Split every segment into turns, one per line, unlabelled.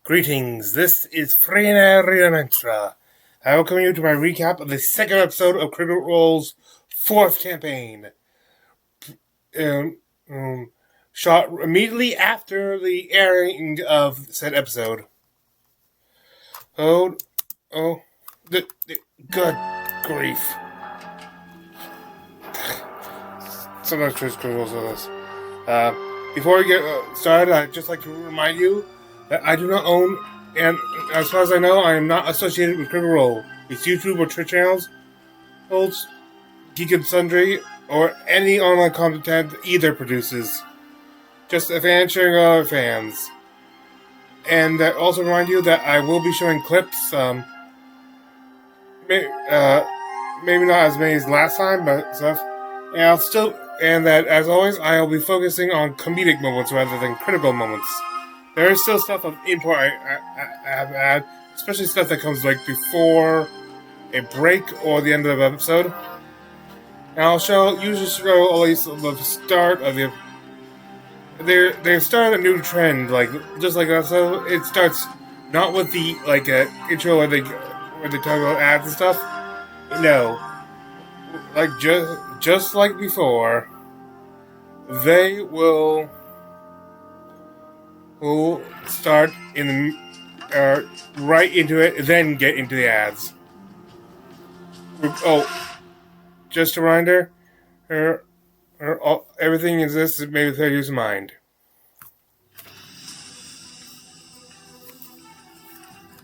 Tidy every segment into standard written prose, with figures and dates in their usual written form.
Greetings, this is Freyna Riamentra. I welcome you to my recap of the second episode of Critical Role's fourth campaign. Shot immediately after the airing of said episode. Good grief. Sometimes Critical Role's on this. Before we get started, I'd just like to remind you that I do not own, and as far as I know, I am not associated with Critical Role, its YouTube or Twitch channels, Geek and Sundry, or any online content either produces. Just a fan sharing with other fans. And also remind you that I will be showing clips, maybe not as many as last time, but stuff. And that, as always, I will be focusing on comedic moments rather than critical moments. There is still stuff of import I have had, especially stuff that comes like before a break or the end of the episode. And I'll usually show at least the start of the. They start a new trend, just like that. So it starts not with the intro where they talk about ads and stuff. No, just like before, they will start right into it, then get into the ads. Just a reminder, everything in this is made with fair use of mind.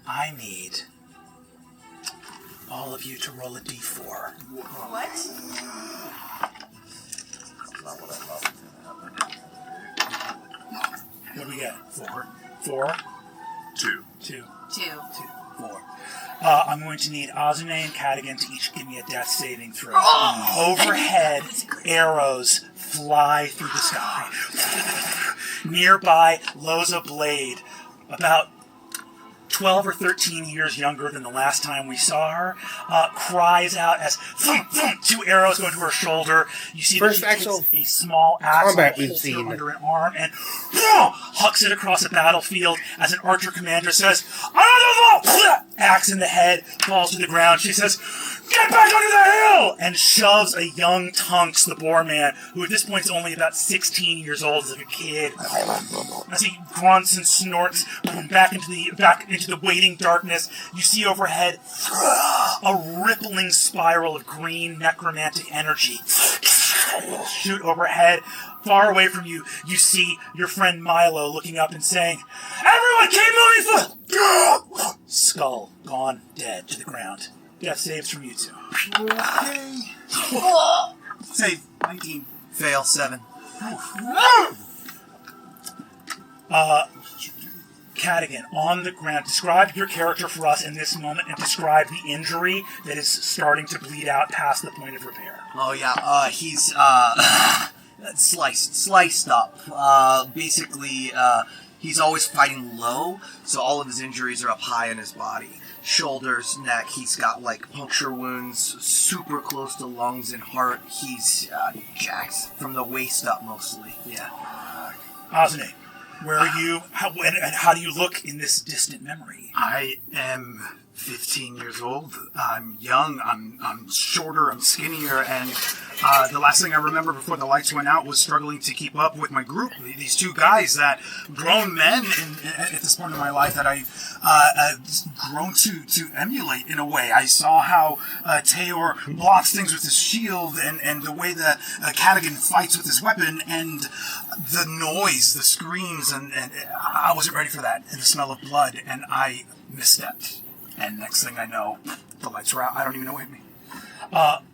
I need all of you to roll a d4.
What?
What do we get? 4. 4?
2.
2.
4. I'm going to need Azune and Cadigan to each give me a death saving throw. Overhead, arrows fly through the sky. Nearby, Loza Blade, about 12 or 13 years younger than the last time we saw her, cries out as thump, thump, 2 arrows go into her shoulder. You see
First
that she
actual
takes a small axe
combat
and
we've
holds it
seen.
under an arm and hucks it across a battlefield as an archer commander says, "Another axe in the head, falls to the ground. She says, "Get back under the hill!" and shoves a young Tunks, the boar man, who at this point is only about 16 years old, as a kid. As he grunts and snorts back into the waiting darkness, you see overhead a rippling spiral of green necromantic energy shoot overhead. Far away from you, you see your friend Milo looking up and saying, "Everyone keep moving for..." Skull gone dead to the ground. Death saves from you two.
Okay. Save 19.
Fail 7.
Cadigan, on the ground, describe your character for us in this moment and describe the injury that is starting to bleed out past the point of repair.
Oh yeah, he's sliced up. Basically, he's always fighting low, so all of his injuries are up high in his body. Shoulders, neck, he's got puncture wounds super close to lungs and heart. He's jacked from the waist up mostly. Yeah.
Azune, where are you? How do you look in this distant memory?
I am 15 years old. I'm young. I'm shorter. I'm skinnier. And the last thing I remember before the lights went out was struggling to keep up with my group. These 2 guys, that grown men at this point in my life that I've grown to emulate in a way. I saw how Tayor blocks things with his shield and the way that Cadigan fights with his weapon and the noise, the screams, and I wasn't ready for that. And the smell of blood, and I misstepped. And next thing I know, the lights were out. I don't even know what hit me.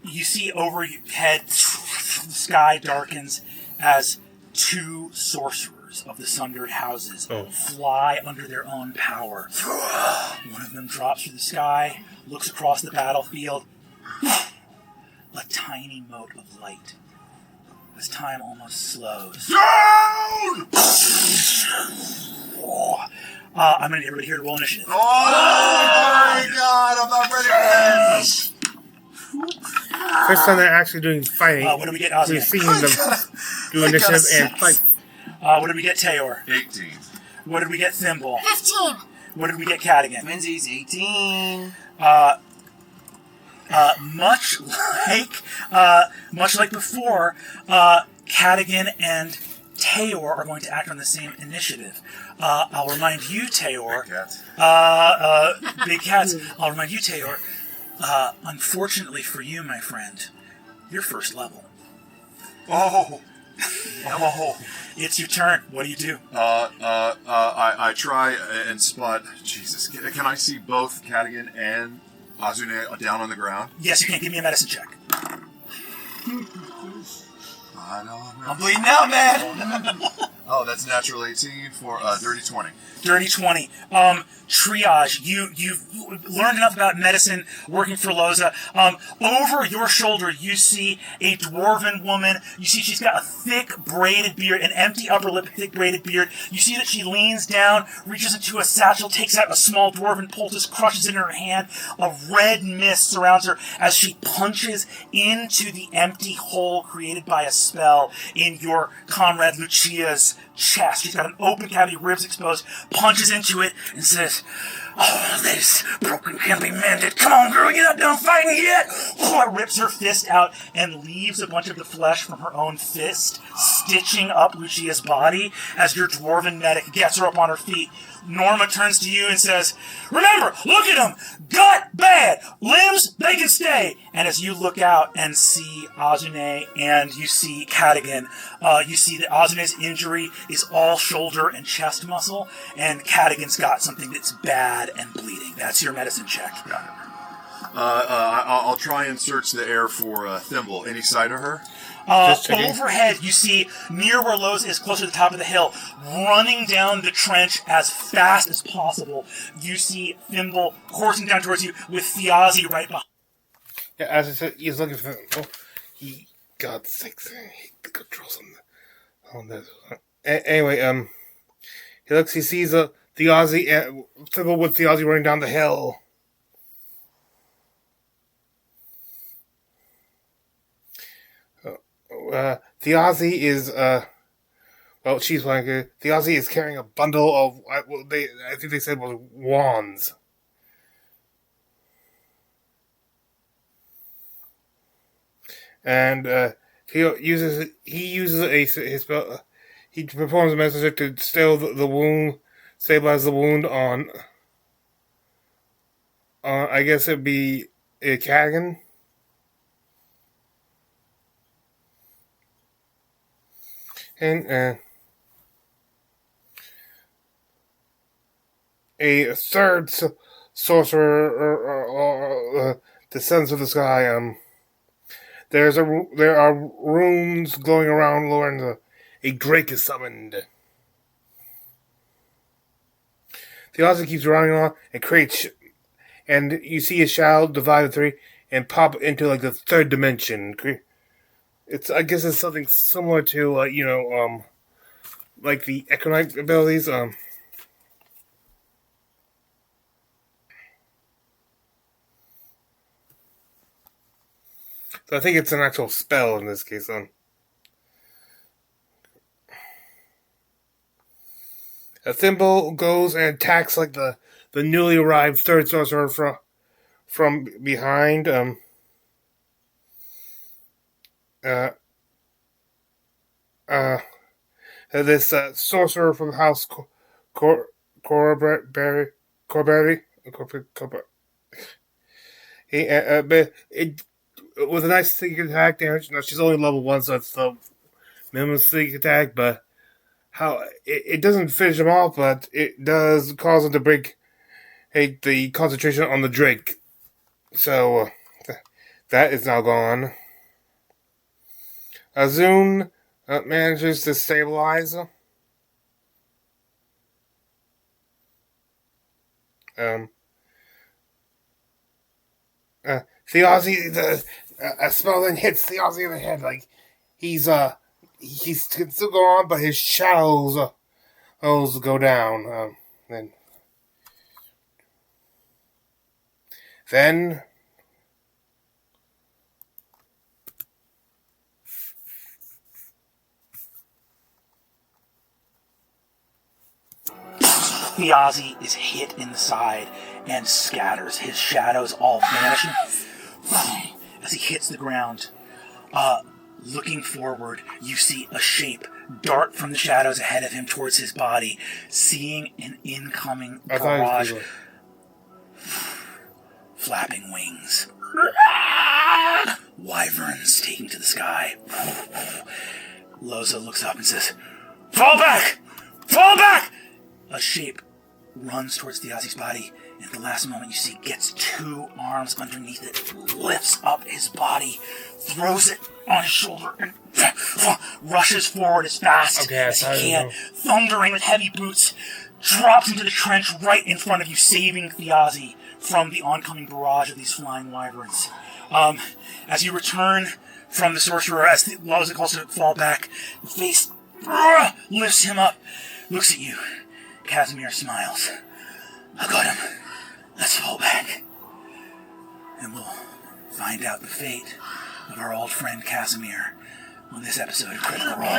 You see overhead, the sky darkens as 2 sorcerers of the Sundered Houses fly under their own power. One of them drops through the sky, looks across the battlefield, a tiny mote of light. As time almost slows.
Down!
I'm going to need everybody here to roll initiative.
Oh my god, I'm not ready for this!
First time they're actually doing fighting.
What do we get, Ozzy?
We've seen them do initiative and fight.
What did we get, Tayor?
18.
What did we get, Thimble?
15.
What did we get, Cadigan?
Twinsies, 18.
Much like before, Cadigan and Tayor are going to act on the same initiative. I'll remind you, Tayor. Big cats. I'll remind you, Tayor. Unfortunately for you, my friend, you're first level.
Oh.
It's your turn. What do you do?
I try and spot. Jesus, can I see both Cadigan and Azune down on the ground?
Yes, you can. Give me a medicine check.
I'm bleeding out, man.
Oh, that's natural 18 for dirty 20.
Dirty 20. Triage. You've learned enough about medicine working for Loza. Over your shoulder, you see a dwarven woman. You see she's got a thick braided beard, an empty upper lip, thick braided beard. You see that she leans down, reaches into a satchel, takes out a small dwarven poultice, crushes it in her hand. A red mist surrounds her as she punches into the empty hole created by a spell in your comrade Lucia's chest. She's got an open cavity, ribs exposed, punches into it, and says, "Oh, this broken can't be mended. Come on, girl, you're not done fighting yet." Rips her fist out and leaves a bunch of the flesh from her own fist, stitching up Lucia's body as your dwarven medic gets her up on her feet. Norma turns to you and says, "Remember, look at them! Gut bad! Limbs, they can stay!" And as you look out and see Azune and you see Cadigan, you see that Azune's injury is all shoulder and chest muscle, and Cadigan's got something that's bad and bleeding. That's your medicine check.
I'll try and search the air for Thimble. Any sight of her?
Overhead, you see, near where Lowe's is, closer to the top of the hill, running down the trench as fast as possible, you see Thimble coursing down towards you with Thiazi right behind.
Yeah, as I said, he's looking for. Oh, God's sakes, he controls on this. Anyway, he looks, he sees the Aussie, Thimble with the Aussie running down the hill. The Aussie is, well, she's like, the Aussie is carrying a bundle of, I think they said was wands. And, he uses his spell, he performs a message to still the wound, stabilize the wound on, I guess it'd be a Cadigan. And a third sorcerer descends to the sky. There are runes glowing around Lauren. A drake is summoned. The Aussie keeps running on and creates, and you see a shadow divide the three and pop into like the third dimension. I guess it's something similar to, like the Econite abilities. So I think it's an actual spell in this case. A Thimble goes and attacks like the newly arrived third sorcerer from behind. This sorcerer from House Corberry. With a nice sneak attack damage. Now she's only level 1, so it's the minimum sneak attack. But it doesn't finish him off, but it does cause him to break the concentration on the Drake. So that is now gone. Azun manages to stabilize. Thiazi, a spell then hits Thiazi in the head. Like he can still go on, but his shadows go down. Then.
Thiazi is hit in the side and scatters. His shadows all vanish as he hits the ground. Looking forward, you see a shape dart from the shadows ahead of him towards his body, seeing an incoming barrage. Flapping wings. Wyverns taking to the sky. Loza looks up and says, "Fall back! Fall back!" A shape runs towards Thiazi's body, and at the last moment you see gets 2 arms underneath it, lifts up his body, throws it on his shoulder, and rushes forward as fast as he can, thundering with heavy boots, drops into the trench right in front of you, saving Thiazi from the oncoming barrage of these flying wyverns. As you return from the sorcerer, as the Loza calls to fall back, the face lifts him up, looks at you. Casimir smiles. "I got him. Let's fall back. And we'll find out the fate of our old friend Casimir on this episode of Critical Role."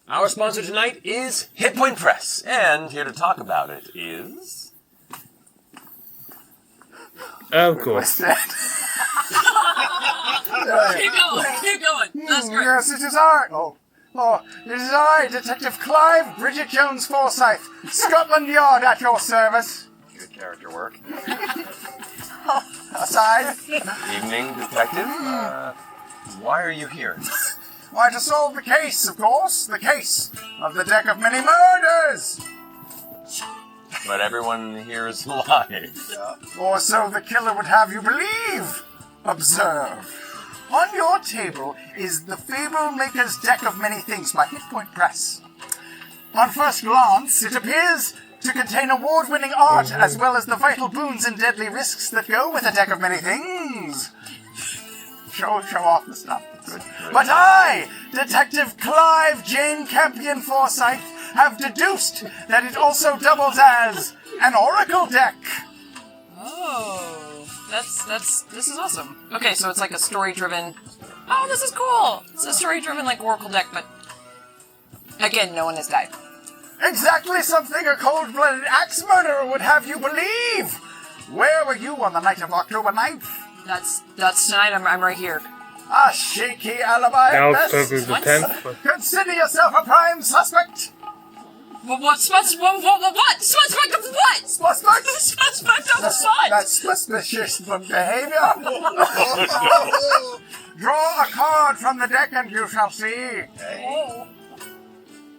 Our sponsor tonight is Hit Point Press, and here to talk about it is...
Of course.
Keep going. That's great.
Yes, it is I. It is I, Detective Clive Bridget Jones Forsyth, Scotland Yard at your service.
Good character work.
Aside.
Evening, Detective. Why are you here?
Why, to solve the case, of course. The case of the deck of many murders.
But everyone here is alive.
Or so the killer would have you believe. Observe. On your table is the Fable Maker's Deck of Many Things by Hit Point Press. On first glance, it appears to contain award-winning art as well as the vital boons and deadly risks that go with a deck of many things. Show off the stuff. Good. But I, Detective Clive Jane Campion Forsyth, have deduced that it also doubles as an oracle deck.
Oh, this is awesome. Okay, so it's like a story-driven. Oh, this is cool. It's a story-driven like oracle deck, but again, no one has died.
Exactly something a cold-blooded axe murderer would have you believe. Where were you on the night of October 9th?
That's tonight. I'm right here.
A shaky alibi.
Now
at
it's
best.
the 10th. But
Consider yourself a prime suspect.
What? Suspect of what?
Suspect?
Suspect of what?
That's suspicious behavior. Draw a card from the deck and you shall see.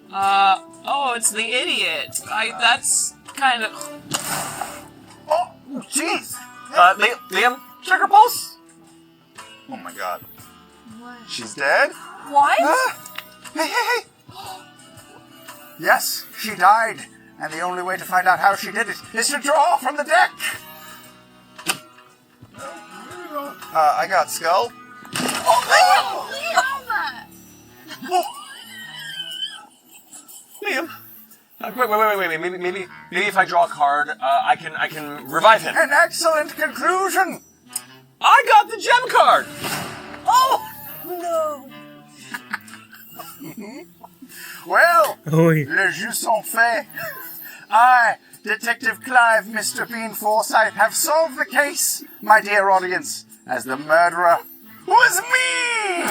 Oh, it's the idiot. That's kind of...
Oh, jeez.
Liam, check her pulse.
Oh my god.
What?
She's dead?
What?
Hey. Yes, she died. And the only way to find out how she did it is to draw from the deck.
I got Skull.
Liam. Wait. Maybe if I draw a card, I can revive him.
An excellent conclusion.
I got the gem card.
Oh, no. Well, le jeu sont faits. I, Detective Clive Mr. Bean Forsyth, have solved the case, my dear audience, as the murderer was me!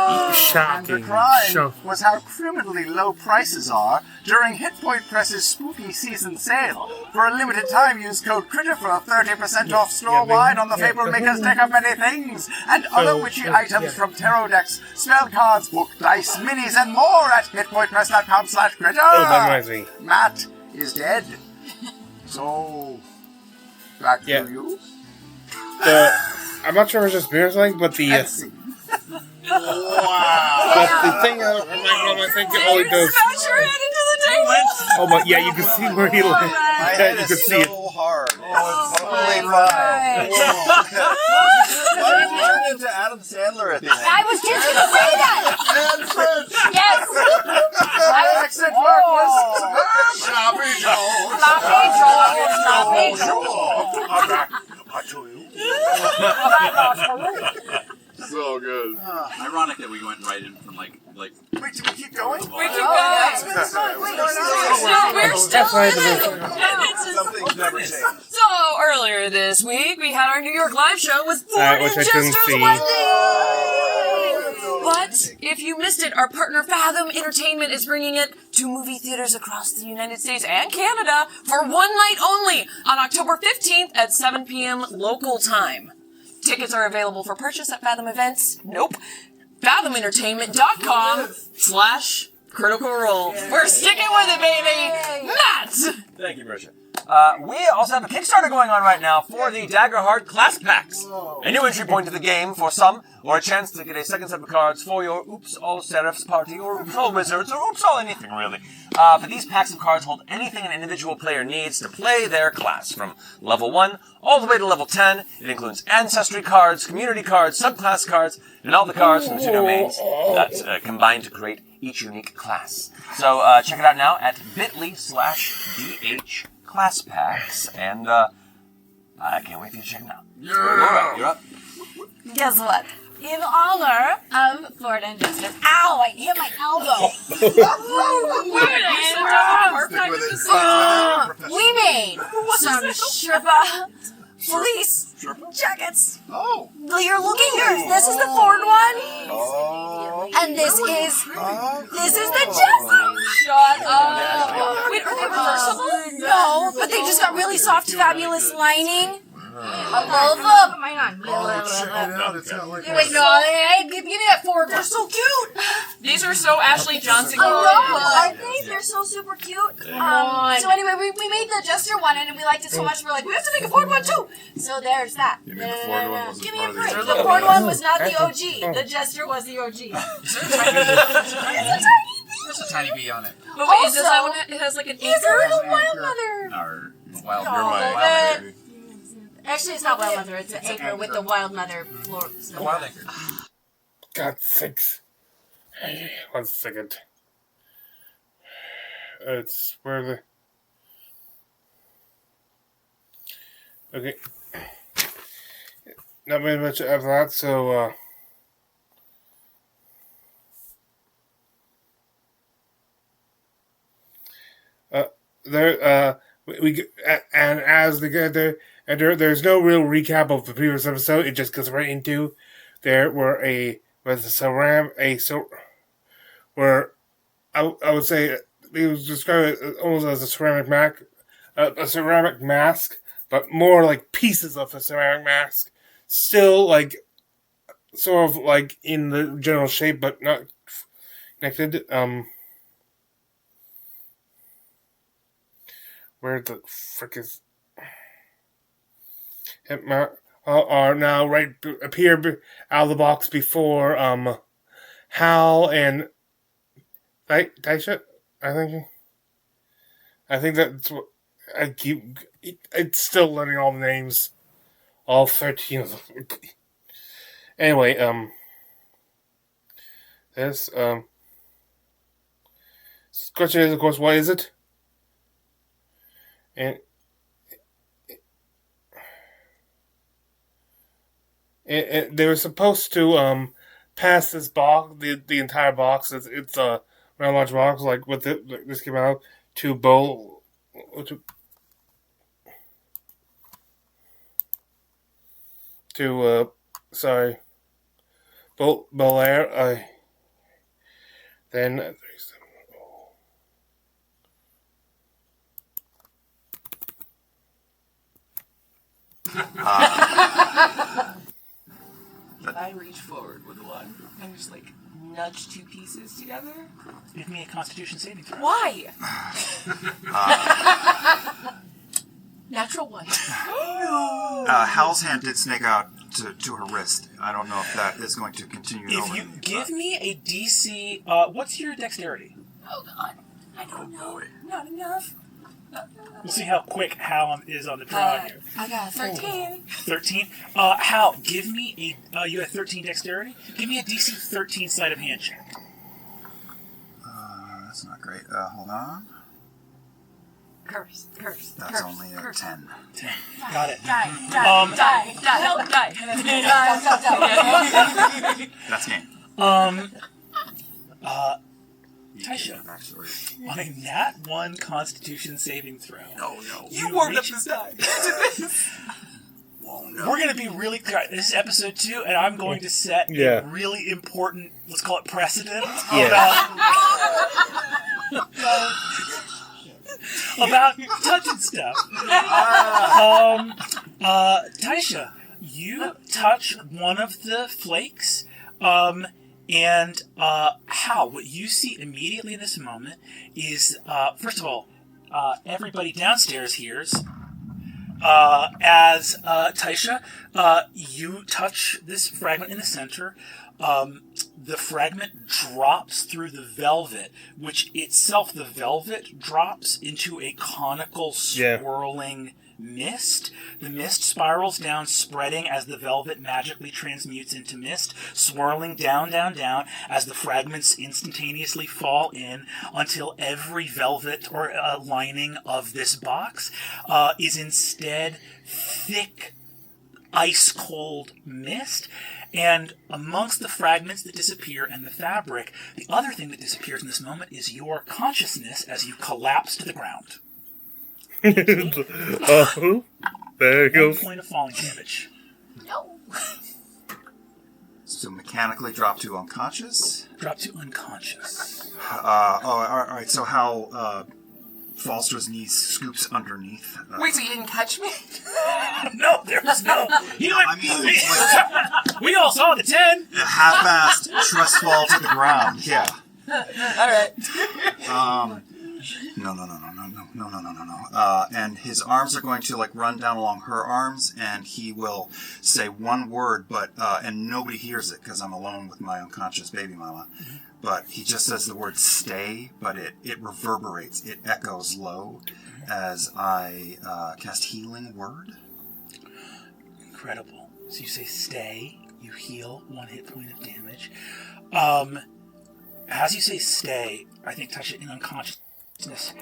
And the
shocking.
crime was how criminally low prices are during Hit Point Press's spooky season sale. For a limited time, use code CRITTER for 30% off store-wide on the Fable Maker's Deck of Many Things and other witchy items from tarot decks, spell cards, book, dice, minis, and more at hitpointpress.com/critter.
Oh, that reminds me.
Matt is dead. So, back to you.
I'm not sure if it's just beer or something, but the
Let's see.
but the thing I think it only does.
Smash your head into the table.
Oh my! Yeah, you can see where he landed.
My
Yeah,
head
you
is
can see it.
so hard. It's totally
Right.
fine. Why did you turn into Adam Sandler at the end?
I was just gonna say that!
And French.
Yes!
My accent work was
Sloppy Joe.
Sloppy Joe!
So good.
Ironic that we went right in from like.
Wait, do we keep going?
We keep going. still
right,
in it.
Something's never changed.
So earlier this week, we had our New York live show with Ford
which
and
I couldn't
Jester's
see.
wedding. But if you missed it, our partner Fathom Entertainment is bringing it to movie theaters across the United States and Canada for one night only on October 15th at 7 p.m. local time. Tickets are available for purchase at Fathom Events. Nope. FathomEntertainment.com/Critical Role. We're sticking with it, baby. Matt.
Thank you, Marisha. We also have a Kickstarter going on right now for the Daggerheart Class Packs. A new entry point to the game for some, or a chance to get a second set of cards for your Oops All Seraphs party, or Oops All Wizards, or Oops All anything, really. But these packs of cards hold anything an individual player needs to play their class, from level 1 all the way to level 10. It includes Ancestry cards, Community cards, Subclass cards, and all the cards from the two domains that combine to create each unique class. So check it out now at bit.ly/DH Class Packs, and I can't wait for you to check it out. You're up.
Guess what? In honor of Ford and Jester. Ow! I hit my elbow. We made some Sherpa fleece jackets.
Oh.
You're looking here. This is the Ford one,
Oh.
and this is the Jester. Shut up.
Wait, are they reversible?
No, but they just got really soft, fabulous lining. Both of them.
Check it out. It's got like
Wait, no, give me that Ford. They're so cute.
These are so Ashley Johnson.
I know, aren't they? They're so super cute. So anyway, we made the Jester one, and we liked it so much, we're like, we have to make a Ford one too. So there's that.
You mean the Ford one wasn't
Give me
part
a
of the
break.
original?
The Ford one was not the OG. The Jester was the OG.
There's a tiny bee on it.
But wait, does that one, it has like an
He's a
anchor?
little wild mother.
Or wild
You're my
but-
baby.
Actually, it's not wild mother. It's an anchor with the wild mother floor.
a wild anchor.
God sakes. 1 second. It's where the... Okay. Not very much after that, so, and as they get there, and there's no real recap of the previous episode. It just goes right into there were where I would say they would describe it almost as a ceramic mask, but more like pieces of a ceramic mask, still like sort of like in the general shape, but not connected. Where the frick is... are now appear out of the box before Hal and Daisha. I think that's what I keep. It's still learning all the names, all 13 of them. Anyway, this question is, of course, what is it? And they were supposed to pass this box, the entire box. It's a rather large box, like with this came out to Bolair. Then
I reach forward with one and just like nudge two pieces together.
Give me a Constitution saving throw.
Why? Natural one.
Hal's hand did snake out to her wrist. I don't know if that is going to continue.
If you give me a DC, what's your dexterity?
Oh God, I don't know. Not enough.
We'll see how quick Hal is on the draw here.
I got 13.
13. Hal, give me you have 13 dexterity. Give me a DC 13 sleight of hand check.
That's not great. Hold on.
Curse.
That's only a 10.
10. Got it.
Die.
That's game.
Taisha, on a nat 1 Constitution saving throw.
No.
You
warmed up
reach-
this guy.
We're going to be really clear. This is episode 2, and I'm going to set
Yeah.
a really important, let's call it precedent, about touching stuff. Taisha, you touch one of the flakes, and how? What you see immediately in this moment is, first of all, everybody downstairs hears. As Taisha, you touch this fragment in the center. The fragment drops through the velvet, which itself, the velvet drops into a conical swirling mist. The mist spirals down, spreading as the velvet magically transmutes into mist, swirling down, down, down as the fragments instantaneously fall in until every velvet or lining of this box is instead thick, ice-cold mist. And amongst the fragments that disappear and the fabric, the other thing that disappears in this moment is your consciousness as you collapse to the ground.
Oh, there it
1
goes.
point of falling damage.
So mechanically drop to unconscious.
Drop to unconscious.
All right. So how falls to his knees, scoops underneath.
Wait, so you didn't catch me?
No, there was no. He went,
I mean,
we all saw the 10.
half-assed trust fall to the ground. Yeah.
All right.
No. And his arms are going to like run down along her arms, and he will say one word, but and nobody hears it because I'm alone with my unconscious baby mama. But he just says the word "stay," but it reverberates, it echoes low as I cast Healing Word.
Incredible. So you say stay, you heal 1 hit point of damage. As you say stay, I think touch it in unconsciousness.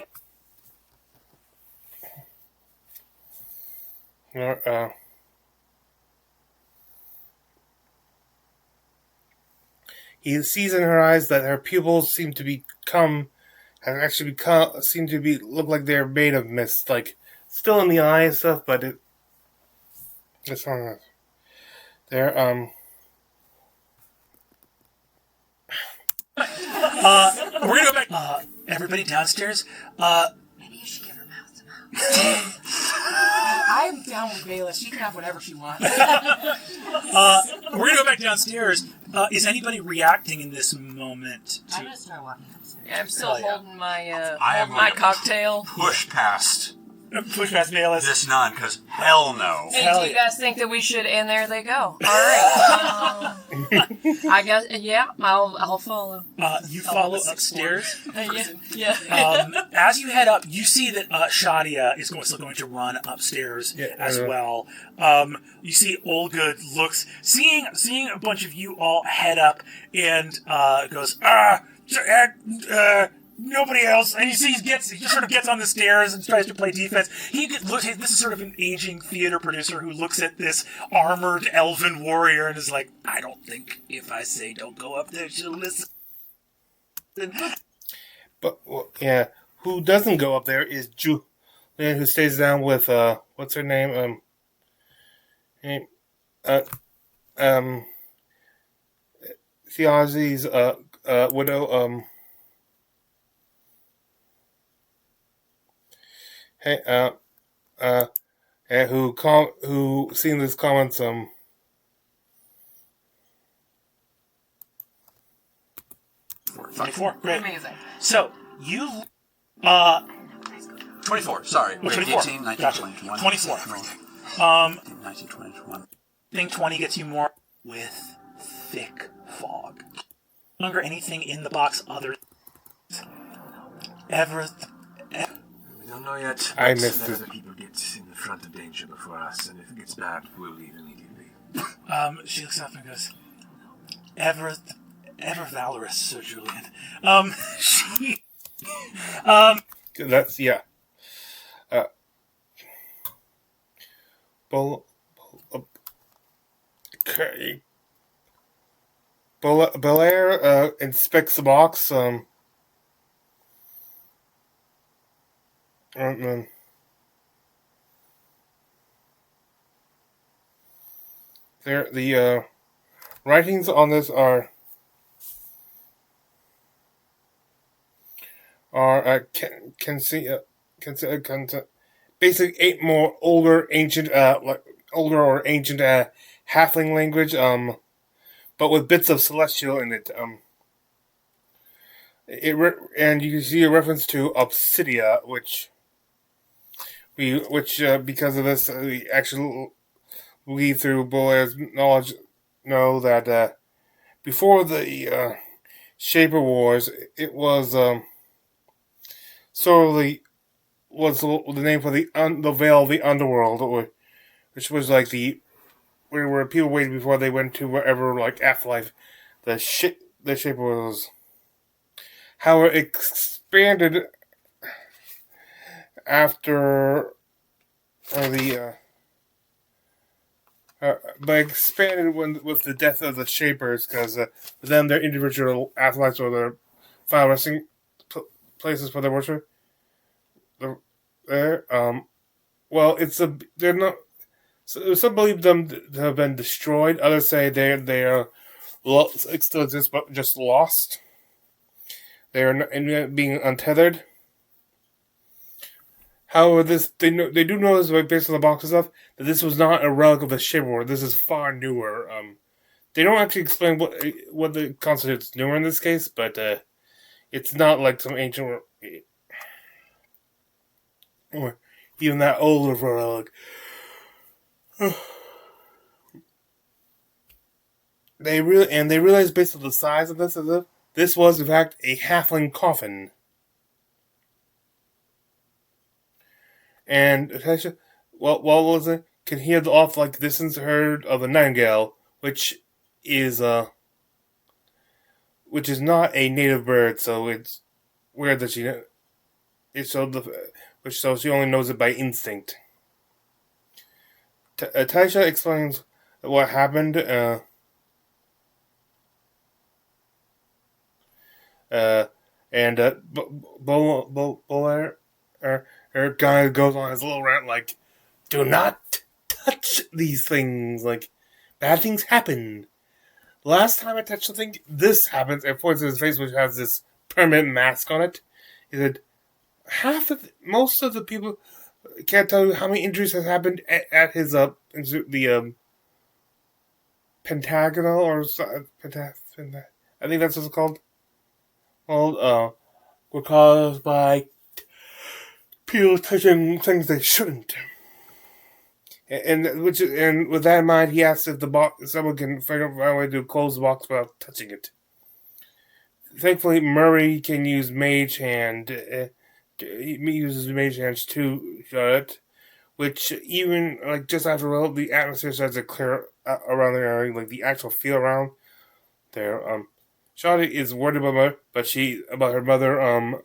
He sees in her eyes that her pupils seem to look like they're made of mist, like still in the eye and stuff, but it's not. They're
We're gonna go back. Everybody downstairs.
Maybe you should give her mouth to mouth.
I'm down with Bayless. She can have whatever she wants.
We're gonna go back downstairs. Is anybody reacting in this moment?
I'm gonna start walking upstairs.
I'm still holding my
I am
my
going to
cocktail.
push past
Push past Bayless.
this nun, because hell no.
Hey,
Hell
do you
yeah.
guys think that we should? And there they go. All right. I guess. Yeah, I'll follow.
You follow upstairs.
Yeah.
As you head up, you see that Shadia is still going to run upstairs as well. You see Olga seeing a bunch of you all head up and goes, nobody else. And you see he just sort of gets on the stairs and tries to play defense. This is sort of an aging theater producer who looks at this armored elven warrior and is like, I don't think if I say don't go up there, she'll listen.
But yeah, who doesn't go up there is Julian, who stays down with what's her name? Theozi's widow. And who seeing this comments
24. Great.
Amazing.
So you
24, sorry. Wait,
24.
18, 19,
Gotcha.
20, 21.
24.
19, 20, 21.
I think 20 gets you more with thick fog. No longer anything in the box other ever.
We don't know yet.
I missed
Let
it.
other people get in the front of danger before us, and if it gets bad, we'll leave immediately.
She looks up and goes, ever valorous, Sir Julian.
That's yeah. Belair inspects the box. um, the writings on this are basic eight more older ancient older or ancient halfling language but with bits of celestial in it and you can see a reference to Obsidia, which because of this we actually through Boaz's knowledge know that before the Shaper Wars it was solely was the name for the Veil of the Underworld, which was like where people waited before they went to wherever like afterlife the Shaper was. How it expanded after but expanded with the death of the Shapers, because then their individual afterlives or their final resting places for their worship. There, well, they're not. So some believe them to have been destroyed. Others say they are still exist, but just lost. They are being untethered. However, they do know this based on the box and stuff that this was not a relic of the Shaper. This is far newer. They don't actually explain what the constitutes newer in this case, but it's not like some ancient or even that older relic. They realized based on the size of this was in fact a halfling coffin. And Tasha, what was it? Can hear the off like distance heard of a nightingale, which is not a native bird, so it's weird that she she only knows it by instinct. Tasha explains what happened. And Bowler kind of goes on his little rant like, "Do not touch these things. Like, bad things happen. Last time I touched something, this happens." And points to his face, which has this permanent mask on it. He said, most of the people can't tell you how many injuries has happened at his the pentagonal or I think that's what it's called. Well, were caused by people touching things they shouldn't. And with that in mind, he asked if someone can figure out a way to close the box without touching it. Thankfully, Murray can use Mage Hand. He uses Mage Hands to shut it, which even like just after the atmosphere starts to clear around the area, like the actual feel around there. Shadi is worried about her mother,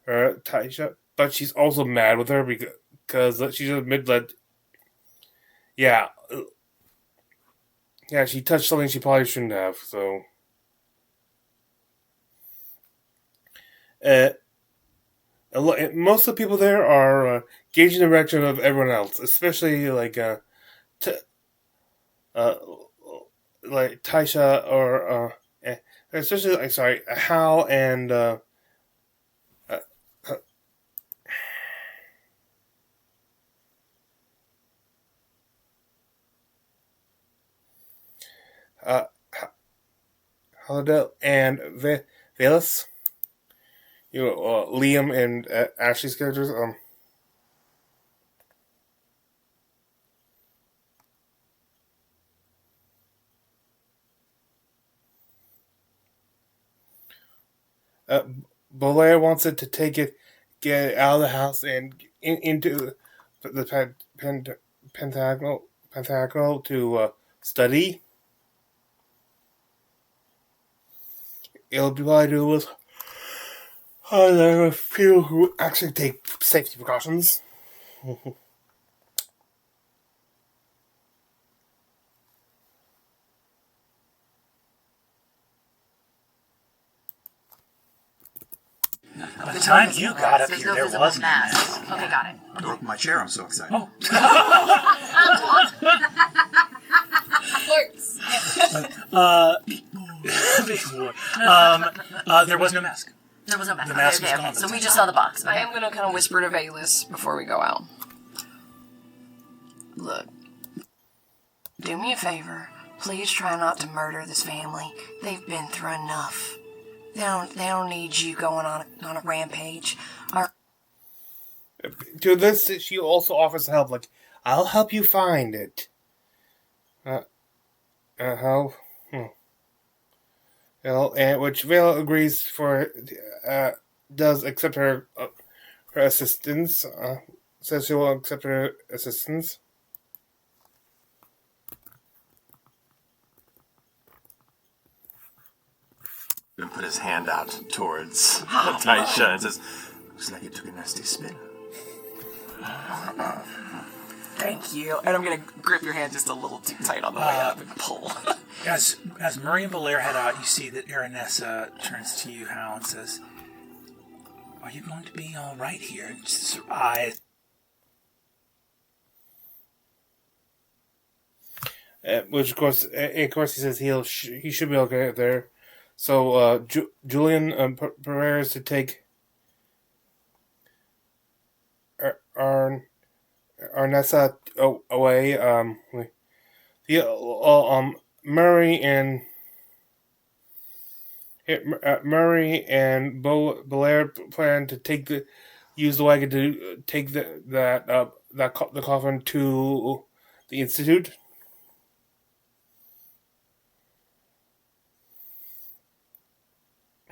Taisha, but she's also mad with her because she just admitted that, she touched something she probably shouldn't have. So, most of the people there are gauging the reaction of everyone else, especially like Taisha or especially Hal and Holiday and Velas. Liam and Ashley's characters. Bolair wants it to get it out of the house and into the pentagonal to study. It'll be what I do with there are a few who actually take safety precautions.
By the time you got up
There's
here,
no
there
visible
was no
mask.
mess.
Okay, got it.
I broke my chair. I'm so excited.
Oh.
Works.
There was no mask.
There was no mask.
The mask was
Okay.
gone.
So we just saw the box.
I am going to kind of whisper to Valus before we go out. Look, do me a favor. Please try not to murder this family. They've been through enough. They don't need you going on a rampage.
To this, she also offers help. Like, I'll help you find it. How? Well, and which Vale agrees for. Does accept her assistance. Says she will accept her assistance.
And put his hand out towards Taisha and says, "Looks like it took a nasty spin."
Thank you. And I'm going to grip your hand just a little too tight on the way up and pull.
As Murray and Belair head out, you see that Aranessa turns to you, Hal, and says, "Are you going to be all right here?" Just her eyes.
Which, of course, he says he should be okay there. So Julian prepares to take Arnessa away. Murray and Belair plan to use the wagon to take the coffin to the Institute.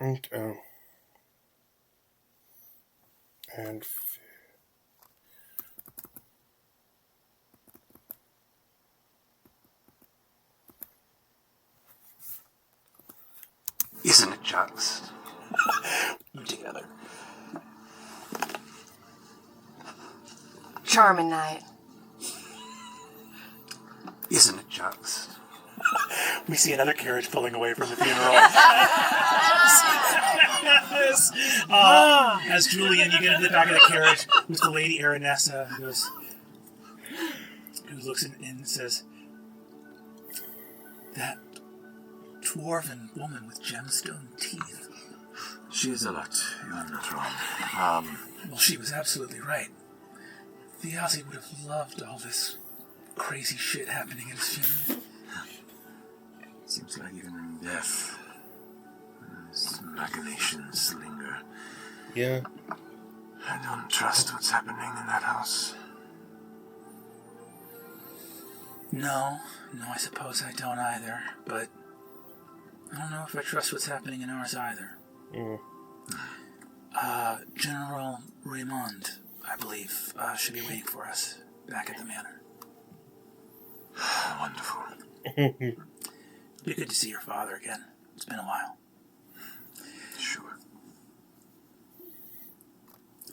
And
Isn't it just?
Together.
Charming night.
Isn't it just?
We see another carriage pulling away from the funeral. As Julian, you get into the back of the carriage with the lady Aranessa, who looks in and says, "That dwarven woman with gemstone teeth."
She is a lot. You're not wrong.
Well, she was absolutely right. Thiazi would have loved all this crazy shit happening at his funeral.
Seems like even in death, these machinations linger.
yeah.
I don't trust what's happening in that house.
No, I suppose I don't either, but I don't know if I trust what's happening in ours either. General Raymond, I believe, should be waiting for us back at the manor.
Wonderful.
It'd be good to see your father again. It's been a while.
Sure.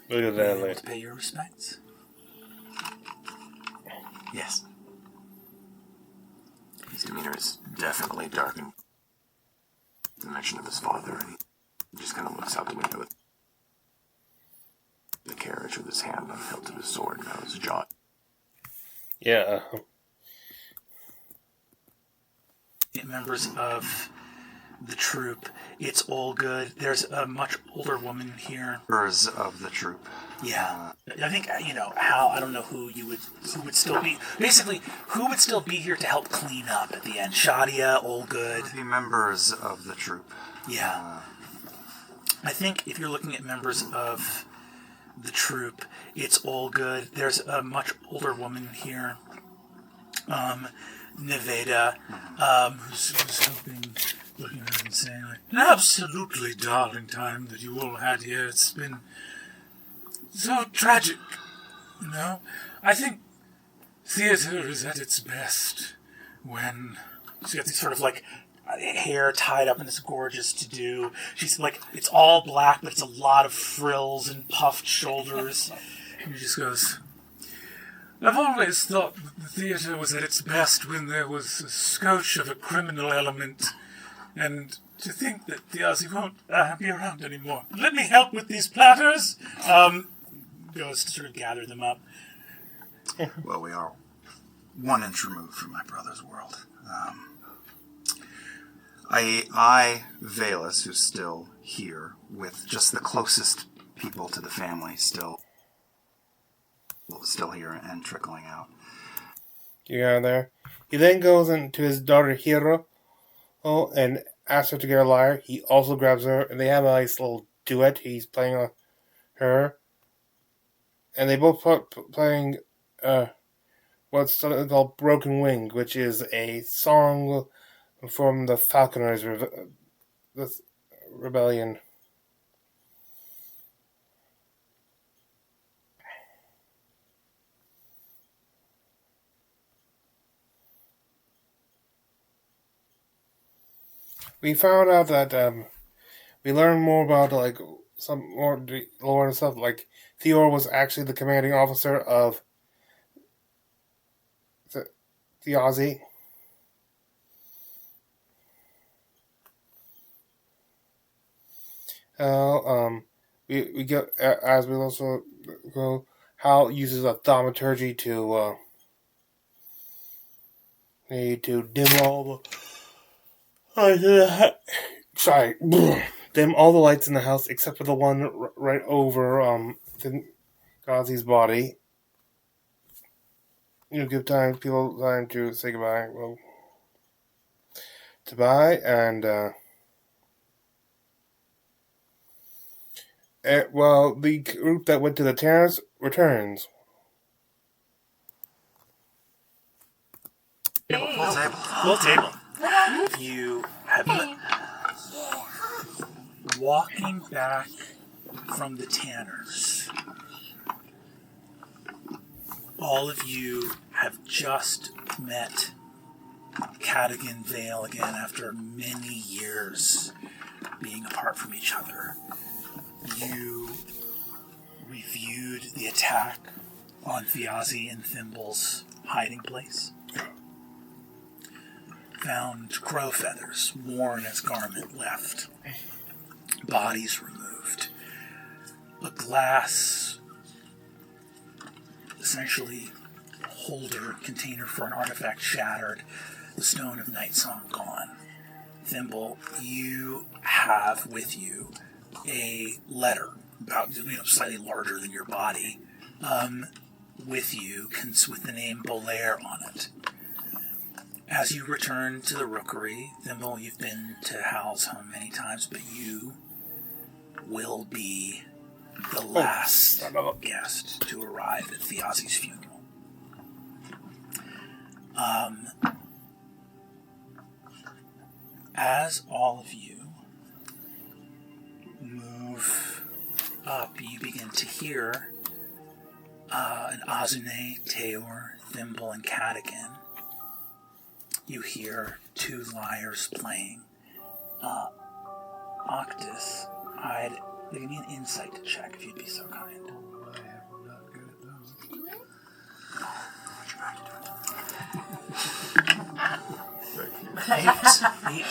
Look at
Were
that,
you able
like.
to pay your respects?
Yes. His demeanor is definitely darkened. The mention of his father, and he just kind of looks out the window at the carriage with his hand on the hilt of his sword and his jaw.
Yeah.
Members of the troop, it's all good. There's a much older woman here.
Members of the troop.
Yeah, I think Hal. I don't know who would still be. Basically, who would still be here to help clean up at the end? Shadia, all good.
The members of the troop.
Yeah, I think if you're looking at members of the troop, it's all good. There's a much older woman here. Nevada, who's helping, looking at her and saying, like, "An absolutely darling time that you all had here. It's been so tragic, I think theater is at its best when she's got these sort of, like, hair tied up in this gorgeous to-do. She's, like, it's all black, but it's a lot of frills and puffed shoulders. And she just goes, "I've always thought that the theatre was at its best when there was a scotch of a criminal element, and to think that the Aussie won't be around anymore. Let me help with these platters. Goes to sort of gather them up.
Well, we are 1 inch removed from my brother's world. Valus, who's still here, with just the closest people to the family still here and trickling out.
Yeah, there. He then goes into his daughter Hiro and asks her to get a lyre. He also grabs her, and they have a nice little duet. He's playing on her. And they both playing what's called Broken Wing, which is a song from the Falconers Rebellion. We found out that we learned more about some more lore and stuff. Like Theor was actually the commanding officer of the Aussie. We get as we also go. Hal uses a thaumaturgy to dim all the dim all the lights in the house except for the one right over Gazi's body. Give people time to say goodbye. Well, goodbye, and the group that went to the terrace returns.
Full table. You have walking back from the Tanners. All of you have just met Cadogan Vale again after many years being apart from each other. You reviewed the attack on Thiazi and Thimble's hiding place. Found crow feathers worn as garment left. Bodies removed. A glass, essentially, holder container for an artifact shattered. The stone of Night Song gone. Thimble, you have with you a letter about slightly larger than your body, with you with the name Bolaire on it. As you return to the rookery, Thimble, you've been to Hal's home many times, but you will be the last guest to arrive at Thiazi's funeral. As all of you move up, you begin to hear an Azune, Teor, Thimble, and Cadogan. You hear 2 lyres playing. Octus, give me an insight to check if you'd be so kind.
I'm not good at those.
8.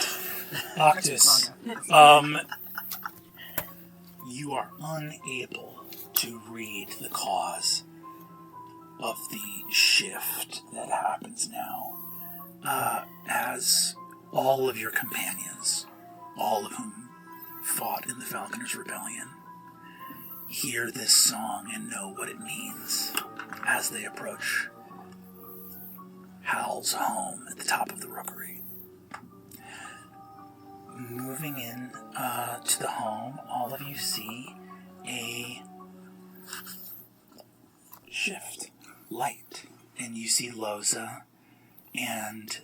Octus, you are unable to read the cause of the shift that happens now. As all of your companions, all of whom fought in the Falconers' Rebellion, hear this song and know what it means as they approach Hal's home at the top of the rookery. Moving in to the home, all of you see a shift light, and you see Loza and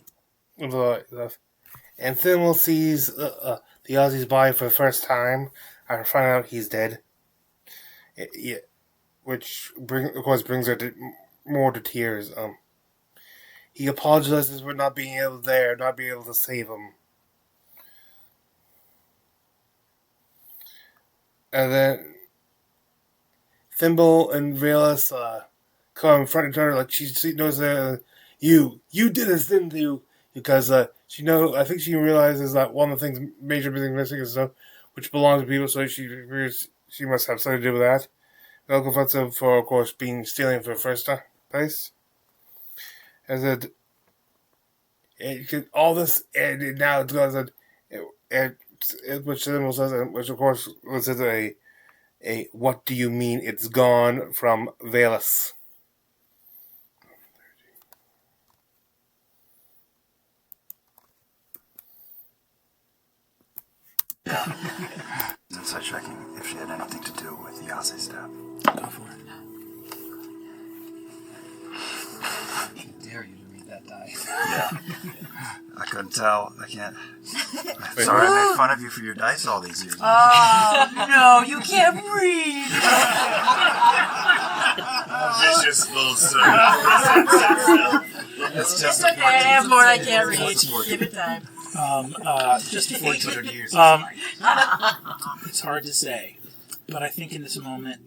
Thimble sees the Aussie's body for the first time after finding out he's dead. Which of course brings her more to tears. He apologizes for not being able to save him. And then Thimble and Valus come in front of each other like she knows that you did this, didn't you? because I think she realizes that one of the things, major things missing is stuff which belongs to people, so she figures she must have something to do with that. They'll confront him for, of course, stealing for the first place. As all this, and now it's going which symbol says, which of course was a what do you mean it's gone from Valus.
Inside checking if she had anything to do with the Yase staff.
Go for it.
How dare you to read that die?
Yeah. I couldn't tell. I can't. I'm sorry I made fun of you for your dice all these years.
Oh, no, you can't read.
Vicious full
It's just
Okay, I have more I can't read. Give it time.
Just 1,400 years. It's hard to say, but I think in this moment,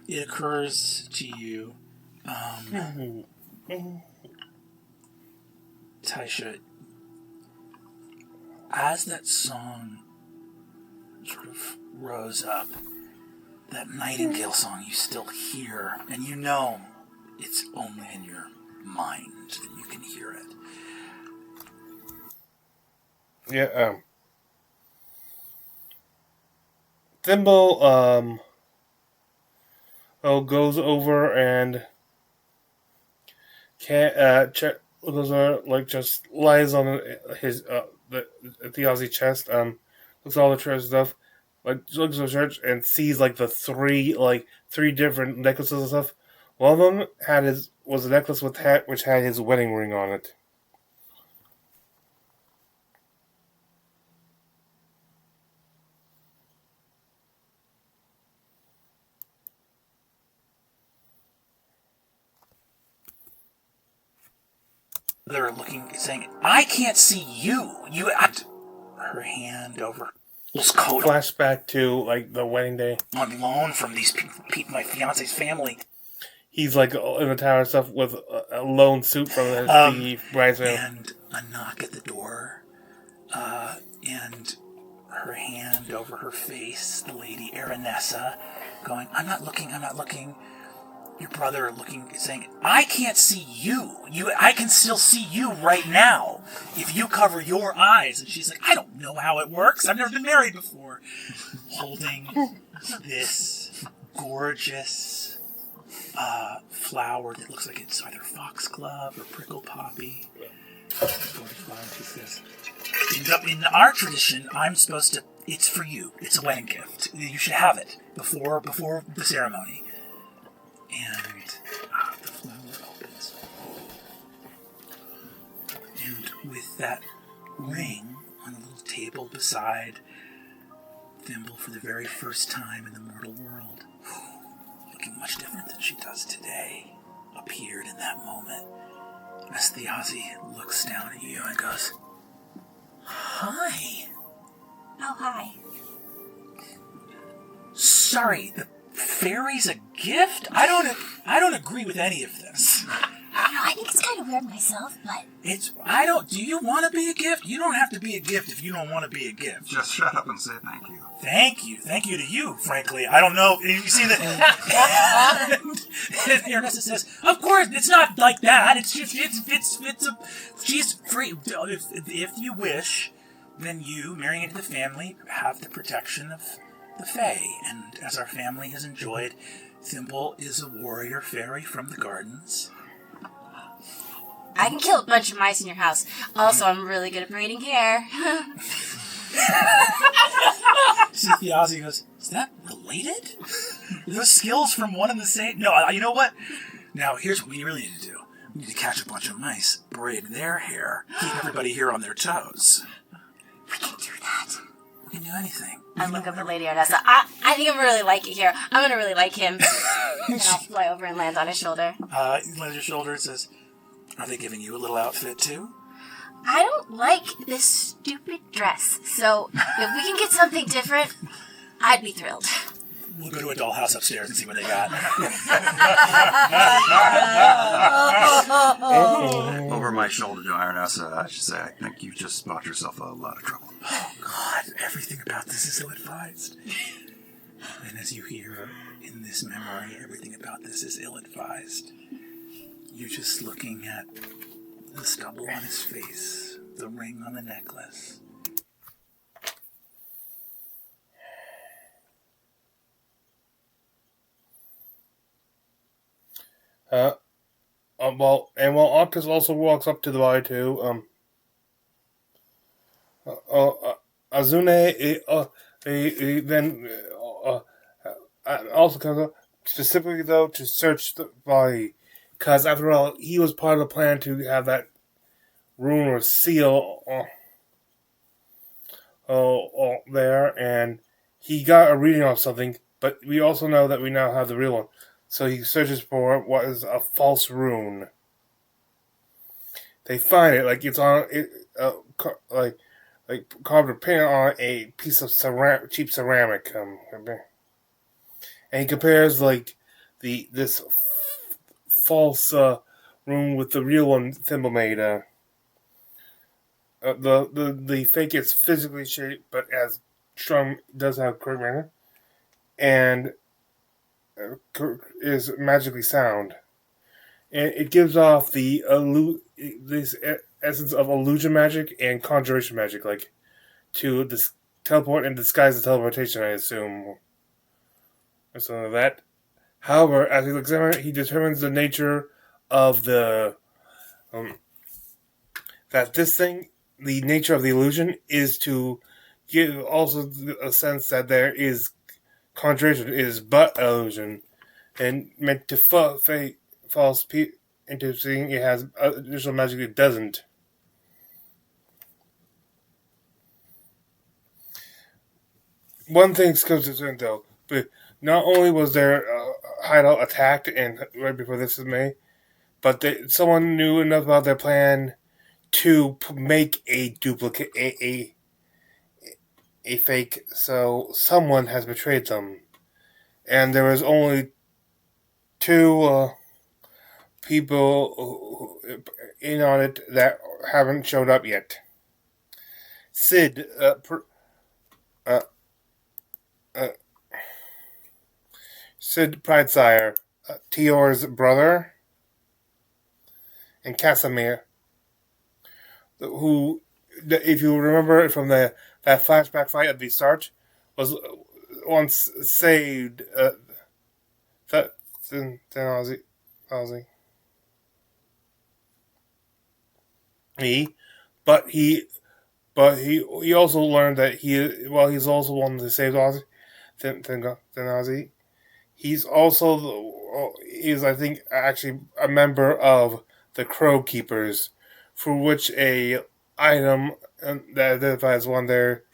it occurs to you, Taisha, as that song sort of rose up, that nightingale song you still hear, and you know it's only in your mind that you can hear it.
Yeah, Thimble, goes over and goes over, like, just lies on his, the Aussie chest, looks at all the church stuff, like, looks at the church and sees, like, the three different necklaces and stuff. One of them was a necklace which had his wedding ring on it.
They're looking, saying, "I can't see you. You act." Her hand over his coat.
Flashback to, like, the wedding day.
On loan from these people, my fiance's family.
He's, like, in the tower and stuff with a lone suit from the bridesmaid.
And a knock at the door. And her hand over her face, the lady Aranessa, going, I'm not looking. Your brother looking, saying, I can't see you. I can still see you right now if you cover your eyes. And she's like, I don't know how it works. I've never been married before. Holding this gorgeous flower that looks like it's either foxglove or prickle poppy. She says, in our tradition, I'm supposed to, it's for you. It's a wedding gift. You should have it before the ceremony. And the flower opens. And with that ring on a little table beside Thimble for the very first time in the mortal world, looking much different than she does today, appeared in that moment as Thiazi looks down at you and goes, Hi.
Oh, hi.
Sorry, the fairy's a gift? I don't agree with any of this.
I think it's kind of weird myself, but...
Do you want to be a gift? You don't have to be a gift if you don't want to be a gift.
Just shut up and say thank you.
Thank you to you, frankly. I don't know. You see that? And Ernesta says, of course, it's not like that. It's just, she's free. If you wish, then you, marrying into the family, have the protection of the Fae. And as our family has enjoyed, Thimble is a warrior fairy from the gardens.
I can kill a bunch of mice in your house. Also, I'm really good at braiding hair.
See, Thiazi goes, is that related? Are those skills from one and the same? No, you know what? Now, here's what we really need to do. We need to catch a bunch of mice, braid their hair, keep everybody here on their toes.
We can do that.
We can do anything.
I look up at Lady Ardessa. I think I'm really like it here. I'm gonna really like him. And I'll fly over and land on his shoulder.
He lands on your shoulder and says, are they giving you a little outfit too?
I don't like this stupid dress, so if we can get something different, I'd be thrilled.
We'll go to a dollhouse upstairs and see what they got.
Over my shoulder to Iron House, I should say, I think you just bought yourself a lot of trouble.
Oh, God, everything about this is ill-advised. And as you hear in this memory, everything about this is ill-advised. You're just looking at the stubble on his face, the ring on the necklace.
While Octus also walks up to the body too, Azune then also comes up specifically though to search the body, because after all he was part of the plan to have that rune or seal there, and he got a reading of something. But we also know that we now have the real one. So he searches for what is a false rune. They find it it's on like carved or painted on a piece of cheap ceramic. And he compares this false rune with the real one Thimble made. The fake is physically shaped, but as strong does have correct manner, and is magically sound, and it gives off this essence of illusion magic and conjuration magic, to teleport and disguise the teleportation, I assume, or something like that. However, as he examines it, he determines the nature of the the nature of the illusion is to give also a sense that there is conjuration is but illusion, and meant to false into seeing it has additional magic it doesn't. One thing comes to certain though, but not only was their hideout attacked and right before this is made, but someone knew enough about their plan to make a duplicate, a fake, so someone has betrayed them. And there was only two people in on it that haven't showed up yet. Sid, Sid Pridesire, Tior's brother, and Casimir, who, if you remember from that flashback fight at the start, was once saved Ozzy. But he also learned that he's also one that saved Ozzy. Ozzy. He's also I think actually a member of the Crow Keepers, for which a item that identifies one there,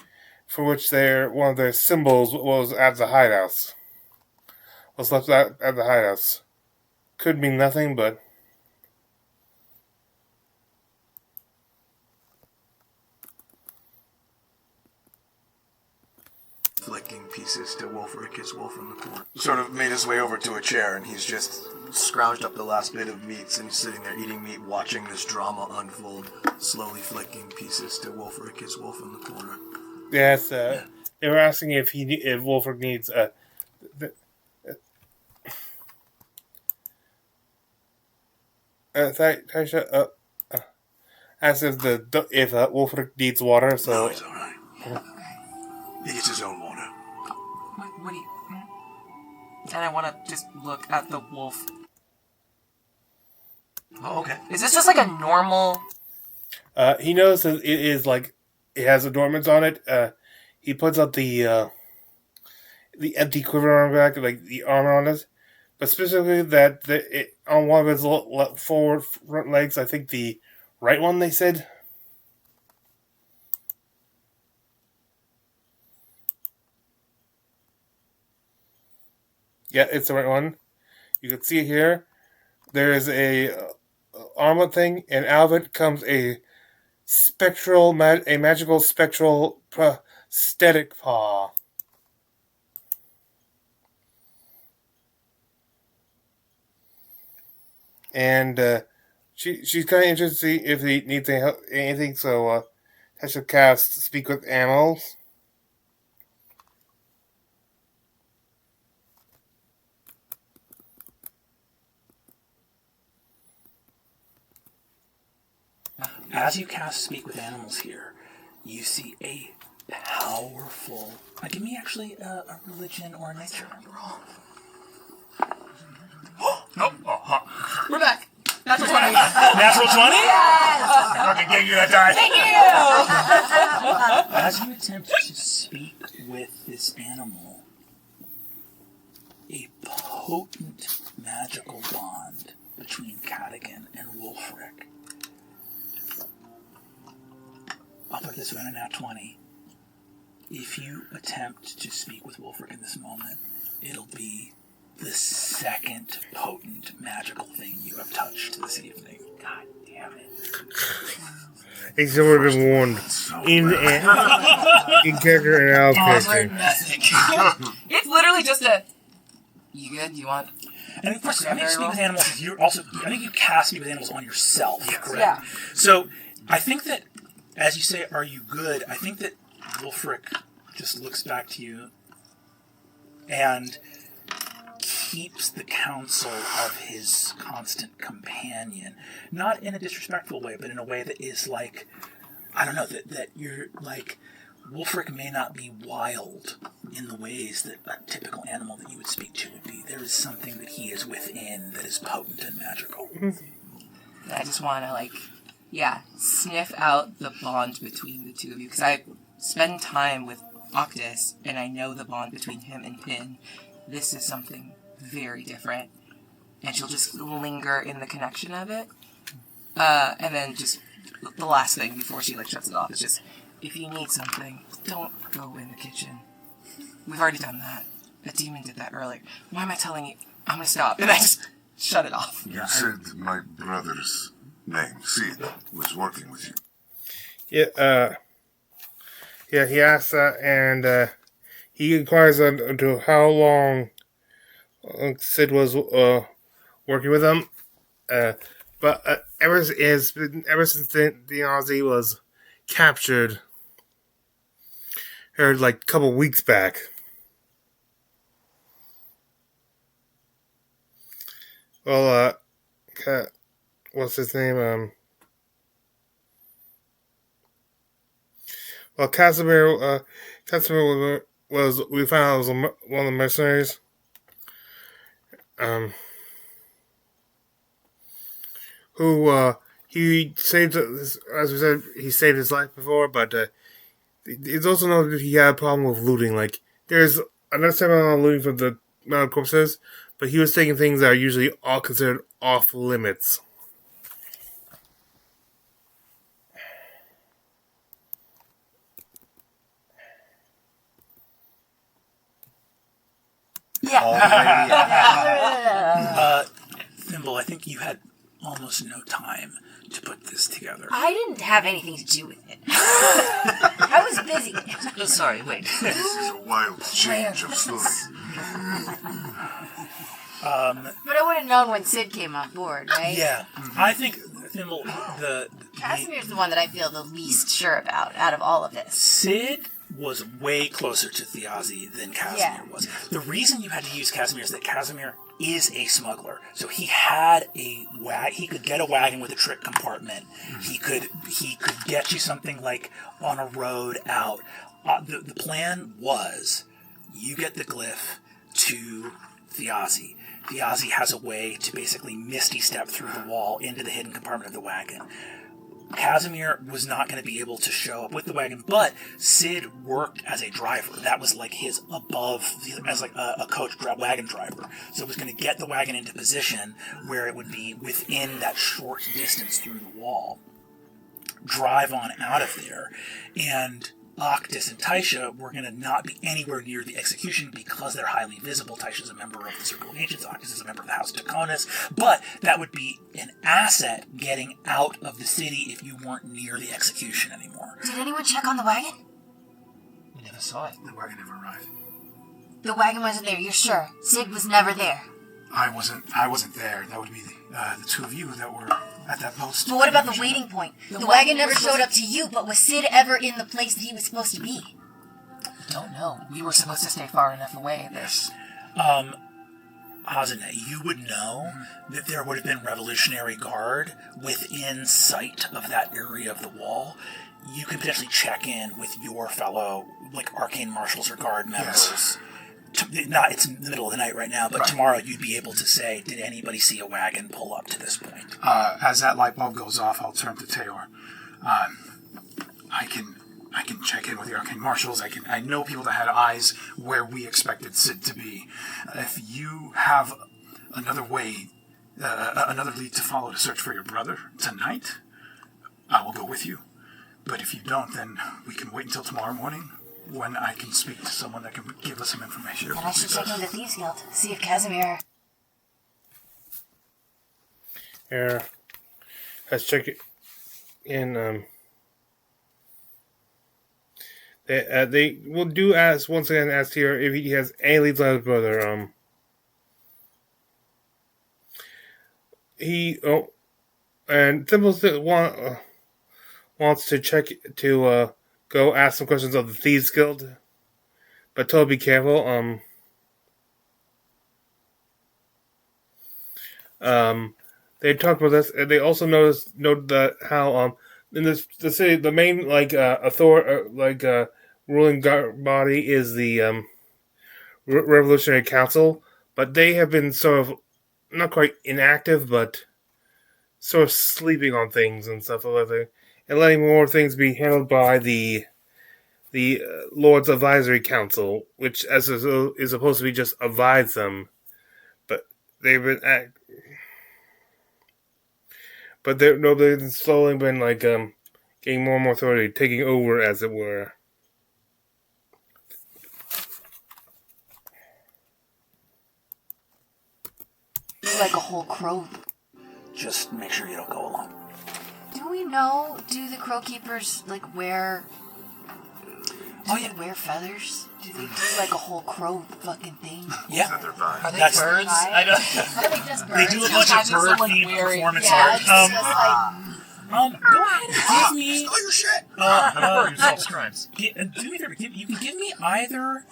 for which one of their symbols was at the hideouts. Was left at the hideouts. Could mean nothing, but
flicking pieces to Wolfric, his wolf in the corner.
Sort of made his way over to a chair, and he's just scrounged up the last bit of meats, and he's sitting there eating meat, watching this drama unfold, slowly flicking pieces to Wolfric, his wolf in the corner.
Yes, they were asking if Wolfric needs Taisha asked if Wolfric needs water. So
no, he's all right. He gets his own water.
What do you... And I want to just look at the wolf.
Oh, okay.
Is this just like a normal...
He knows that it is it has adornments on it. He puts out the empty quiver on the back, the armor on it. But specifically that on one of his forward front legs, I think the right one, they said. Yeah, it's the right one. You can see it here. There is a armor thing, and out of it comes a magical spectral prosthetic paw. and she's kind of interested to see if he needs anything. So I should cast Speak with Animals.
As you cast Speak with Animals here, you see a powerful... give me actually a religion or a nature roll.
We're back. Natural 20.
Natural 20?
Yes!
Fucking gave you that die.
Thank you!
As you attempt to speak with this animal, a potent magical bond between Cadigan and Wulfric. I'll put this one in at 20. If you attempt to speak with Wulfric in this moment, it'll be the second potent magical thing you have touched this evening. God damn it.
He's already been warned. In character and out of character.
It's literally just a... You good? You want...
And of course, I think Speak with Animals, you're also... I think you cast Speak with Animals on yourself, correct?
Yeah.
So, I think that, as you say, are you good? I think that Wulfric just looks back to you and keeps the counsel of his constant companion. Not in a disrespectful way, but in a way that is like, I don't know, that you're like, Wulfric may not be wild in the ways that a typical animal that you would speak to would be. There is something that he is within that is potent and magical.
I just want to, sniff out the bond between the two of you. Because I spend time with Octus, and I know the bond between him and Pin. This is something very different. And she'll just linger in the connection of it. And then just the last thing before she shuts it off is just, if you need something, don't go in the kitchen. We've already done that. The demon did that earlier. Why am I telling you? I'm gonna stop. And I just shut it off.
You said my brother's name, Sid, was working with you.
Yeah, he asked that, and he inquires into how long Sid was working with him. But ever since Ozzy was captured, a couple weeks back. Well, what's his name? Well, Casimir was we found out was one of the mercenaries. Who he saved, as we said, he saved his life before, but it's also known that he had a problem with looting. There's another amount of looting for the amount of corpses, but he was taking things that are usually all considered off limits.
Thimble, I think you had almost no time to put this together.
I didn't have anything to do with it. I was busy.
Sorry, wait.
This is a wild change of story.
But I would have known when Sid came on board, right?
Yeah. I think, Thimble,
Casimir's the one that I feel the least sure about out of all of this.
Sid was way closer to Thiazi than Casimir was. The reason you had to use Casimir is that Casimir is a smuggler. So he had he could get a wagon with a trick compartment. He could get you something on a road out. The plan was you get the glyph to Thiazi. Thiazi has a way to basically misty step through the wall into the hidden compartment of the wagon. Casimir was not going to be able to show up with the wagon, but Sid worked as a driver. That was his as a coach wagon driver. So it was going to get the wagon into position where it would be within that short distance through the wall. Drive on out of there, and Octus and Taisha were going to not be anywhere near the execution because they're highly visible. Taisha's a member of the Circle of Ancients, Octus is a member of the House of Taconis, but that would be an asset getting out of the city if you weren't near the execution anymore.
Did anyone check on the wagon?
We never saw it.
The wagon never arrived.
The wagon wasn't there, you're sure? Sid was never there.
I wasn't there. That would be the two of you that were at that post.
But what about the waiting point? The wagon never showed up to you, but was Sid ever in the place that he was supposed to be?
Don't know. We were supposed to stay far enough away.
Yes.
Hazane, you would know that there would have been Revolutionary Guard within sight of that area of the wall. You can potentially check in with your fellow, like, arcane marshals or guard members. Yes. It's in the middle of the night right now, but tomorrow you'd be able to say, did anybody see a wagon pull up to this point?
As that light bulb goes off, I'll turn to Teor. I can check in with the arcane marshals. I know people that had eyes where we expected Sid to be. If you have another way, another lead to follow to search for your brother tonight, I will go with you. But if you don't, then we can wait until tomorrow morning when I can speak to someone that can give us some information.
And I should check in the Thieves Guild, see if Casimir...
Yeah. Let's check it in, They will do ask, once again, ask here if he has any leads on his brother. And Thimble wants to check to go ask some questions of the Thieves Guild, but told be careful. They talked about this, and they also noted that how in the city the main ruling body is the Revolutionary Council, but they have been sort of not quite inactive, but sort of sleeping on things and stuff like that, and letting more things be handled by the Lord's Advisory Council, which is supposed to be just advise them, but they've been they've slowly been getting more and more authority, taking over, as it were.
Like a whole crow.
Just make sure you don't go alone.
Do the crow keepers, wear... wear feathers? Do they do, a whole crow fucking thing?
Yeah.
Are they
That's
birds?
I don't.
Are they just birds?
They do a bunch of bird-themed performance art. Go ahead and give me...
Steal your shit!
bird
solves crimes.
Do me a favor. You can give me either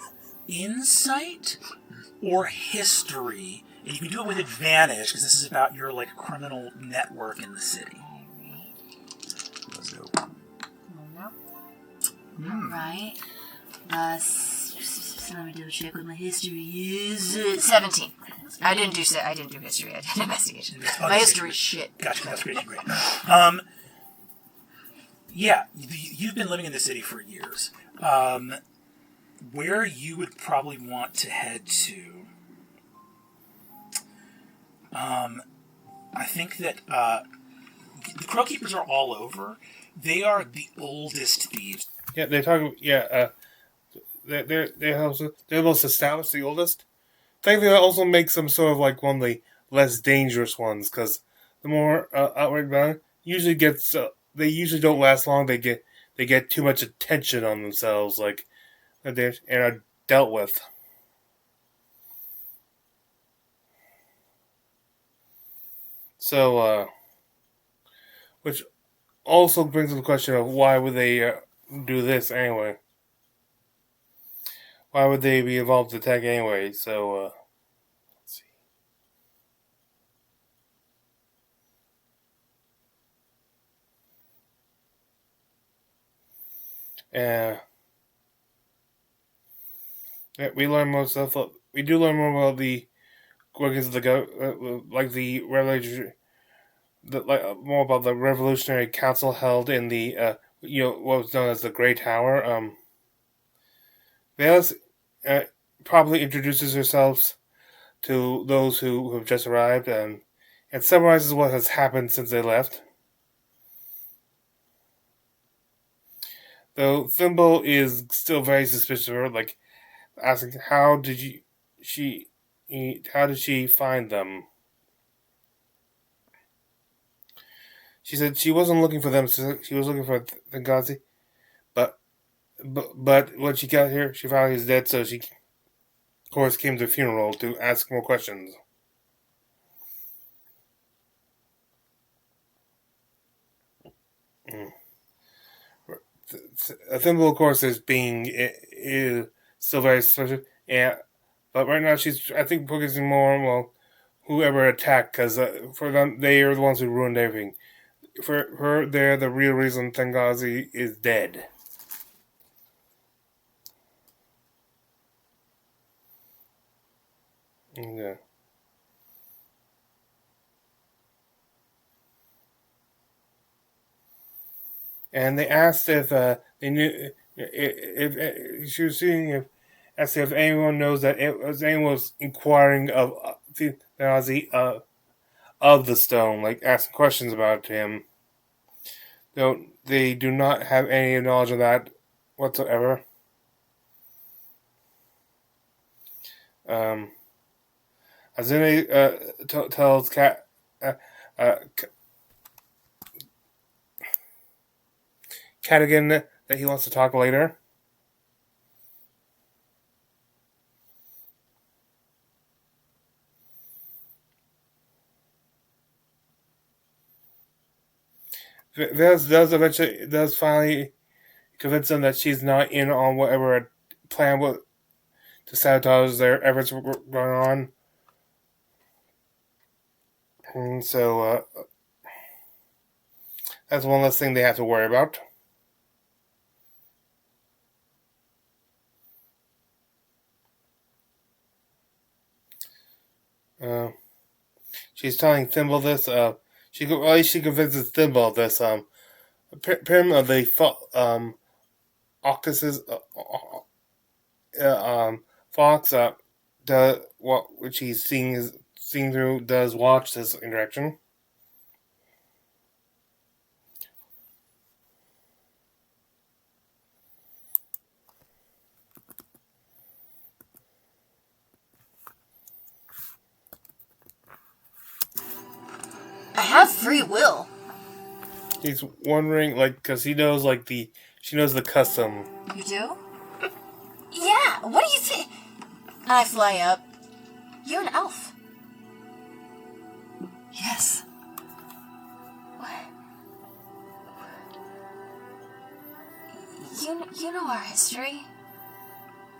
insight or history. And you can do it with advantage, because this is about your, criminal network in the city.
Let's go.
Alright. So let me double check what my history is. 17. I didn't do history, I did investigation. My history is shit.
Gotcha, that's great. Yeah, you've been living in the city for years. Where you would probably want to head to... I think that the Crow Keepers are all over. They are the oldest thieves.
Yeah, they're talking. Yeah, they're the most established, the oldest. I think that also makes them sort of one of the less dangerous ones, because the more outright violent usually gets. They usually don't last long. They get too much attention on themselves, and are dealt with. So, which also brings up the question of why would they do this anyway? Why would they be involved in the attack anyway? So, let's see. Yeah, we learn more stuff. We do learn more about the workings of the revolution. More about the Revolutionary Council held in the what was known as the Grey Tower. Velas probably introduces herself to those who have just arrived and summarizes what has happened since they left. Though Thimble is still very suspicious of her, asking how did she find them? She said she wasn't looking for them. She was looking for the Gazi, but when she got here, she found he was dead. So she, of course, came to the funeral to ask more questions. Thimble, of course, is still very suspicious. Yeah, but right now she's, I think, focusing more on whoever attacked, because for them, they are the ones who ruined everything. For her, they're the real reason Tengazi is dead. Yeah. And they asked if they knew if she was seeing if asked if anyone knows that anyone was inquiring of the Nazi of the stone, like asking questions about him. No, they do not have any knowledge of that whatsoever. Azune tells Cadigan that he wants to talk later. Does finally convince them that she's not in on whatever plan to sabotage their efforts going on. And so that's one less thing they have to worry about. She's telling Thimble this. She convinces Thimble this. Prim of the Occuses, Fox. Which he's seeing through, does watch this interaction.
I have free will.
He's wondering, because he knows, she knows the custom.
You do? Yeah, what do you think? I fly up. You're an elf. Yes. What? You know our history.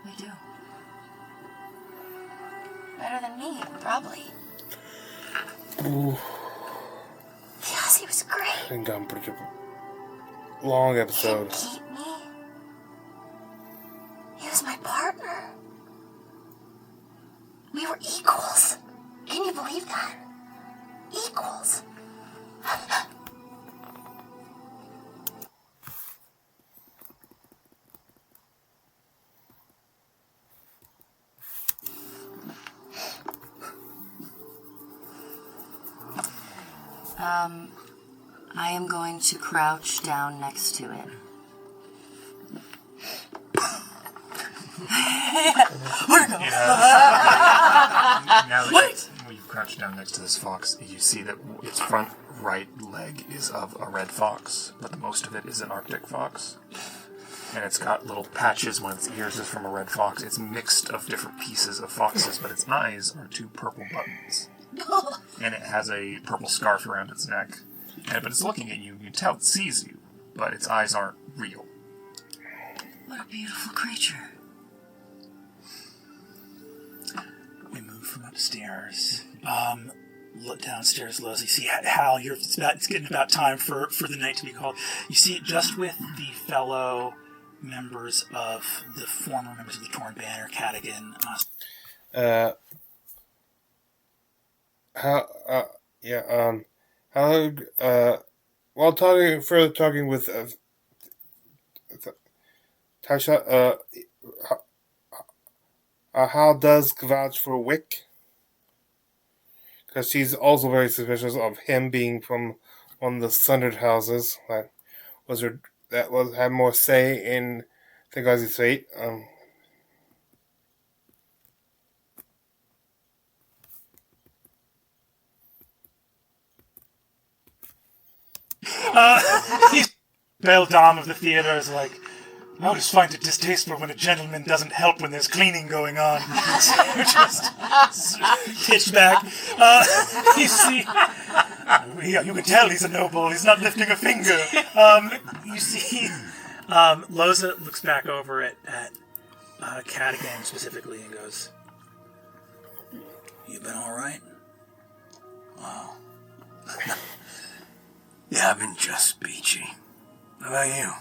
We do. Better than me, probably.
Ooh.
Yes, he was great.
I think I'm pretty long episode.
He didn't keep me. He was my partner. We were equals. Can you believe that? Equals. I am going to crouch down next to it.
Now that you've crouched down next to this fox, you see that its front right leg is of a red fox, but most of it is an Arctic fox. And it's got little patches. One of its ears is from a red fox. It's mixed of different pieces of foxes, but its eyes are two purple buttons. And it has a purple scarf around its neck. But it's looking at you. You can tell it sees you, but its eyes aren't real.
What a beautiful creature.
We move from upstairs. Look downstairs, Lowe's. You see Hal. It's getting about time for the night to be called. You see it just with the fellow members of the former members of the Torn Banner, Cadigan.
While talking with Tasha, Hal does vouch for Wick, because she's also very suspicious of him being from one of the Sundered houses that had more say in Tengazi's fate.
Belle Dame of the theater is like, I always find it distasteful when a gentleman doesn't help when there's cleaning going on. Just pitch back. You see, you can tell he's a noble. He's not lifting a finger. You see, Loza looks back over at Cadigan specifically and goes, "You been all right?"
Wow. Yeah, I've been just peachy. How about you?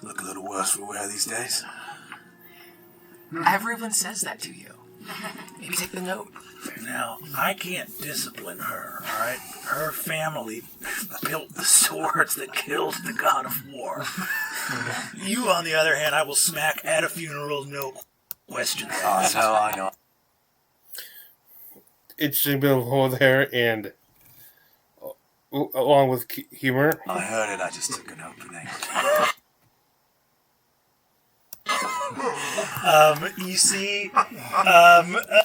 Look a little worse for wear these days.
Everyone says that to you. Maybe take the note.
Now, I can't discipline her, alright? Her family built the swords that killed the god of war. You, on the other hand, I will smack at a funeral, no questions asked.
I know.
Interesting bit of hole there, and along with humor.
I heard it, I just took an opening.
You see,
I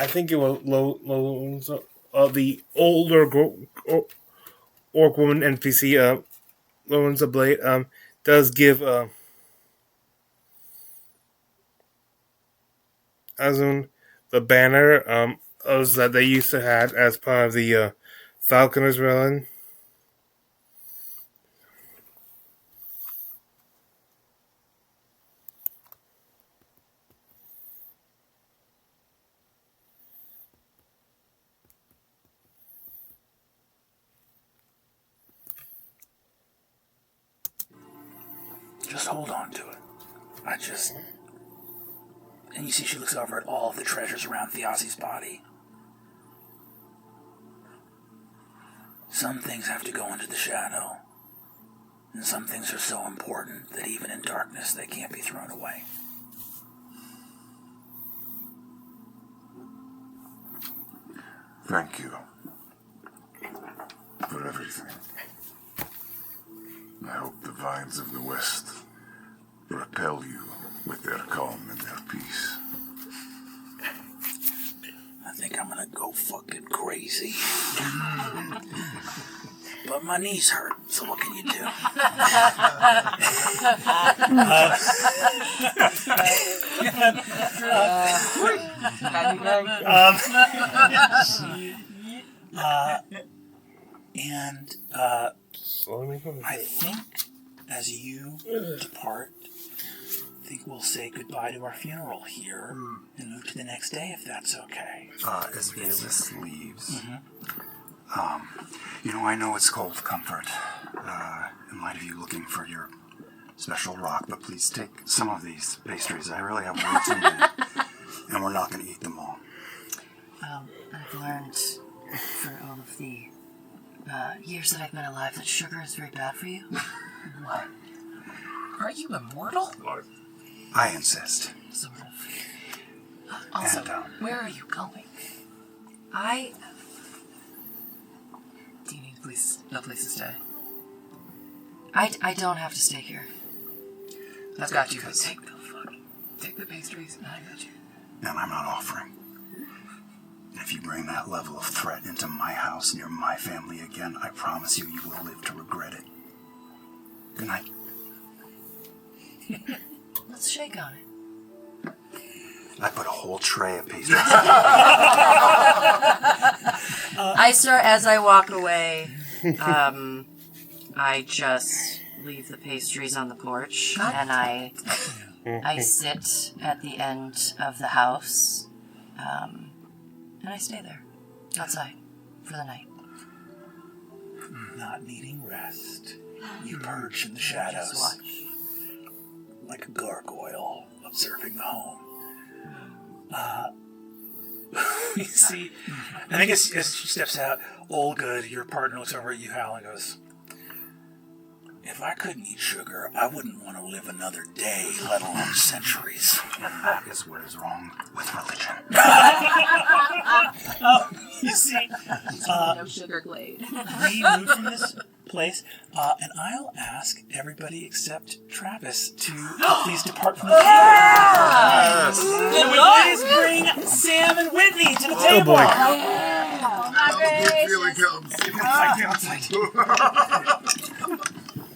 think it was the older orc woman NPC, Lorenza Blade, does give Azun the banner that they used to have as part of the Falconers Rebellion.
just hold on to it. And you see she looks over at all of the treasures around Thiazi's body. Some things have to go into the shadow, and some things are so important that even in darkness they can't be thrown away.
Thank you for everything. I hope the vines of the West repel you with their calm and their peace.
I think I'm gonna go fucking crazy. But my knees hurt, so what can you do? I think as you depart, I think we'll say goodbye to our funeral here and move to the next day, if that's okay.
As Bayless leaves, I know it's cold comfort in light of you looking for your special rock, but please take some of these pastries. I really have way too many, and we're not going to eat them all.
I've learned for all of the years that I've been alive that sugar is very bad for you.
What? Are you immortal?
I insist.
Sort of.
Also,
And,
where are you going?
Do you need a place to stay? I don't have to stay here.
I've got you. Take the pastries, and I got you.
And I'm not offering. And if you bring that level of threat into my house near my family again, I promise you, you will live to regret it. Good night.
Let's shake on it.
I put a whole tray of pastries.
As I walk away, I just leave the pastries on the porch, and I sit at the end of the house, and I stay there, outside, for the night.
Not needing rest, you perch in the shadows,
Just watch.
like a gargoyle observing the home. You see, I think as she steps out, Olga, your partner, looks over at you, Hal, and goes, "If I couldn't eat sugar, I wouldn't want to live another day, let alone centuries."
And that is what is wrong with religion.
You see,
No sugar glade.
we move from this place, and I'll ask everybody except Travis to please depart from the table.
Yes!
And please bring Sam and Whitney to the table.
boy.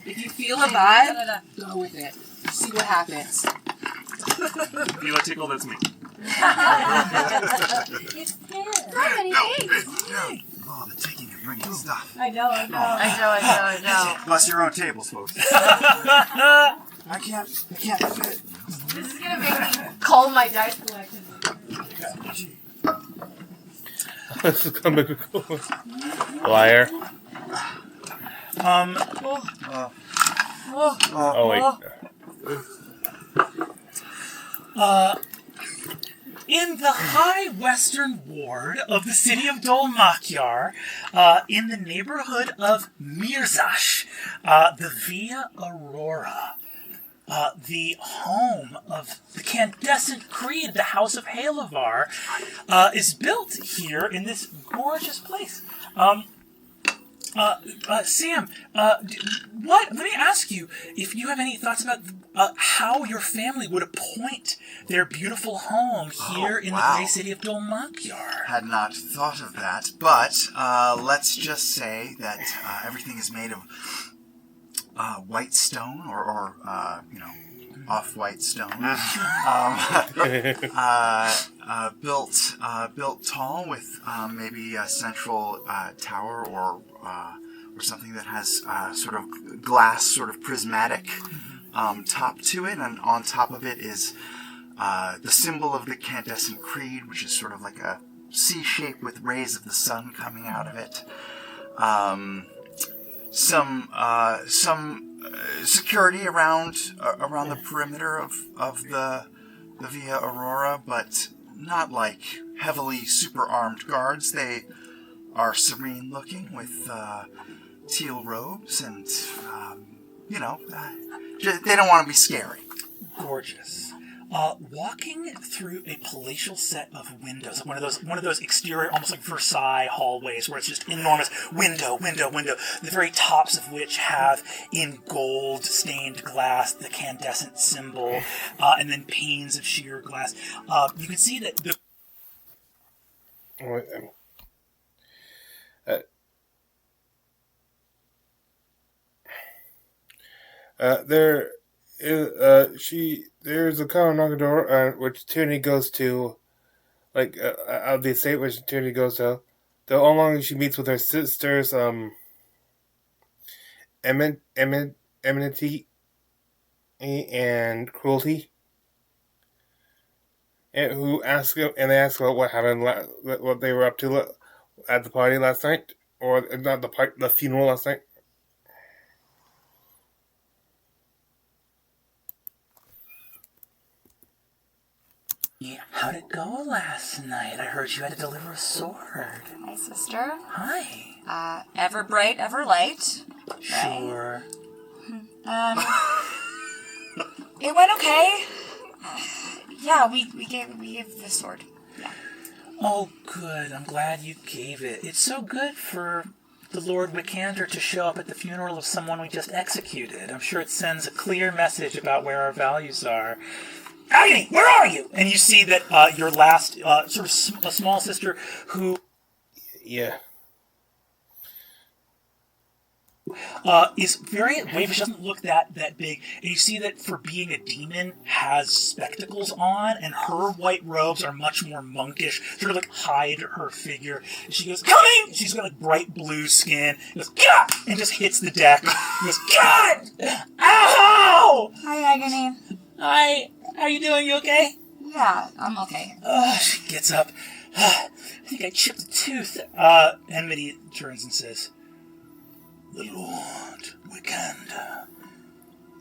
If you feel a vibe, go with it. See what happens.
Feel a tickle, that's me.
It's him. Hi, honey. Hey.
Oh, the taking of ringing stuff.
I know.
I know.
Bust your own tables, folks.
I can't fit.
This is gonna make me call my dice collection.
This is gonna be cool. Liar. Oh wait.
In the high western ward of the city of Dolmakyar, in the neighborhood of Mirzash, the Via Aurora, the home of the Candescent Creed, the House of Halavar, is built here in this gorgeous place. Sam, let me ask you if you have any thoughts about how your family would appoint their beautiful home here in the great city of Dolmakyar.
Had not thought of that, but let's just say that everything is made of white stone or off-white stone. Built tall with maybe a central tower or something that has sort of glass, sort of prismatic top to it, and on top of it is the symbol of the Candescent Creed, which is sort of like a C shape with rays of the sun coming out of it. Some security around the perimeter of the Via Aurora, but not like heavily super armed guards. They are serene looking with teal robes, and they don't want to be scary.
Gorgeous. Walking through a palatial set of windows, one of those exterior, almost like Versailles hallways, where it's just enormous window, the very tops of which have in gold stained glass the Candescent symbol, and then panes of sheer glass. You can see that the
there's a common knock door which Tierney goes to, out of the estate which Tierney goes to. Though all along she meets with her sisters, Enmity and Cruelty, and they ask about what happened, what they were up to at the party last night, or not the funeral last night.
Yeah, how'd it go last night? I heard you had to deliver a sword.
My sister.
Hi.
Ever bright, ever light.
Sure.
It went okay. Yeah, we gave the sword. Yeah.
Oh, good. I'm glad you gave it. It's so good for the Lord Wickander to show up at the funeral of someone we just executed. I'm sure it sends a clear message about where our values are. Agony, where are you? And you see that your last sort of a small sister who...
Yeah.
Is very wavish, doesn't look that big. And you see that for being a demon, has spectacles on, and her white robes are much more monkish, sort of like hide her figure. And she goes, coming! She's got like bright blue skin. Goes, Gah! And just hits the deck. Goes, God! Ow!
Hi, Agony.
Hi. How you doing? You okay?
Yeah, I'm okay.
She gets up. I think I chipped a tooth. Enmity turns and says, the Lord Wickander,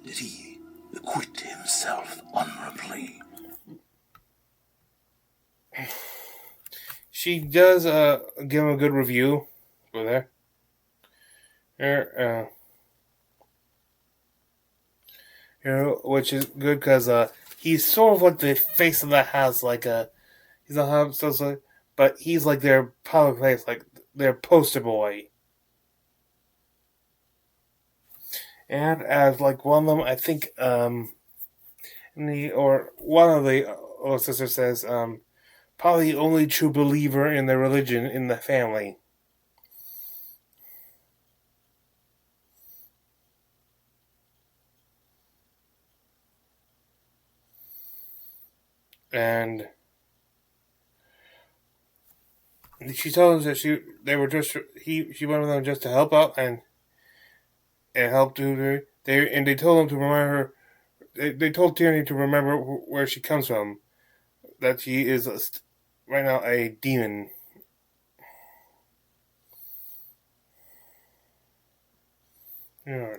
did he acquit himself honorably?
She does give him a good review over there. Which is good because he's sort of like the face of the house, he's not so, but he's like their public face, like their poster boy. And as like one of them, I think, one of the older sisters says, probably the only true believer in the religion in the family. And she told us that she went with them just to help out and help do they told him to remind her. They told Tierney to remember where she comes from. That she is right now a demon. Yeah.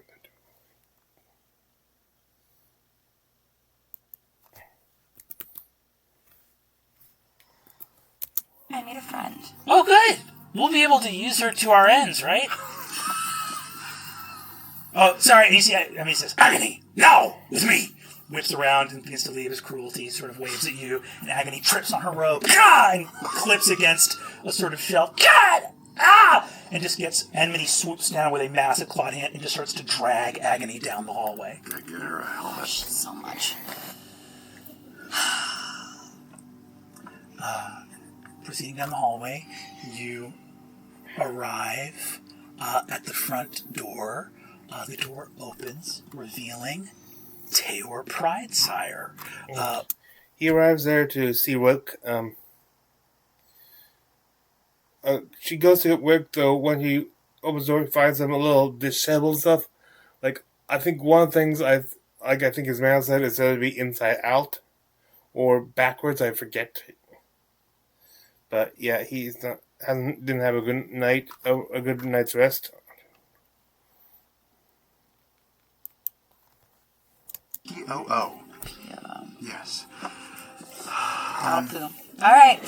I made a friend.
Oh, good. We'll be able to use her to our ends, right? Oh, sorry. And he says, Agony, now, with me. Whips around and begins to leave his cruelty, sort of waves at you, and Agony trips on her robe, and clips against a sort of shelf, and just and then he swoops down with a massive clawed hand and just starts to drag Agony down the hallway.
Gotta get her a helmet.
So much.
Proceeding down the hallway, you arrive at the front door. The door opens, revealing Taylor Pridesire.
He arrives there to see Wick. She goes to get Wick, though, when he opens the door, he finds him a little disheveled and stuff. Like, I think one of the things I think his man said is that it'd be inside out or backwards, I forget. But yeah, didn't have a good night's rest.
P-O-O.
Yeah.
Yes.
All right.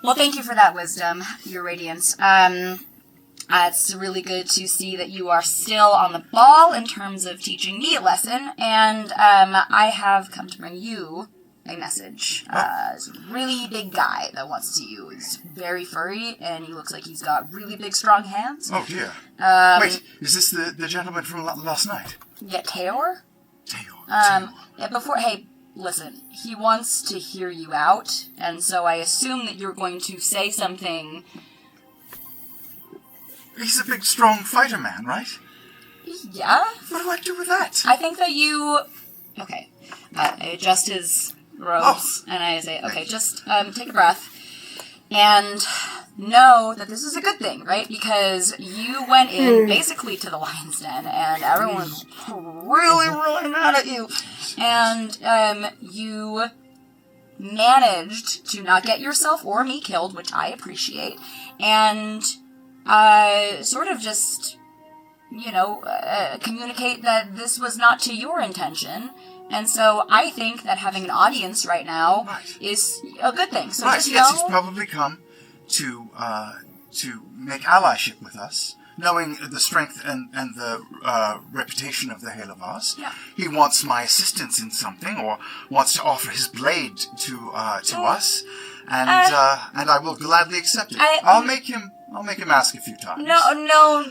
Well, thank you for that wisdom, your radiance. It's really good to see that you are still on the ball in terms of teaching me a lesson, and I have come to bring you a message. It's a really big guy that wants to see you. He's very furry, and he looks like he's got really big, strong hands.
Oh, dear. Wait, is this the gentleman from last night?
Yeah, Taylor?
Taylor.
Hey, listen, he wants to hear you out, and so I assume that you're going to say something.
He's a big, strong fighter man, right?
Yeah?
What do I do with that?
I think that you... Okay. I adjust his robes, and I say, okay, just take a breath, and know that this is a good thing, right? Because you went in basically to the lion's den, and everyone's really, really mad at you. And you managed to not get yourself or me killed, which I appreciate, and sort of just, communicate that this was not to your intention. And so I think that having an audience right now is a good thing. So just
yes,
know...
he's probably come to make allyship with us, knowing the strength and the reputation of the Halavars.
Yeah.
He wants my assistance in something, or wants to offer his blade to us, and I will gladly accept it. I'll make him ask a few times.
No.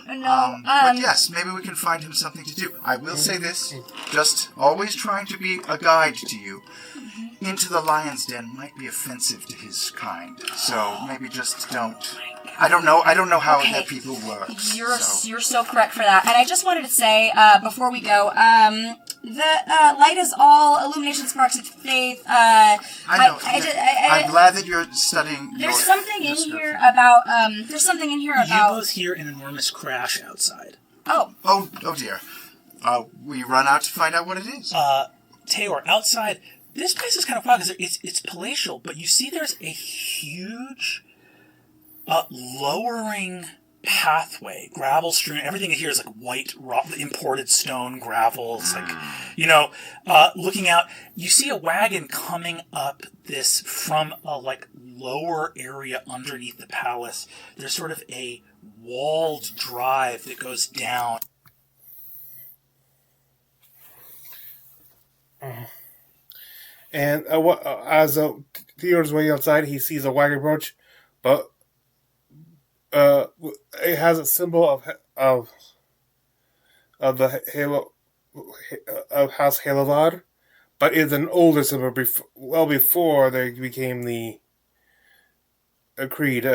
But yes, maybe we can find him something to do. I will say this, just always trying to be a guide to you. Into the lion's den might be offensive to his kind, so maybe just don't. I don't know how the people work.
You're so correct for that. And I just wanted to say, before we go, the light is all illumination sparks of faith.
I know. I'm glad that you're studying.
There's something in here about. You
both hear an enormous crash outside.
Oh
dear. We run out to find out what it is.
Taylor, outside, this place is kind of wild because it's palatial, but you see there's a huge lowering pathway, gravel strewn. Everything in here is like white, imported stone gravel. It's like, looking out, you see a wagon coming up this from a lower area underneath the palace. There's sort of a walled drive that goes down.
And as Theodore's way outside, he sees a wagon approach, but it has a symbol of the Halo of House Halavad, but it's an older symbol before they became the Creed.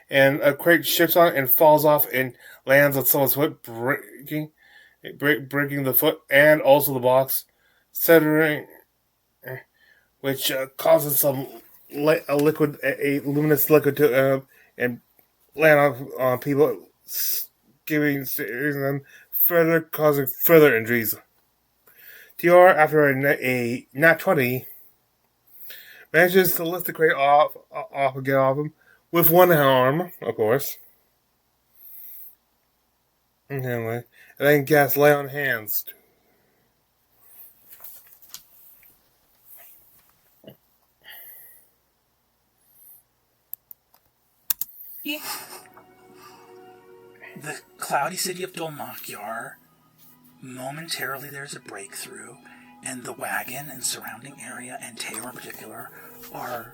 And a crate shifts on and falls off and lands on someone's foot, breaking the foot and also the box, centering which causes a luminous liquid to and land on people, giving them further causing further injuries. Dior, after a nat 20, manages to lift the crate off and get off him with one arm, of course. Anyway, and then cast lay on hands.
The cloudy city of Dolmakyar, momentarily there's a breakthrough, and the wagon and surrounding area, and Taylor in particular, are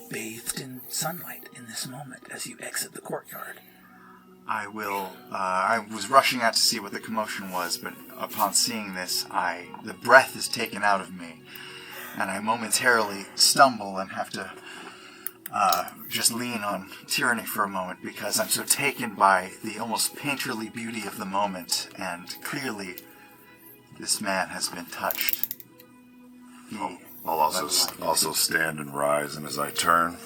bathed in sunlight in this moment as you exit the courtyard.
I was rushing out to see what the commotion was, but upon seeing this, the breath is taken out of me, and I momentarily stumble and have to just lean on Tyranny for a moment because I'm so taken by the almost painterly beauty of the moment, and clearly this man has been touched.
I'll also stand and rise, and as I turn,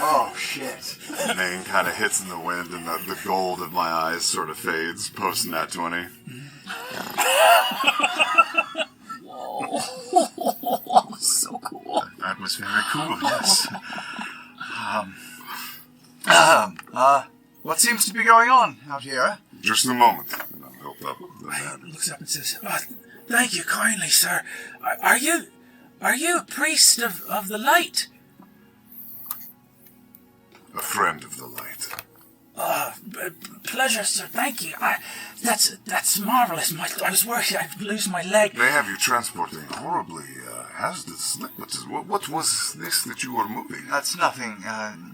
oh shit!
the mane kind of hits in the wind, and the gold of my eyes sort of fades post nat 20.
Whoa, so cool.
That was very cool. Yes. What seems to be going on out here?
Just a moment, and I'm helped up the man.
He looks up and says, "Thank you kindly, sir. Are you a priest of the light?"
A friend of the light.
Pleasure, sir. Thank you. That's marvelous. I was worried I'd lose my leg.
They have you transporting horribly hazardous liquids. What was this that you were moving?
That's nothing.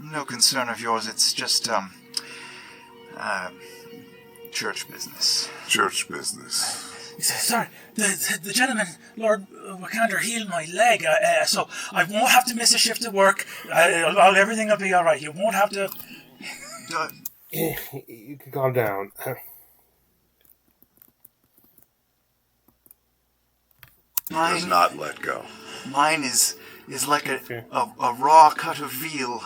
No concern of yours. It's just church business.
Church business.
He says, "Sorry, the gentleman, Lord Wakander, healed my leg, so I won't have to miss a shift at work. Everything will be all right. You won't have to."
You can calm down.
He does not let go.
Mine is like a raw cut of veal.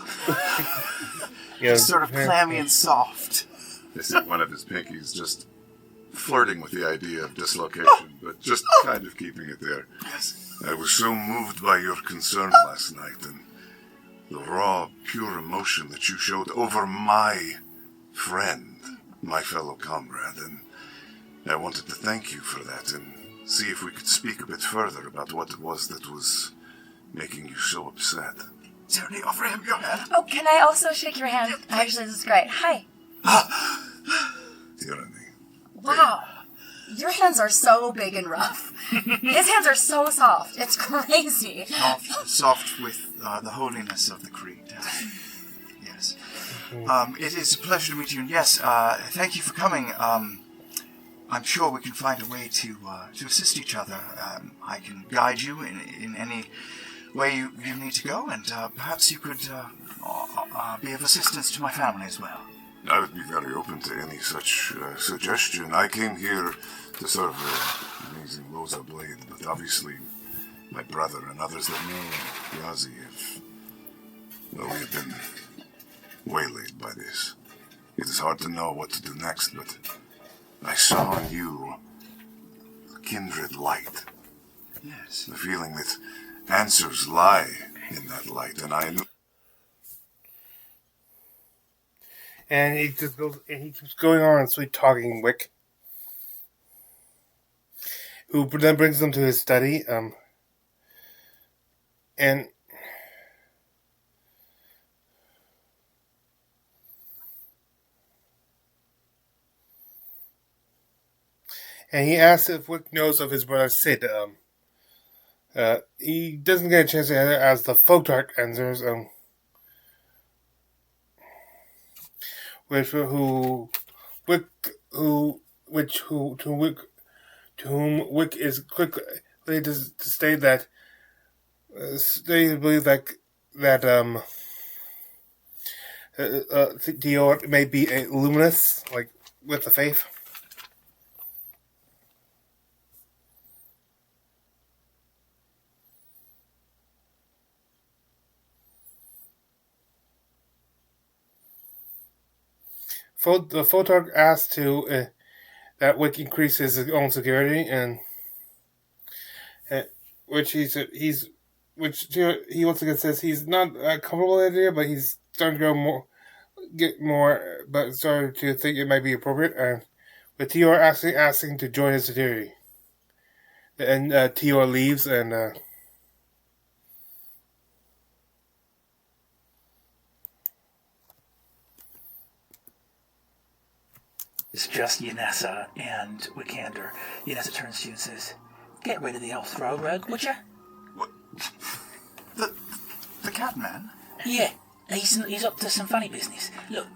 Just sort of clammy and soft.
They see one of his pinkies just flirting with the idea of dislocation, but just kind of keeping it there.
Yes.
I was so moved by your concern last night, and the raw, pure emotion that you showed over my friend, my fellow comrade, and I wanted to thank you for that and see if we could speak a bit further about what it was that was making you so upset.
Tyranny, offer him your hand.
Oh, can I also shake your hand? Actually, this is great. Hi.
Tyranny.
Wow. Your hands are so big and rough. His hands are so soft. It's crazy.
Soft with the holiness of the creed. Yes. It is a pleasure to meet you, and yes, thank you for coming. I'm sure we can find a way to assist each other. I can guide you in any way you need to go, and perhaps you could be of assistance to my family as well.
I would be very open to any such suggestion. I came here to serve an amazing Loza blade, but obviously my brother and others that know Yazi we have been waylaid by this. It is hard to know what to do next, but I saw in you kindred light.
Yes.
The feeling that answers lie in that light, and I knew.
And he just goes, and he keeps going on and sweet talking Wick, who then brings them to his study. And he asks if Wick knows of his brother Sid. He doesn't get a chance to answer as the Folktark answers. To whom Wick is quickly to state that they believe that Dior may be a luminous, like with the faith. the Photarch asked to that Wick increase his own security, and which he once again says he's not comfortable with the idea, but he's starting to but started to think it might be appropriate. And with Tior asking to join his security, and Tior leaves, and
It's just Yanessa and Wickander. Yanessa turns to you and says, "Get rid of the elf rogue, would you?"
What? The Catman?
Yeah, he's up to some funny business. Look,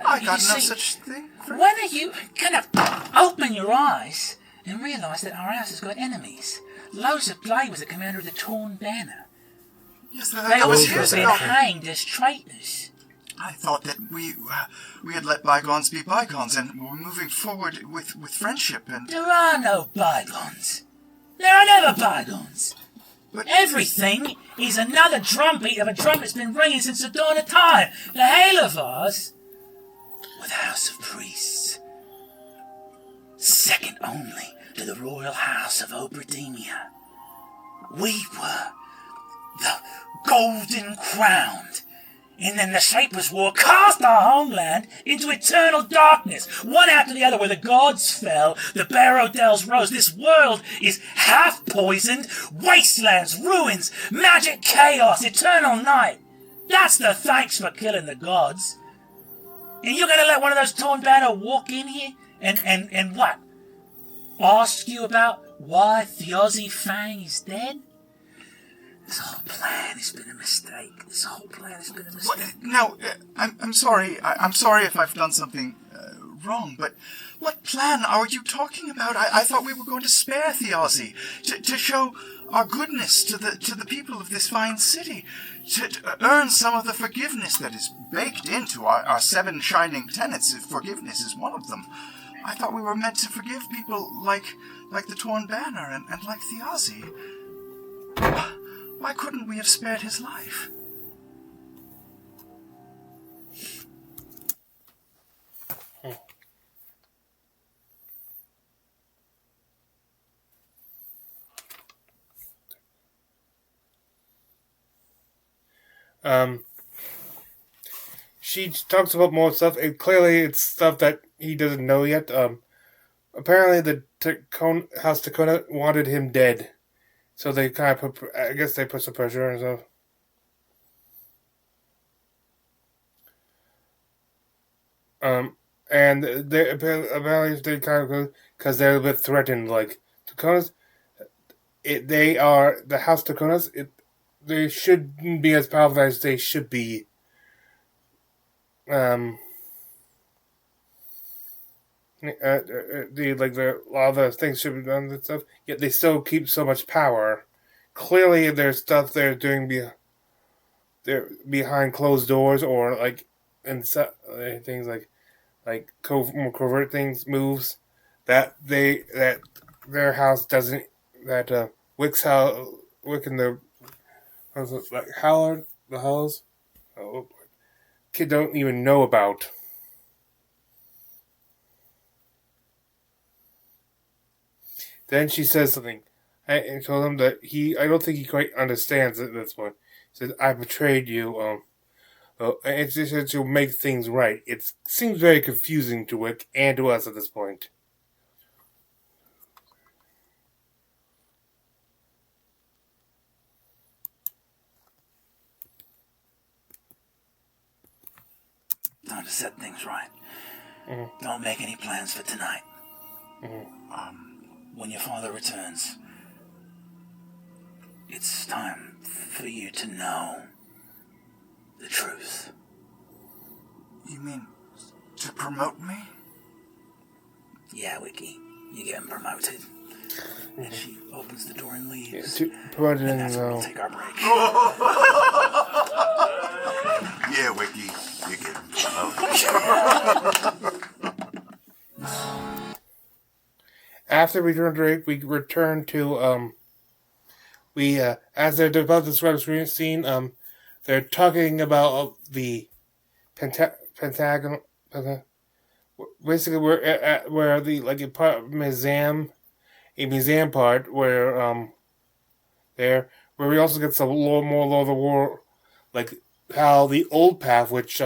I got no such thing.
When are you gonna open your eyes and realise that our house has got enemies? Loads of play with the commander of the Torn Banner.
Yes,
They
was
all
years
been
ago.
hanged as traitors.
I thought that we had let bygones be bygones and were moving forward with friendship and...
There are no bygones. There are never bygones.
But
everything is another drumbeat of a drum that's been ringing since the dawn of time. The Halavars were the house of priests, second only to the royal house of Obrademia. We were the golden crowned. And then the Shapers' War cast our homeland into eternal darkness, one after the other, where the gods fell, the Barodels rose. This world is half poisoned, wastelands, ruins, magic chaos, eternal night. That's the thanks for killing the gods. And you're gonna let one of those Torn Banner walk in here and what? Ask you about why Theozi Fang is dead? This whole plan has been a mistake.
Now, I'm sorry. I'm sorry if I've done something wrong, but what plan are you talking about? I thought we were going to spare Theozi, to show our goodness to the people of this fine city, to earn some of the forgiveness that is baked into our 7 shining tenets. If forgiveness is one of them. I thought we were meant to forgive people like the Torn Banner and like Theozi. Why couldn't we have spared his life?
She talks about more stuff, and clearly it's stuff that he doesn't know yet. Apparently the House Takona wanted him dead. So they kind of put some pressure on stuff. And apparently they kind of go because they're a bit threatened. Like Takonas, they are the House Takonas. They shouldn't be as powerful as they should be. A lot of the things should be done and stuff. Yet they still keep so much power. Clearly, there's stuff they're doing they're behind closed doors, or things like more covert things, that their house doesn't. That Wick and the Howard the Hulls, kid don't even know about. Then she says something. I told him that I don't think he quite understands at this point. He said, "I betrayed you. It's just to make things right." It seems very confusing to Wick and to us at this point.
Time to set things right. Mm-hmm. Don't make any plans for tonight. Mm-hmm. When your father returns, it's time for you to know the truth.
You mean to promote me?
Yeah, Wiki. You're getting promoted. Mm-hmm. And she opens the door and leaves.
Yeah, promoted,
and that's where we'll take our break.
Yeah, Wiki. You're getting promoted.
After we return to break, we return to as they're about to describe the scene, they're talking about the pentagon basically we're at where the like a museum part where there where we also get some more Lord of the War, like how the old path, which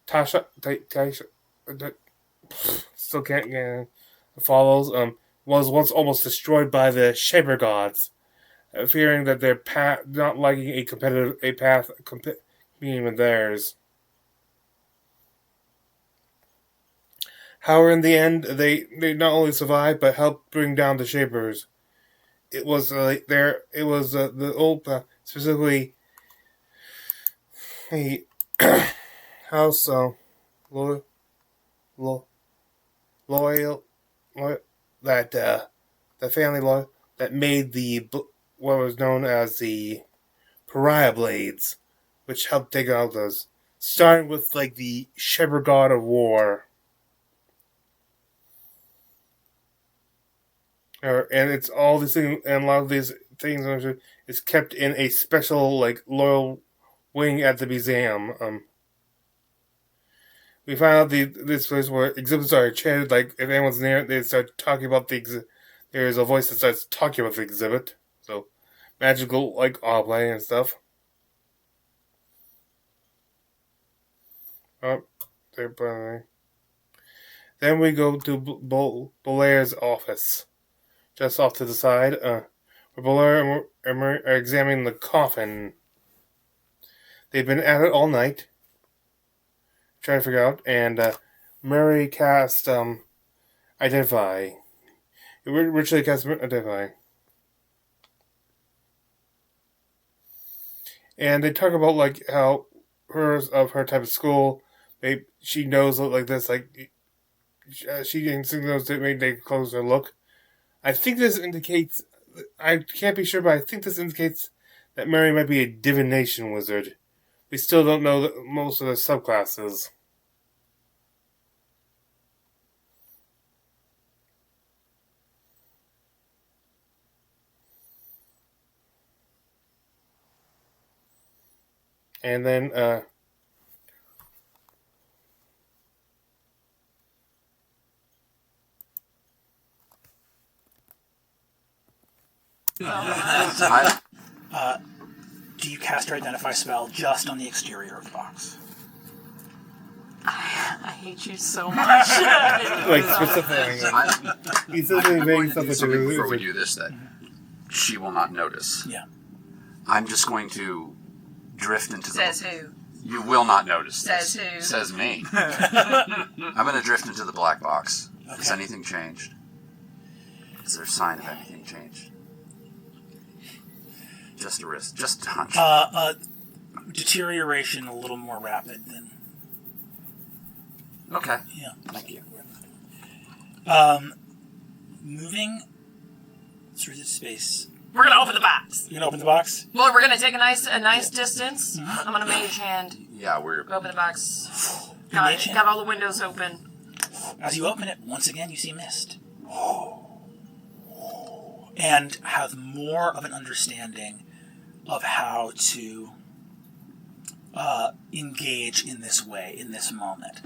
Tasha still can't follows, was once almost destroyed by the Shaper gods, fearing that their path, not liking a path competing with theirs. However, in the end, they not only survived but helped bring down the Shapers. It was the old path, specifically a house loyal, loyal, loyal that the family loyal that made what was known as the pariah blades, which helped take out those, starting with like the shepherd god of war. And it's all these things, and a lot of these things is kept in a special like loyal wing at the museum. We found out this place where exhibits are chanted, like if anyone's near it, they start talking about the there's a voice that starts talking about the exhibit. So magical like awe play and stuff. Oh, there. Then we go to Belair's office, just off to the side, where Belair are examining the coffin. They've been at it all night, trying to figure out, and Murray cast Identify. Richly cast Identify. And they talk about like how her type of school, she knows like this, like she knows that made a closer look. I think this indicates, I can't be sure, but I think this indicates that Mary might be a divination wizard. We still don't know most of the subclasses. And then,
do you cast your Identify spell just on the exterior of the box?
I hate you so much.
like specifically, he's simply making something
something before we do this that she will not notice.
Yeah.
I'm just going to drift into
Says
the...
who?
You will not notice
Says
this.
who?
Says me. I'm going to drift into the black box. Okay. Has anything changed? Is there a sign of anything changed? Just a risk. Just a hunch.
Deterioration a little more rapid than...
Okay.
Yeah.
Thank you.
Moving through this space.
We're gonna open the box.
You gonna open the box?
Well, we're gonna take a nice distance. I'm gonna mage hand.
Yeah, we're...
Open the box.
Mage hand?
Got all the windows open.
As you open it, once again you see mist. And have more of an understanding of how to engage in this way, in this moment.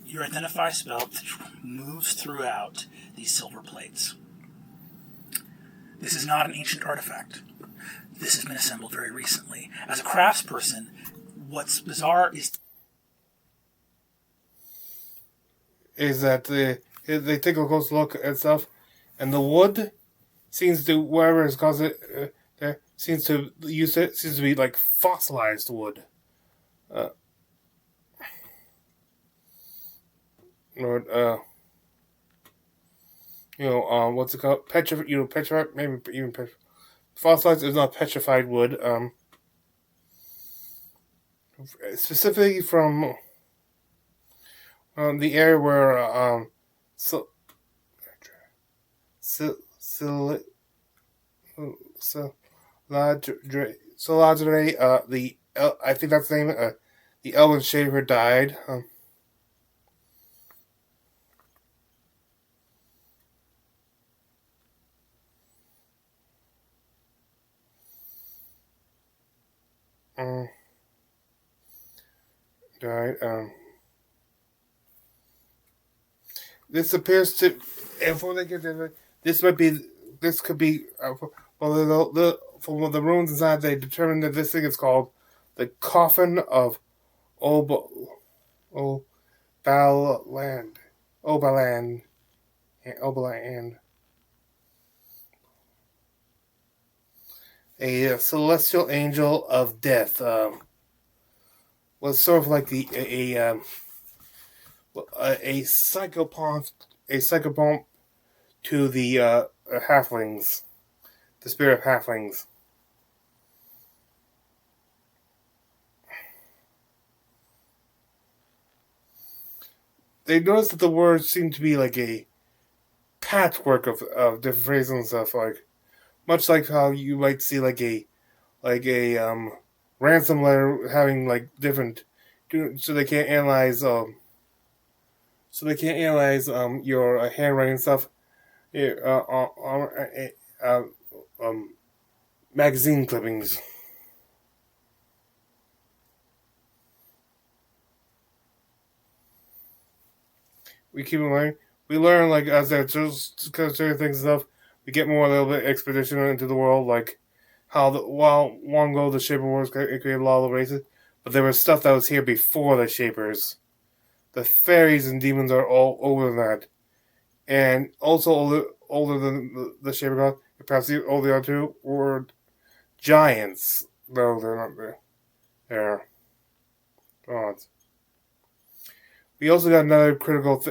Your Identify spell moves throughout these silver plates. This is not an ancient artifact. This has been assembled very recently. As a craftsperson, what's bizarre
is that they take a close look at stuff, and the wood seems to, whatever has caused it there, seems to be like fossilized wood. What's it called? Petrified, maybe even fossilized is not petrified wood. Specifically from the area where Soladre, I think that's the name. The Elven Shaper died. Alright, this appears to, and before they get there, this could be, from the runes inside, they determined that this thing is called the Coffin of Obaland. A celestial angel of death. Was sort of like a psychopomp to the halflings, the spirit of halflings. They noticed that the words seemed to be like a patchwork of different phrases and stuff, like much like how you might see like a ransom letter having like different, so they can't analyze your handwriting stuff, magazine clippings. We keep learning. We learn like as they're just certain things and stuff. We get more a little bit expedition into the world, like how while long ago the Shaper Wars created a lot of the races, but there was stuff that was here before the Shapers. The fairies and demons are all older than that, and also older than the Shaper God. Perhaps the older two were giants, though they're not there. They're gods. We also got another critical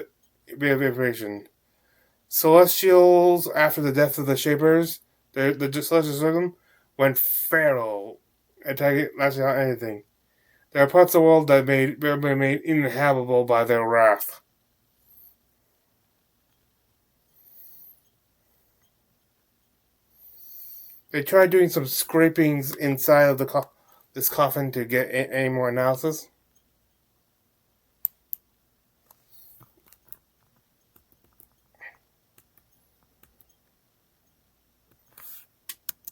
bit of information. Celestials, after the death of the Shapers, the Celestials of them went feral, attacking, lasting out anything. There are parts of the world that were made uninhabitable by their wrath. They tried doing some scrapings inside of this coffin to get any more analysis.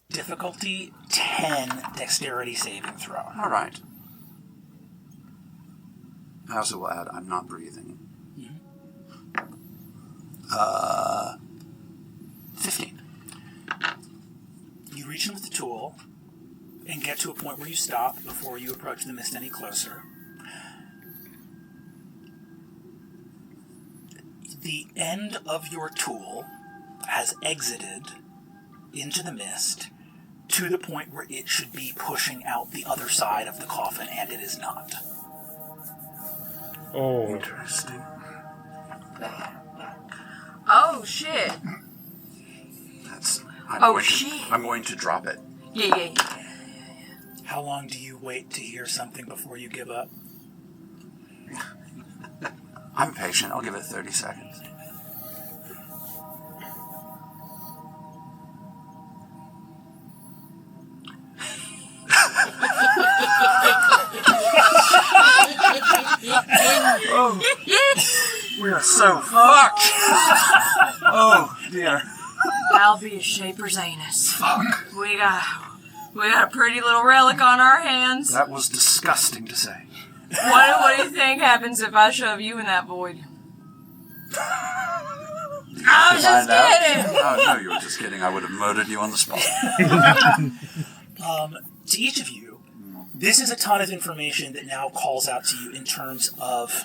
Difficulty 10 dexterity saving throw.
All right. I also will add, I'm not breathing.
15. You reach in with the tool and get to a point where you stop before you approach the mist any closer. The end of your tool has exited into the mist to the point where it should be pushing out the other side of the coffin, and it is not.
Oh.
Interesting.
Oh, shit.
I'm going to drop it.
Yeah.
How long do you wait to hear something before you give up?
I'm patient. I'll give it 30 seconds.
Oh, we are so fucked. Oh dear.
That'll be a Shaper's anus.
Fuck.
We got a pretty little relic on our hands.
That was disgusting to say.
What do you think happens if I shove you in that void? I was just kidding.
Oh no, you were just kidding. I would have murdered you on the spot.
To each of you, this is a ton of information that now calls out to you in terms of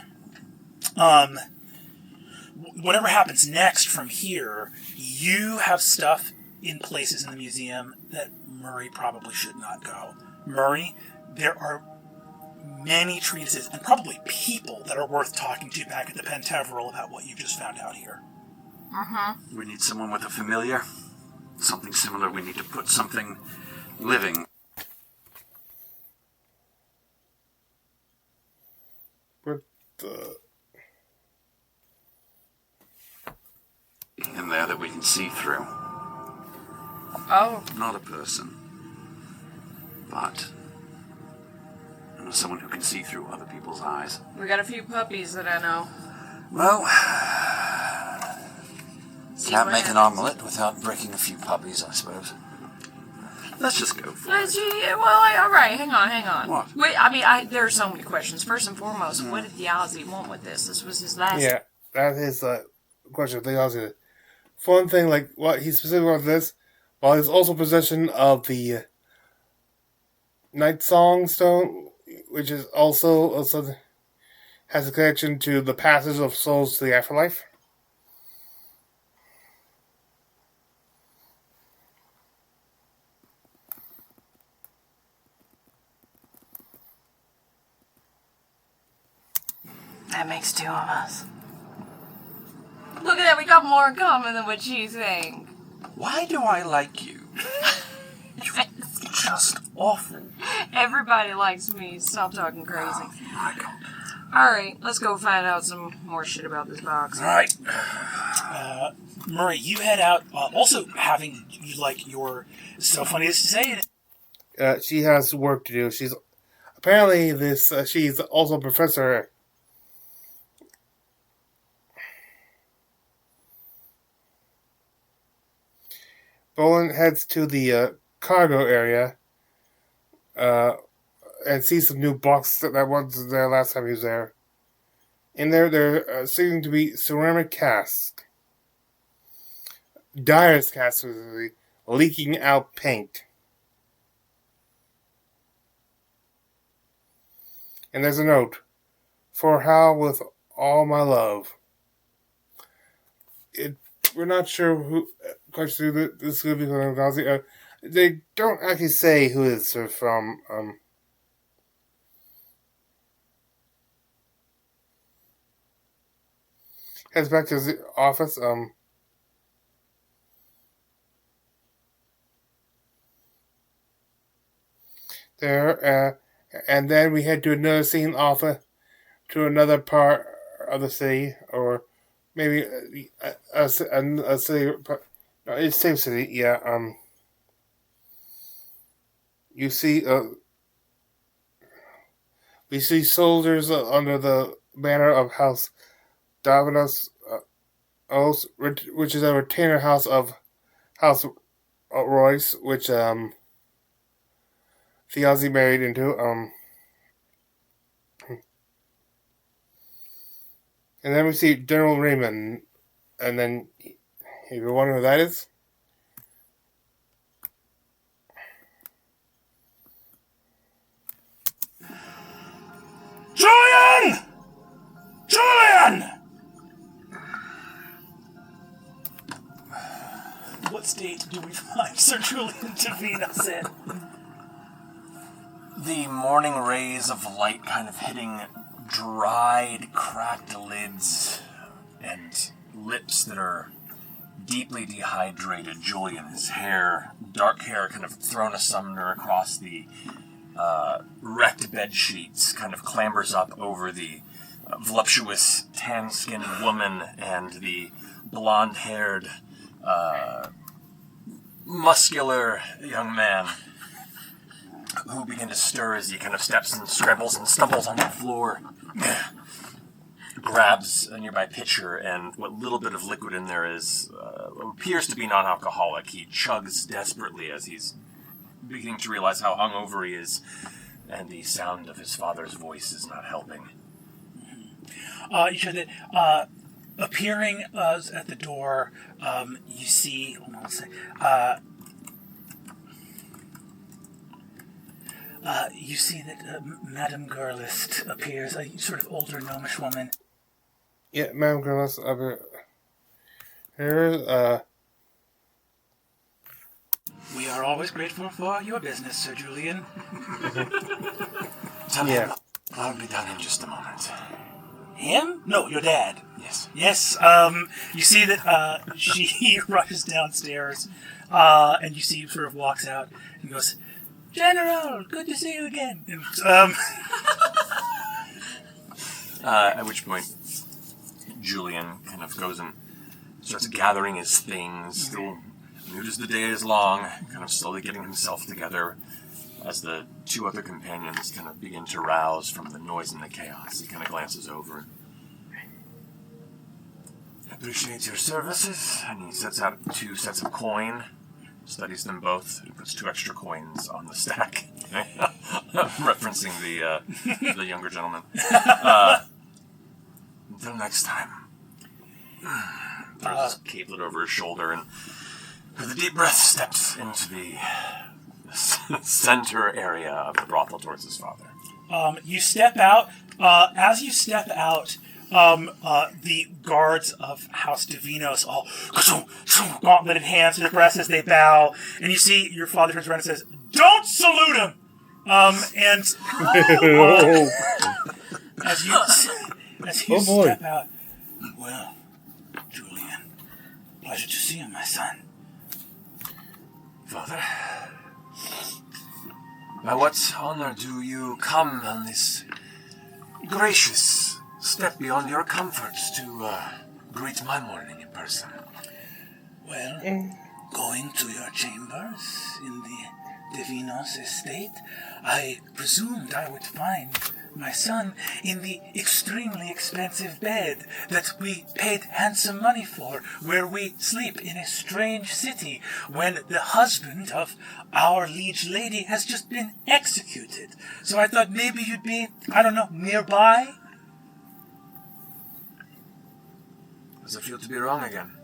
whatever happens next from here. You have stuff in places in the museum that Murray probably should not go. Murray, there are many treatises and probably people that are worth talking to back at the Pentaveral about what you just found out here.
We need someone with a familiar. Something similar. We need to put something living. In there that we can see through.
Oh.
Not a person, but someone who can see through other people's eyes.
We got a few puppies that I know.
Well, can't make an omelette without breaking a few puppies, I suppose.
Let's just go for it.
All right, hang on.
What?
Wait, there are so many questions. First and foremost, what did Yazi want with this? This was his last...
Yeah, that is a question of the fun thing, like, what he's specific about this, while he's also possession of the Night Song Stone, which is also something has a connection to the passage of souls to the afterlife.
That makes two of us.
Look at that, we got more in common than what you think.
Why do I like you? You're just awful.
Everybody likes me. Stop talking crazy.
I don't.
Alright, let's go find out some more shit about this box.
Alright. Murray, you head out, also having, your... So funny to say it.
She has work to do. She's apparently she's also a professor. Bolin heads to the cargo area and sees some new boxes that was there last time he was there. In there seem to be ceramic casks. Dyer's casks leaking out paint. And there's a note. For Hal with all my love. We're not sure who... Question, this could be from Gazi. They don't actually say who it's from. Heads back to the office. There, and then we head to another scene off to another part of the city, or maybe a city. No, it's same city. Yeah. You see, we see soldiers under the banner of House Davinos, which is a retainer house of House Royce, which Thiazi married into. And then we see General Raymond, and then if you're wondering who that is.
Julian! Julian! What state do we find Sir Julian Tavinos in?
The morning rays of light kind of hitting dried, cracked lids and lips that are deeply dehydrated. Julian, his hair, dark hair, kind of thrown asunder across the wrecked bed sheets, kind of clambers up over the voluptuous, tan-skinned woman and the blonde-haired, muscular young man who begin to stir as he kind of steps and scrambles and stumbles on the floor. Grabs a nearby pitcher, and what little bit of liquid in there is appears to be non-alcoholic. He chugs desperately as he's beginning to realize how hungover he is, and the sound of his father's voice is not helping.
You should that appearing at the door, you see. Hold on a sec. You see that Madame Gurlist appears, a sort of older gnomish woman.
Yeah, Madame Gurlist. Here's
We are always grateful for your business, Sir Julian.
Tell me, I'll be done in just a moment.
Him? No, your dad.
Yes.
Yes, you see that she rushes downstairs, and you see he sort of walks out and goes, General, good to see you again. And,
at which point, Julian kind of goes and starts gathering his things, still nude as the day is long, kind of slowly getting himself together as the two other companions kind of begin to rouse from the noise and the chaos. He kind of glances over. I appreciate your services, and he sets out 2 sets of coin, studies them both, and puts 2 extra coins on the stack. Referencing the younger gentleman. Until next time. Throws his capelet over his shoulder and with a deep breath steps into the center area of the brothel towards his father.
You step out. As you step out, the guards of House Divinos all gauntleted hands to their breasts as they bow, and you see your father turns around and says, "Don't salute him!" As you step out, well, Julian, pleasure to see you, my son.
Father, by what honor do you come on this gracious step beyond your comforts to greet my morning in person?
Well, going to your chambers in the Divinos estate, I presumed I would find my son in the extremely expensive bed that we paid handsome money for, where we sleep in a strange city, when the husband of our liege lady has just been executed. So I thought maybe you'd be, I don't know, nearby?
Does it feel to be wrong again?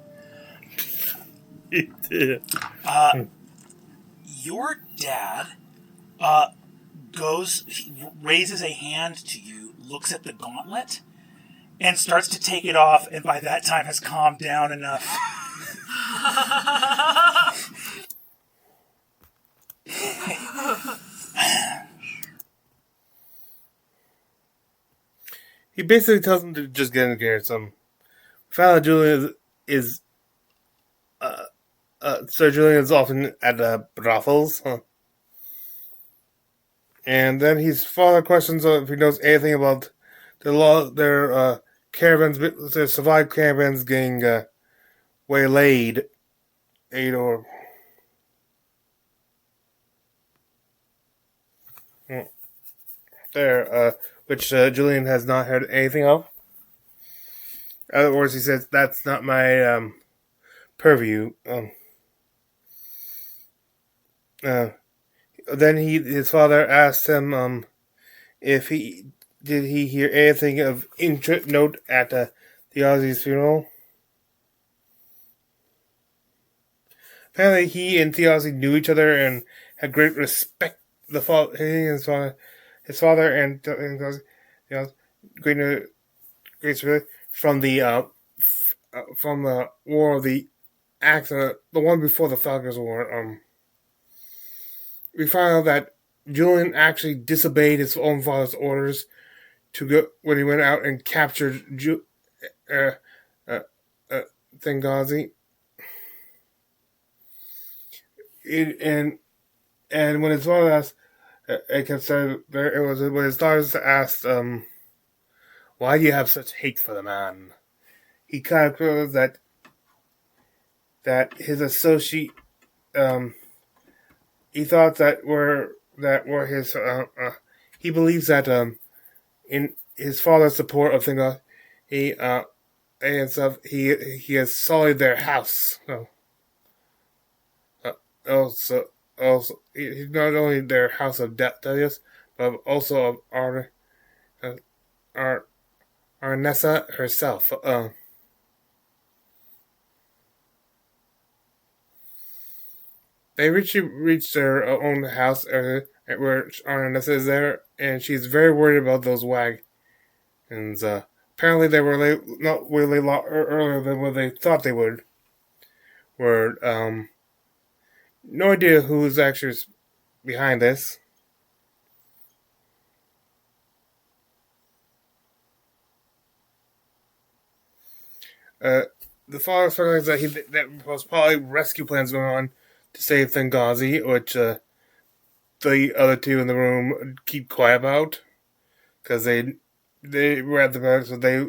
Your dad raises a hand to you, looks at the gauntlet, and starts to take it off, and by that time has calmed down enough.
He basically tells him to just get in here. Father Julian is Sir Julian is often at brothels, and then his father questions if he knows anything about their caravans, their survived caravans getting waylaid, which Julian has not heard anything of. In other words, he says that's not my purview. Then his father asked him if he hear anything of note at the Ozzy's funeral. Apparently, he and Theozzy knew each other and had great respect. His father and Theozzy, great respect from the War of the Axe, the one before the Falcons War. We found out that Julian actually disobeyed his own father's orders to go when he went out and captured Thengazi. And when his father asked, it kept saying it was when his daughters asked, "Why do you have such hate for the man?" He kind of feels that his associate, he thought that were his. He believes that in his father's support of things, and stuff, he has sullied their house. So, also, he's not only their house of death, but also of Arnessa herself. They reached their own house where Arnessa is there, and she's very worried about those wagons. Apparently, they were not really a lot earlier than what they thought they would. No idea who's actually behind this. The father realized that there was probably rescue plans going on to save Thengazi, which the other two in the room keep quiet about, because they were at the back, so they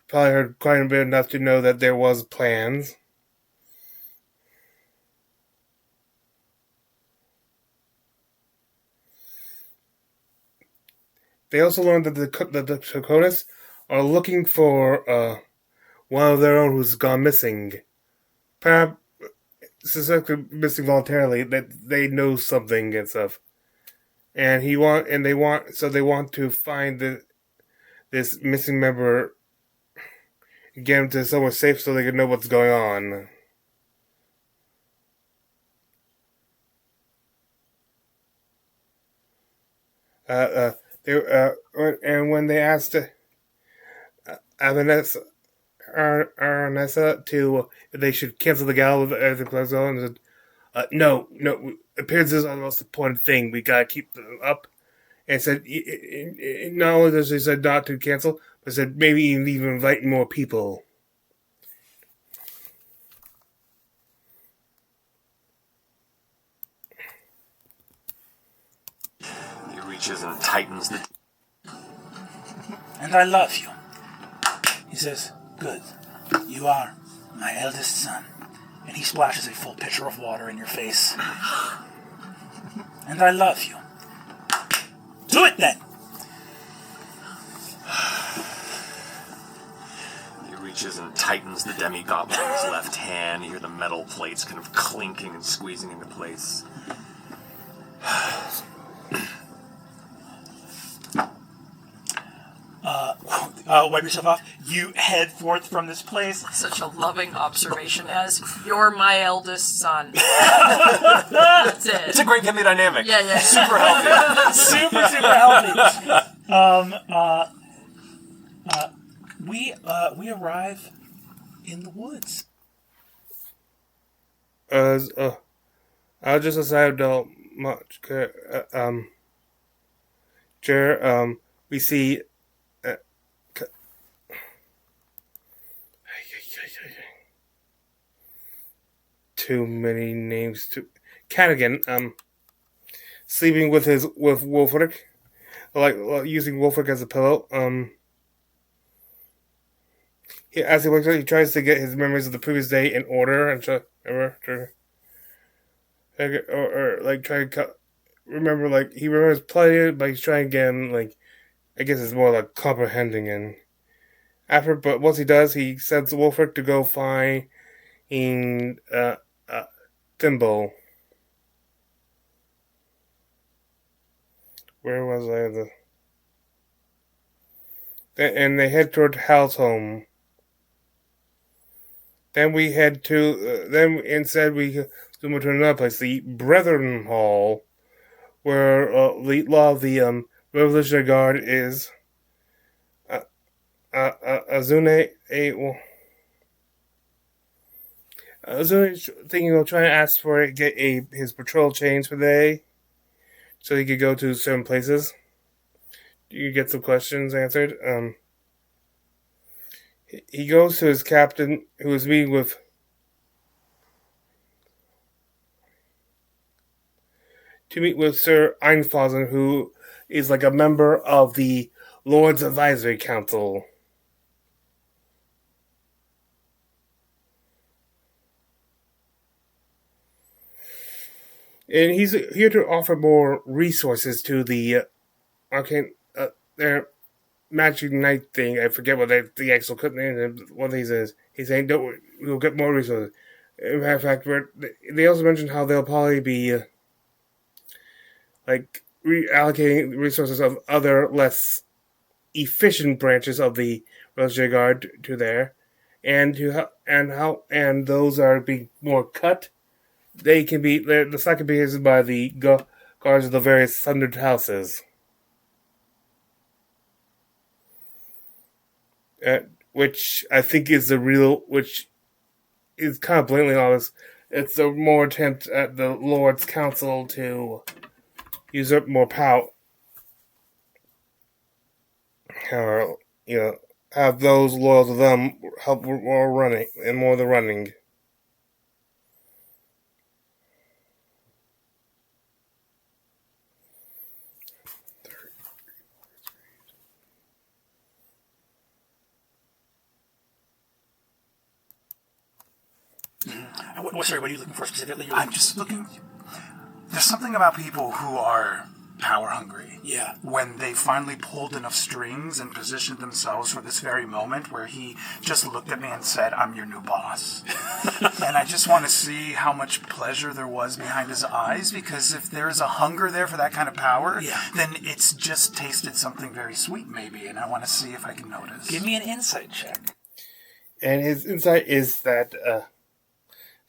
probably heard quite a bit enough to know that there was plans. They also learned that the Shakonis are looking for one of their own who's gone missing. Perhaps suspected missing voluntarily, that they know something and stuff. And they want to find this missing member, get him to somewhere safe so they can know what's going on. And when they asked Aranessa to if they should cancel the gala with everything closed on, and said, no, appearances are the most important thing. We gotta keep them up. And said, not only does he said not to cancel, but said maybe even invite more people.
He reaches and tightens the...
And I love you. He says, good. You are my eldest son. And he splashes a full pitcher of water in your face. And I love you. Do it then!
He reaches and tightens the demi-gauntlet in his left hand. You hear the metal plates kind of clinking and squeezing into place.
Wipe yourself off. You head forth from this place.
Such a loving observation as, you're my eldest son. That's it.
It's a great family dynamic.
Yeah.
Super healthy.
super healthy. We arrive in the woods.
I'll just decide how much. We see. Too many names to Cadigan. Sleeping with Wolfric, using Wolfric as a pillow. As he wakes up, he tries to get his memories of the previous day in order and try to remember. He remembers plenty, but he's trying again. I guess it's more like comprehending and but once he does, he sends Wolfric to go find Thimble. Where was I? And they head toward Hal's home. Then we head to. Then instead we move to another place, the Brethren Hall, where a lot of the Revolutionary Guard is. Azune thinking of trying to ask for get his patrol changed for the day, so he could go to certain places. You get some questions answered. He goes to his captain, who is meeting with Sir Einfausen, who is a member of the Lord's Advisory Council. And he's here to offer more resources to the arcane, their magic night thing. I forget what the actual name is. What he says. He's saying, we'll get more resources. In fact, they also mentioned how they'll probably be reallocating resources of other less efficient branches of the Revolutionary Guard to there, and those are being more cut. They can be the site can be used by the guards of the various thundered houses, which I think is which is kind of blatantly honest. It's a more attempt at the Lord's Council to usurp more power, or have those loyal to them help more running and more of the running.
Sorry, what are you looking for specifically?
I'm just looking. There's something about people who are power hungry.
Yeah.
When they finally pulled enough strings and positioned themselves for this very moment where he just looked at me and said, "I'm your new boss." And I just want to see how much pleasure there was behind his eyes, because if there's a hunger there for that kind of power, then it's just tasted something very sweet maybe, and I want to see if I can notice.
Give me an insight check.
And his insight is that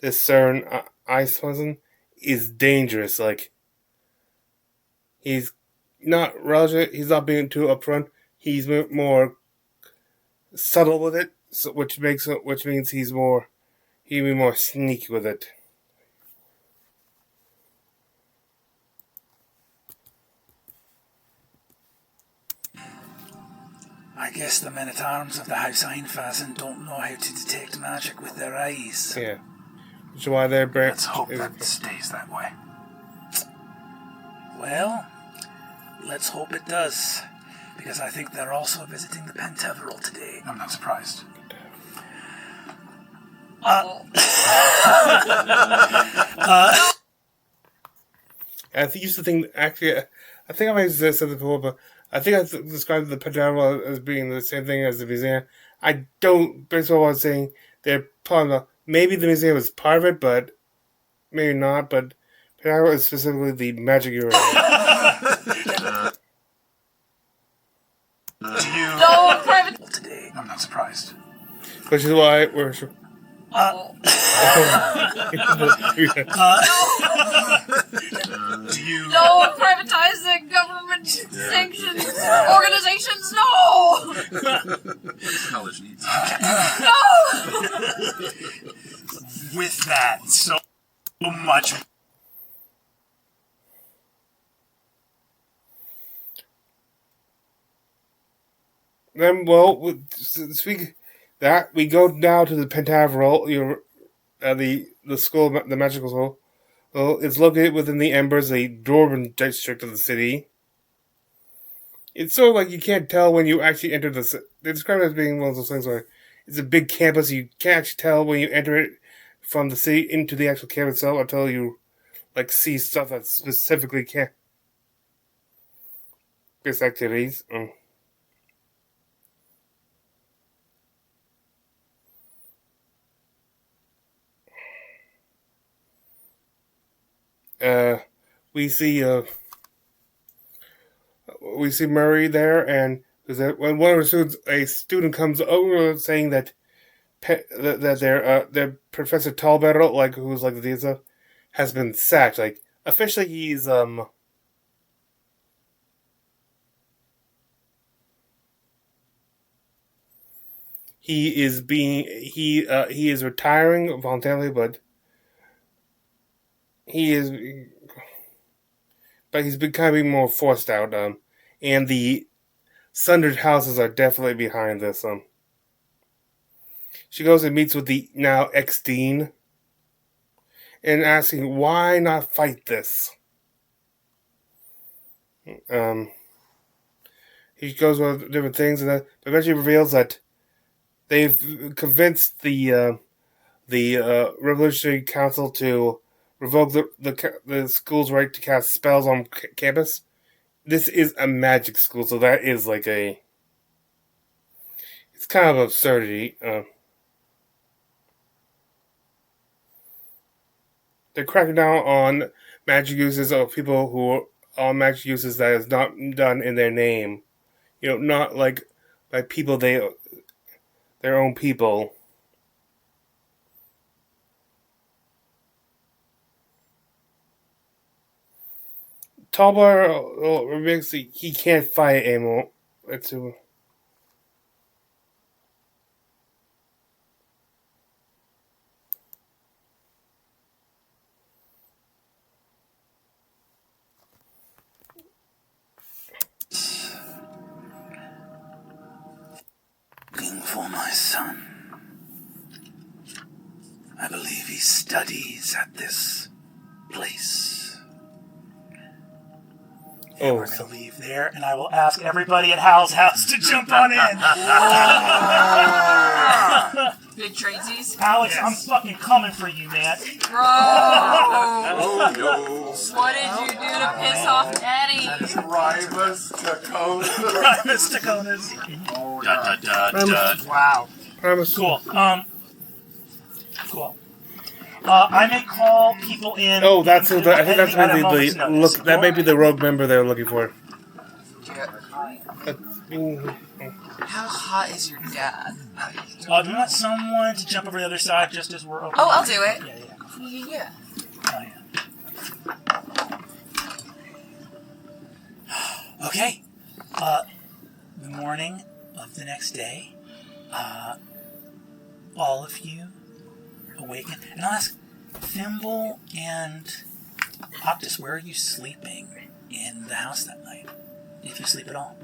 this certain ice person is dangerous. Like, he's not relative. He's not being too upfront. He's more subtle with it, so, which means he'll be more sneaky with it.
I guess the men-at-arms of the House Einfasen don't know how to detect magic with their eyes.
Yeah. Which is why they're
Let's hope that stays that way.
Well, let's hope it does. Because I think they're also visiting the Pentaveral today.
I'm not surprised.
I used to think, actually, I think I might have said this before, but I think I described the Pentaveral as being the same thing as the museum. I don't, based on what I was saying, they're part of the, maybe the museum is part of it, but maybe not, but Pentaveral is specifically the magic area.
No private
today. I'm not surprised.
Which is why we're...
No privatizing government sanctioned organizations. No.
College needs.
No.
With that, so much.
Then, well, speak that we go now to the Pentaveral, the school, the magical school. Well, it's located within the Embers, the Dwarven district of the city. It's sort of like you can't tell when you actually enter the. They describe it as being one of those things where it's a big campus. You can't actually tell when you enter it from the city into the actual campus itself until you see stuff that specifically campus activities. We see Murray there, and when one of the students, a student comes over saying that their Professor Talbottle, who's the DSF, has been sacked. Officially, he's he is retiring voluntarily, but he's becoming more forced out, and the Sundered Houses are definitely behind this. She goes and meets with the now ex-dean, and asking why not fight this. He goes with different things, and eventually reveals that they've convinced the Revolutionary Council to revoke the school's right to cast spells on campus. This is a magic school, so that is it's kind of absurdity. They're cracking down on magic uses of people who are magic uses that is not done in their name. Not by people their own people. Talbot, he can't fight anymore.
Looking for my son. I believe he studies at this place. And we're going to leave there, and I will ask everybody at Hal's house to jump on in.
Big tradesies.
Alex, I'm fucking coming for you, man.
Bro! What did you do to piss off Eddie?
Primus Taconas.
Primus Taconas.
Wow.
Cool. Cool. I may call people in.
Oh, that's I think that's
at a
maybe
moment's
the
notice.
look. That may be the rogue member they're looking for.
How hot is your dad?
Do you want someone to jump over the other side just as we're open?
Oh, I'll do it.
Yeah.
Oh, yeah. Okay. The morning of the next day, all of you awaken. And I'll ask Thimble and Octus, where are you sleeping in the house that night? If you sleep at all.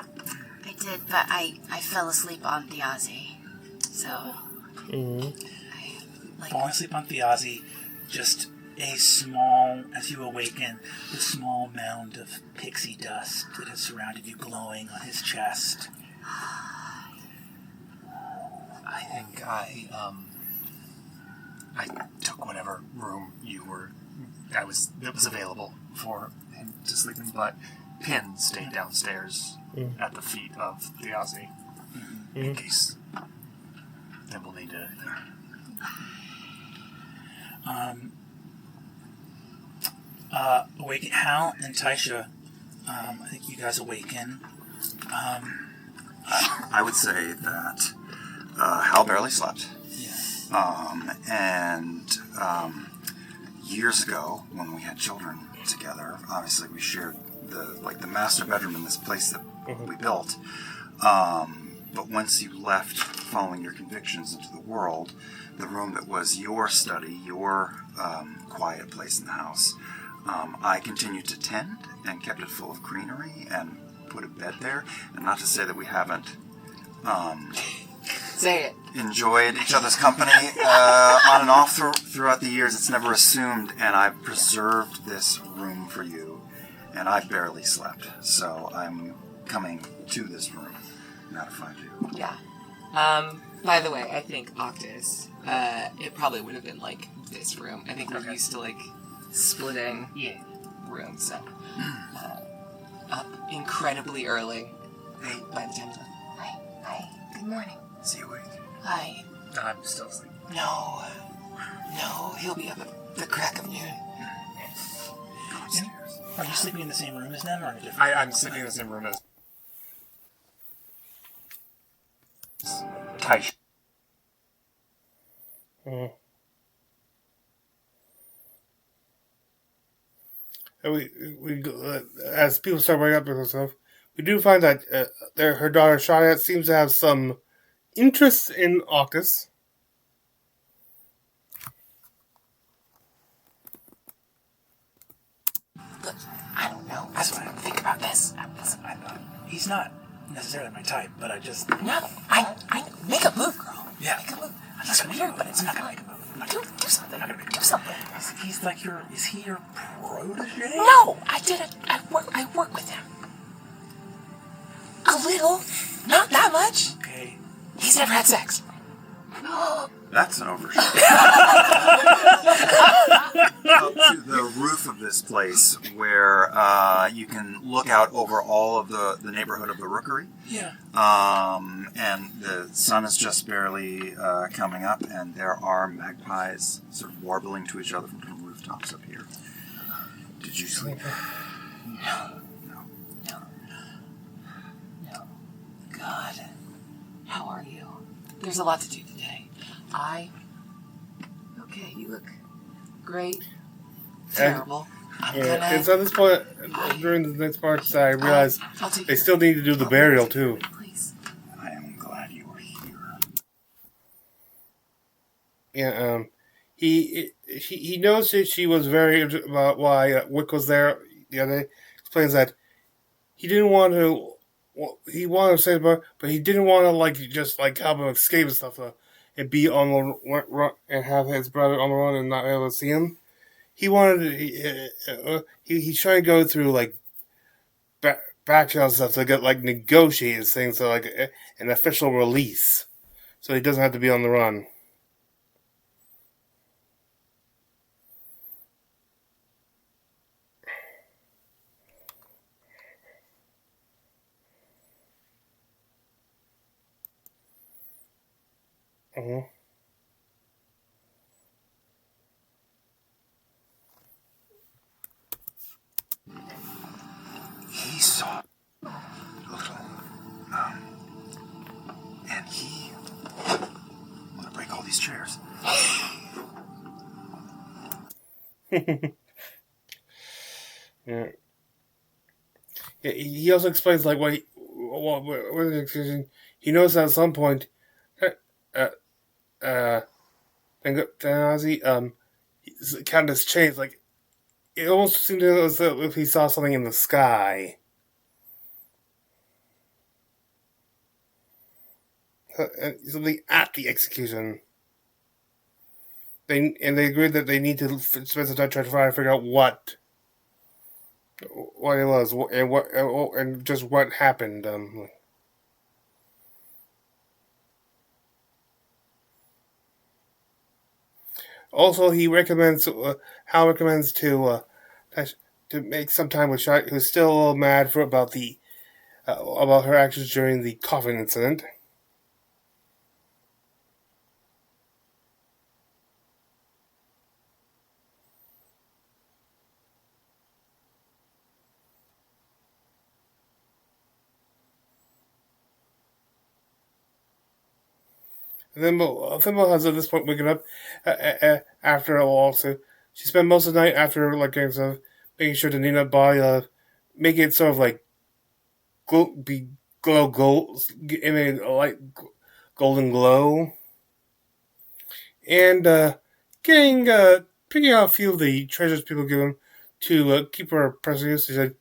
I did, but I fell asleep on Thiazi. So.
Falling asleep on Thiazi, just a small, as you awaken, the small mound of pixie dust that has surrounded you glowing on his chest.
I think I took whatever room that was available for him to sleep in, but Pin stayed downstairs at the feet of the Aussie in case Thimble needed anything.
Awaken Hal and Taisha. I think you guys awaken.
I would say that Hal barely slept. And years ago, when we had children together, obviously we shared the master bedroom in this place that we built. But once you left following your convictions into the world, the room that was your study, your quiet place in the house, I continued to tend and kept it full of greenery and put a bed there. And not to say that we haven't
Say it.
enjoyed each other's company on and off throughout the years. It's never assumed, and I've preserved this room for you, and I barely slept. So I'm coming to this room now to find you.
Yeah. By the way, I think Octus, it probably would have been like this room. I think we're used to like splitting rooms. So up incredibly early. By the time it's Hi. Good morning.
Is he awake?
Hi.
I'm still asleep.
No, he'll be up at the crack of noon.
Are you sleeping in the same room as them, or in a different?
I'm sleeping in the same room as Taish.
We as people start waking up and stuff, we do find that her daughter Shadia seems to have some interest in Octus.
Look, I don't know. I just want to think about this.
He's not necessarily my type, but I just...
No, I make a move, girl.
Yeah.
Make a move. It's weird, but it's not gonna make a move. Do something. Do something.
He's like is he your protege?
No, I did it. I work with him. A little, not that much.
Okay.
He's never had sex.
That's an overshot. Up to the roof of this place where you can look out over all of the neighborhood of the Rookery.
Yeah.
And the sun is just barely coming up, and there are magpies sort of warbling to each other from the rooftops up here. Did you sleep?
No. God, how are you? There's a lot to do today. Okay, you look great. Terrible.
It's at this point, during the next part, that I realize they still need to do the burial, too.
Please.
I am glad you were here.
Yeah, he knows that she was very interested about why Wick was there the other day. Explains that he didn't want to. Well, he wanted to say about, but he didn't want to just help him escape and stuff, and be on the run and have his brother on the run and not be able to see him. He wanted he's trying to go through back channel stuff to get negotiate things, so an official release, so he doesn't have to be on the run. Mhm.
He saw a little, and he want to break all these chairs.
Yeah. Yeah, he also explains like what he knows at some point, Tanazi counted his chains. Like it almost seemed as if he saw something in the sky. Something at the execution. They agreed that they need to spend some time trying to figure out what it was and just what happened. Also, he recommends Hal recommends to make some time with Shai, who's still a little mad about her actions during the coffin incident. And then Thimble has at this point waken up after a while. So she spent most of the night after making sure to neat up body, making it sort of like glow gold, giving a light golden glow, and picking out a few of the treasures people give him to keep her precious. She said,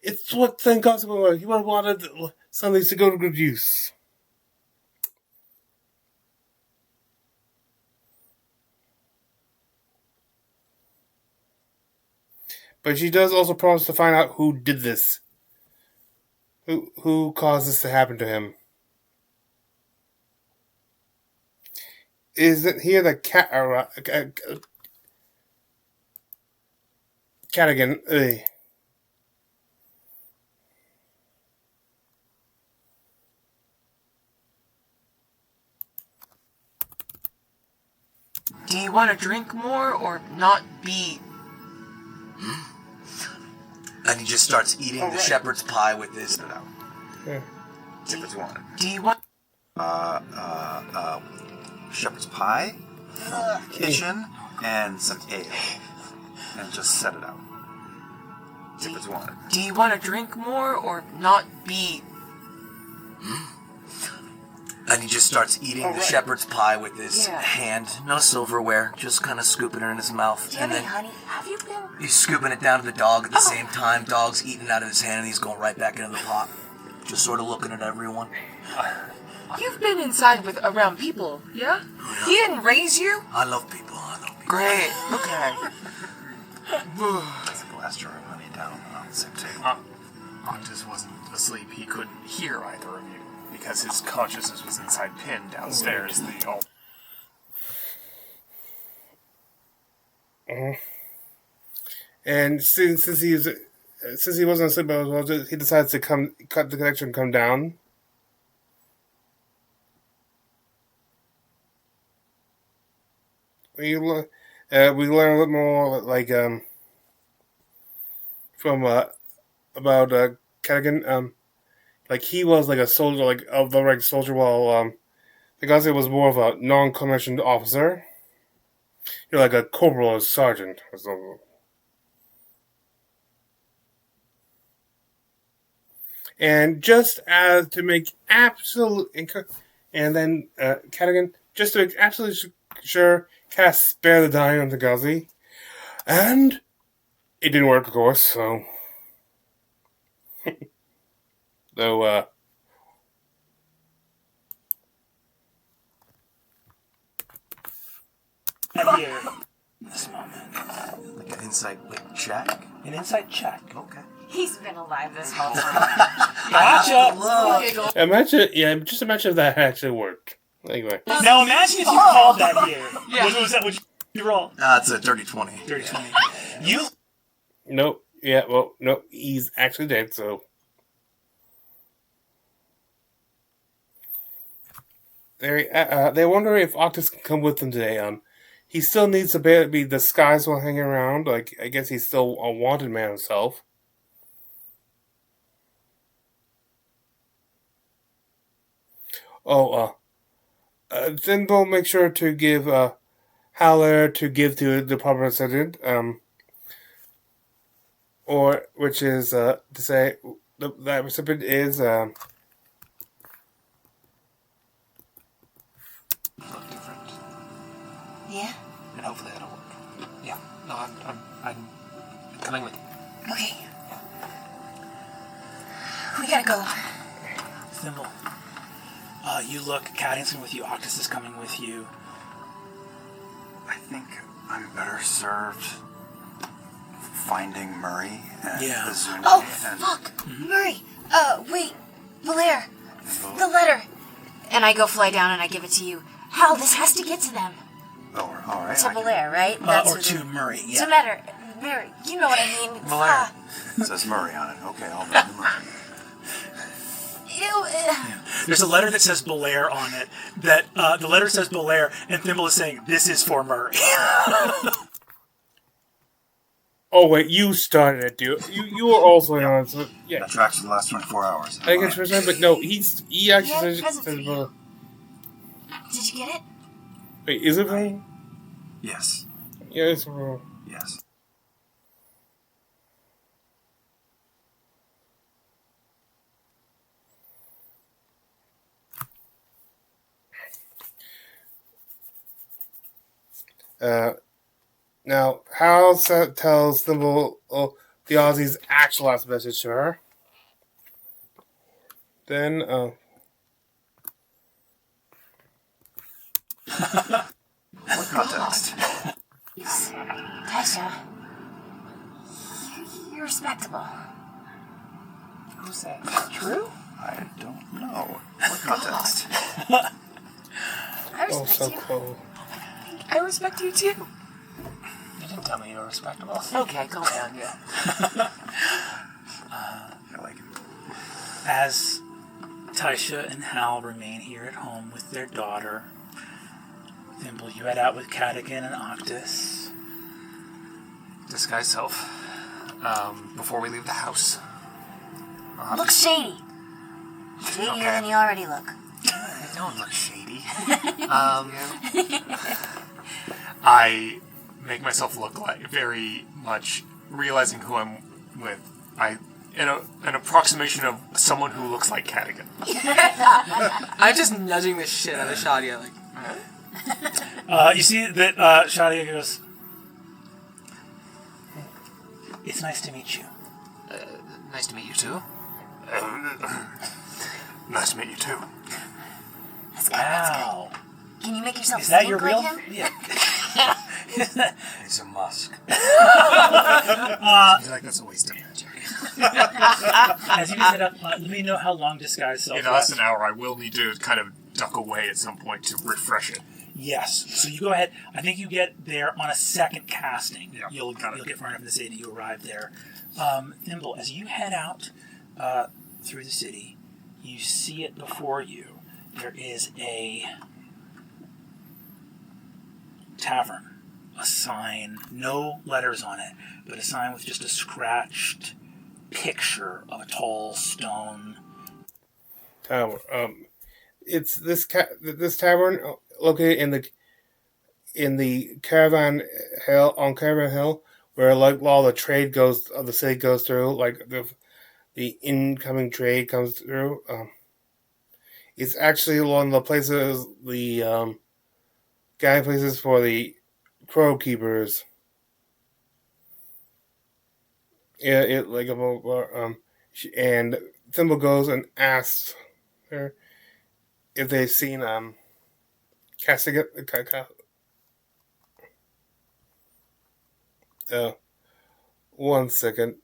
"It's what thank God he wanted some of these to go to good use." But she does also promise to find out who did this. Who caused this to happen to him. Is it here that Cadigan?
Do you want to drink more or not be?
And he just starts eating the shepherd's pie with his.
Yeah.
Shepherd's water.
Do you want?
Shepherd's pie, kitchen, and some ale, and just set it out. Shepherd's water.
Do you want to drink more or not be?
And he just starts eating the shepherd's pie with his hand. No silverware, just kind of scooping it in his mouth.
Jenny, honey, have you been?
He's scooping it down to the dog at the same time. Dog's eating it out of his hand and he's going right back into the pot. Just sort of looking at everyone.
You've been inside around people, yeah? He didn't raise you?
I love people.
Great. Okay.
There's a glass jar of honey down on the same table.
Octus wasn't asleep. He couldn't hear either of you because his consciousness was inside Pin downstairs.
And since he wasn't asleep, he decides to cut the connection and come down. We learn a little more from about Cadigan. Like he was like a soldier, like a very soldier, while the guy was more of a non-commissioned officer. You're like a corporal or sergeant or something. And just as to make absolute, and then Cadigan, just to make absolutely sure, cast Spare the Dying on Tagazi. And it didn't work, of course, so. Though,
Here, this moment.
Like an insight check?
An insight check.
Okay.
He's been alive this whole time.
Gotcha!
just imagine if that actually worked. Anyway.
Now imagine if you called that here. Yeah. What was that? Would you roll?
It's a dirty 20.
Dirty 20. You?
Nope. Yeah, well, no, he's actually dead, so. they wonder if Octus can come with them today. He still needs to be disguised while hanging around. Like, I guess he's still a wanted man himself. Oh, then they'll make sure to give Howler to give to the proper recipient. Or which is to say that recipient is
Look different.
Yeah?
And hopefully that'll work. Yeah. No, I'm coming with you.
Okay. We gotta go.
Thimble. You look, Caddington with you, Octus is coming with you.
I think I'm better served finding Murray and Azumi
Oh,
and
fuck! Murray! Wait. Valaire. The letter. And I go fly down and I give it to you. Hal, this has to get to them.
Oh, all right.
To Valaire, right?
Or to Murray, yeah.
To Murray. Murray. You know what I mean.
Valaire. It says Murray on it. Okay, I'll read the Murray.
There's a letter that says Belair on it. That the letter says Belair, and Thimble is saying, "This is for Murray."
Oh wait, you started it, dude. You were also on it. So, yeah.
That tracks for the last 24 hours.
I think it's first time, but no, he actually says.
Did you get it?
Wait, is it wrong?
Yes.
Yeah, it's wrong.
Yes.
Now, Hal tells Thimble the Aussie's actual last message to her. Then,
What context?
Tasha. You're respectable.
Who's that? True?
I don't know. What context?
I respect
so
you.
cool.
I respect you too.
You didn't tell me you were respectable.
Okay, calm down, yeah.
I like it.
As Taisha and Hal remain here at home with their daughter, Thimble, you head out with Cadigan and Octus.
Disguise self. Before we leave the house.
Look shady. Shadier
Okay.
than you already look.
I don't look shady. I make myself look like very much realizing who I'm with. An approximation of someone who looks like Cadigan.
I'm just nudging the shit out of Shadia, like,
You see that Shadia goes, "It's nice to meet you."
Nice to meet you too. Nice to meet you too.
That's good.
Wow.
Can you make yourself
Is that
stink
your
like
real?
him?
Yeah.
It's a musk.
Seems
like that's a waste of magic.
As you guys head up, let me know how long disguise self
In less than an hour, I will need to kind of duck away at some point to refresh it.
Yes. So you go ahead. I think you get there on a second casting.
Yeah,
You'll get far enough in the city that you arrive there. Thimble, as you head out through the city, you see it before you. There is a tavern, a sign, no letters on it, but a sign with just a scratched picture of a tall stone
tower. It's this tavern located in the Caravan Hill on Caravan Hill, where like all the trade of the city goes through, like the incoming trade comes through. It's actually one of the places, the guiding places for the crow keepers. Yeah, and Thimble goes and asks her if they've seen Castigat. One second.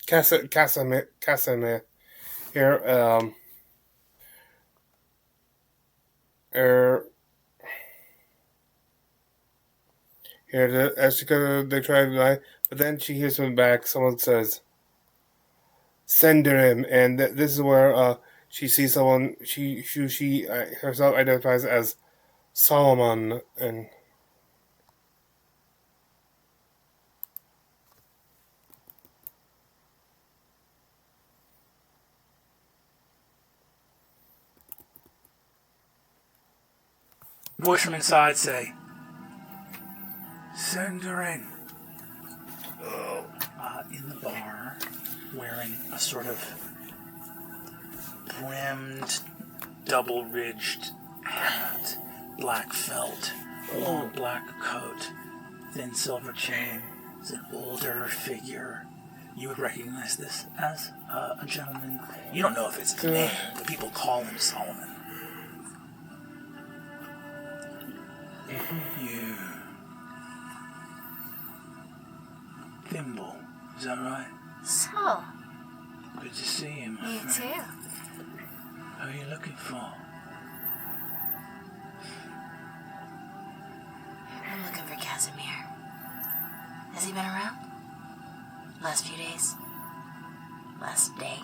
Casimir here. Er, Here, as they try to lie, but then she hears from the back. Someone says, "Send her in," and this is where she sees someone she herself identifies as Solomon, and
Voice from inside say, "Send her in." In the bar, wearing a sort of brimmed, double-ridged hat, black felt, long black coat, thin silver chain, is an older figure. You would recognize this as a gentleman. You don't know if it's his name, but people call him Solomon. You. Thimble, is that right?
So,
Good to see you, my
me
friend.
too.
Who are you looking for?
I'm looking for Casimir. Has he been around? Last few days? Last day?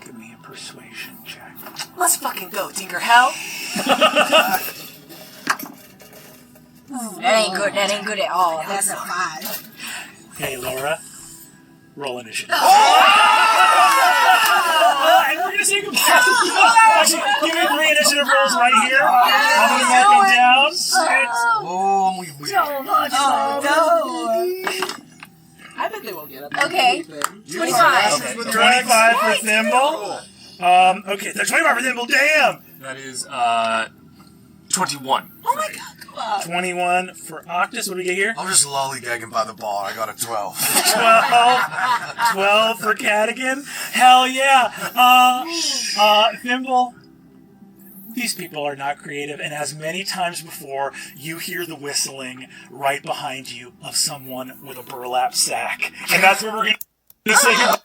Give me a persuasion check.
Let's fucking go, Tinker Hell.
That ain't good. That ain't good at all. That's a 5.
Hey, Laura. Roll initiative.
Oh!
And we're gonna say goodbye. Actually, give me 3 initiative rolls right here. I'm gonna mark them down.
I bet they won't get up.
Okay. 25.
25 for Thimble. Okay, that's 25 for Thimble. Damn.
That is 21.
Oh my god, come on.
21 for Octus. What do we get here?
I'm just lollygagging by the bar. I got a 12.
12 for Cadigan. Hell yeah. Thimble. These people are not creative, and as many times before, you hear the whistling right behind you of someone with a burlap sack. And that's where we're going to say goodbye.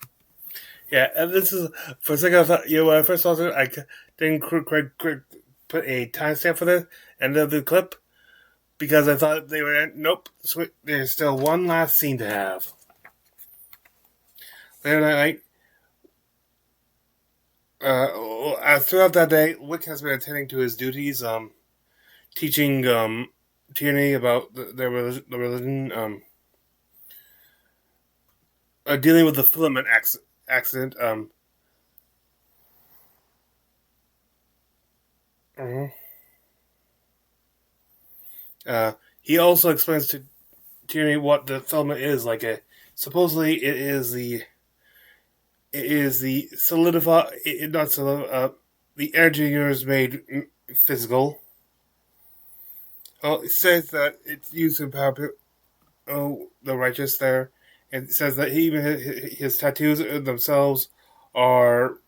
yeah, and this is for a second. I thought, when I first saw it, I didn't quite put a timestamp for this end of the clip because I thought they were nope. There's still one last scene to have. Later that night. Throughout that day, Wick has been attending to his duties, teaching Tierney about the religion, dealing with the filament accident. He also explains to Tierney what the filament is. Supposedly it is the the energy universe made physical. Well, it says that it's used to empower the righteous there. And it says that even his tattoos themselves are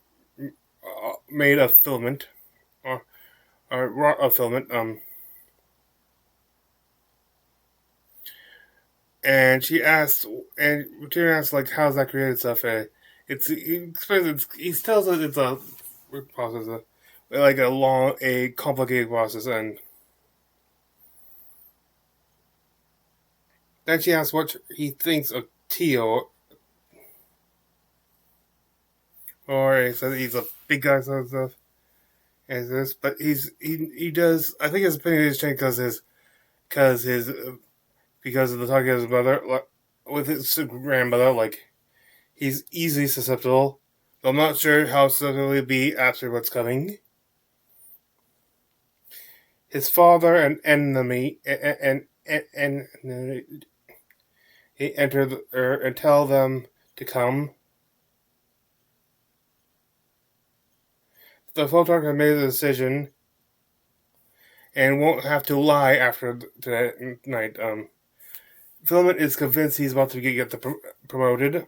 made of filament. Or of filament. And she asked, and Tyrion asked, how's that created stuff? He explains he tells us it's a process, a complicated process, and then she asks what he thinks of Tio, or he says he's a big guy, sort of stuff, and this, but he does. I think his opinion has changed because of the talking of his brother, with his grandmother, he's easily susceptible. I'm not sure how susceptible he'll be after what's coming. His father and enemy, and he entered and tell them to come. The Photarch has made a decision and won't have to lie after tonight. Filament is convinced he's about to get promoted.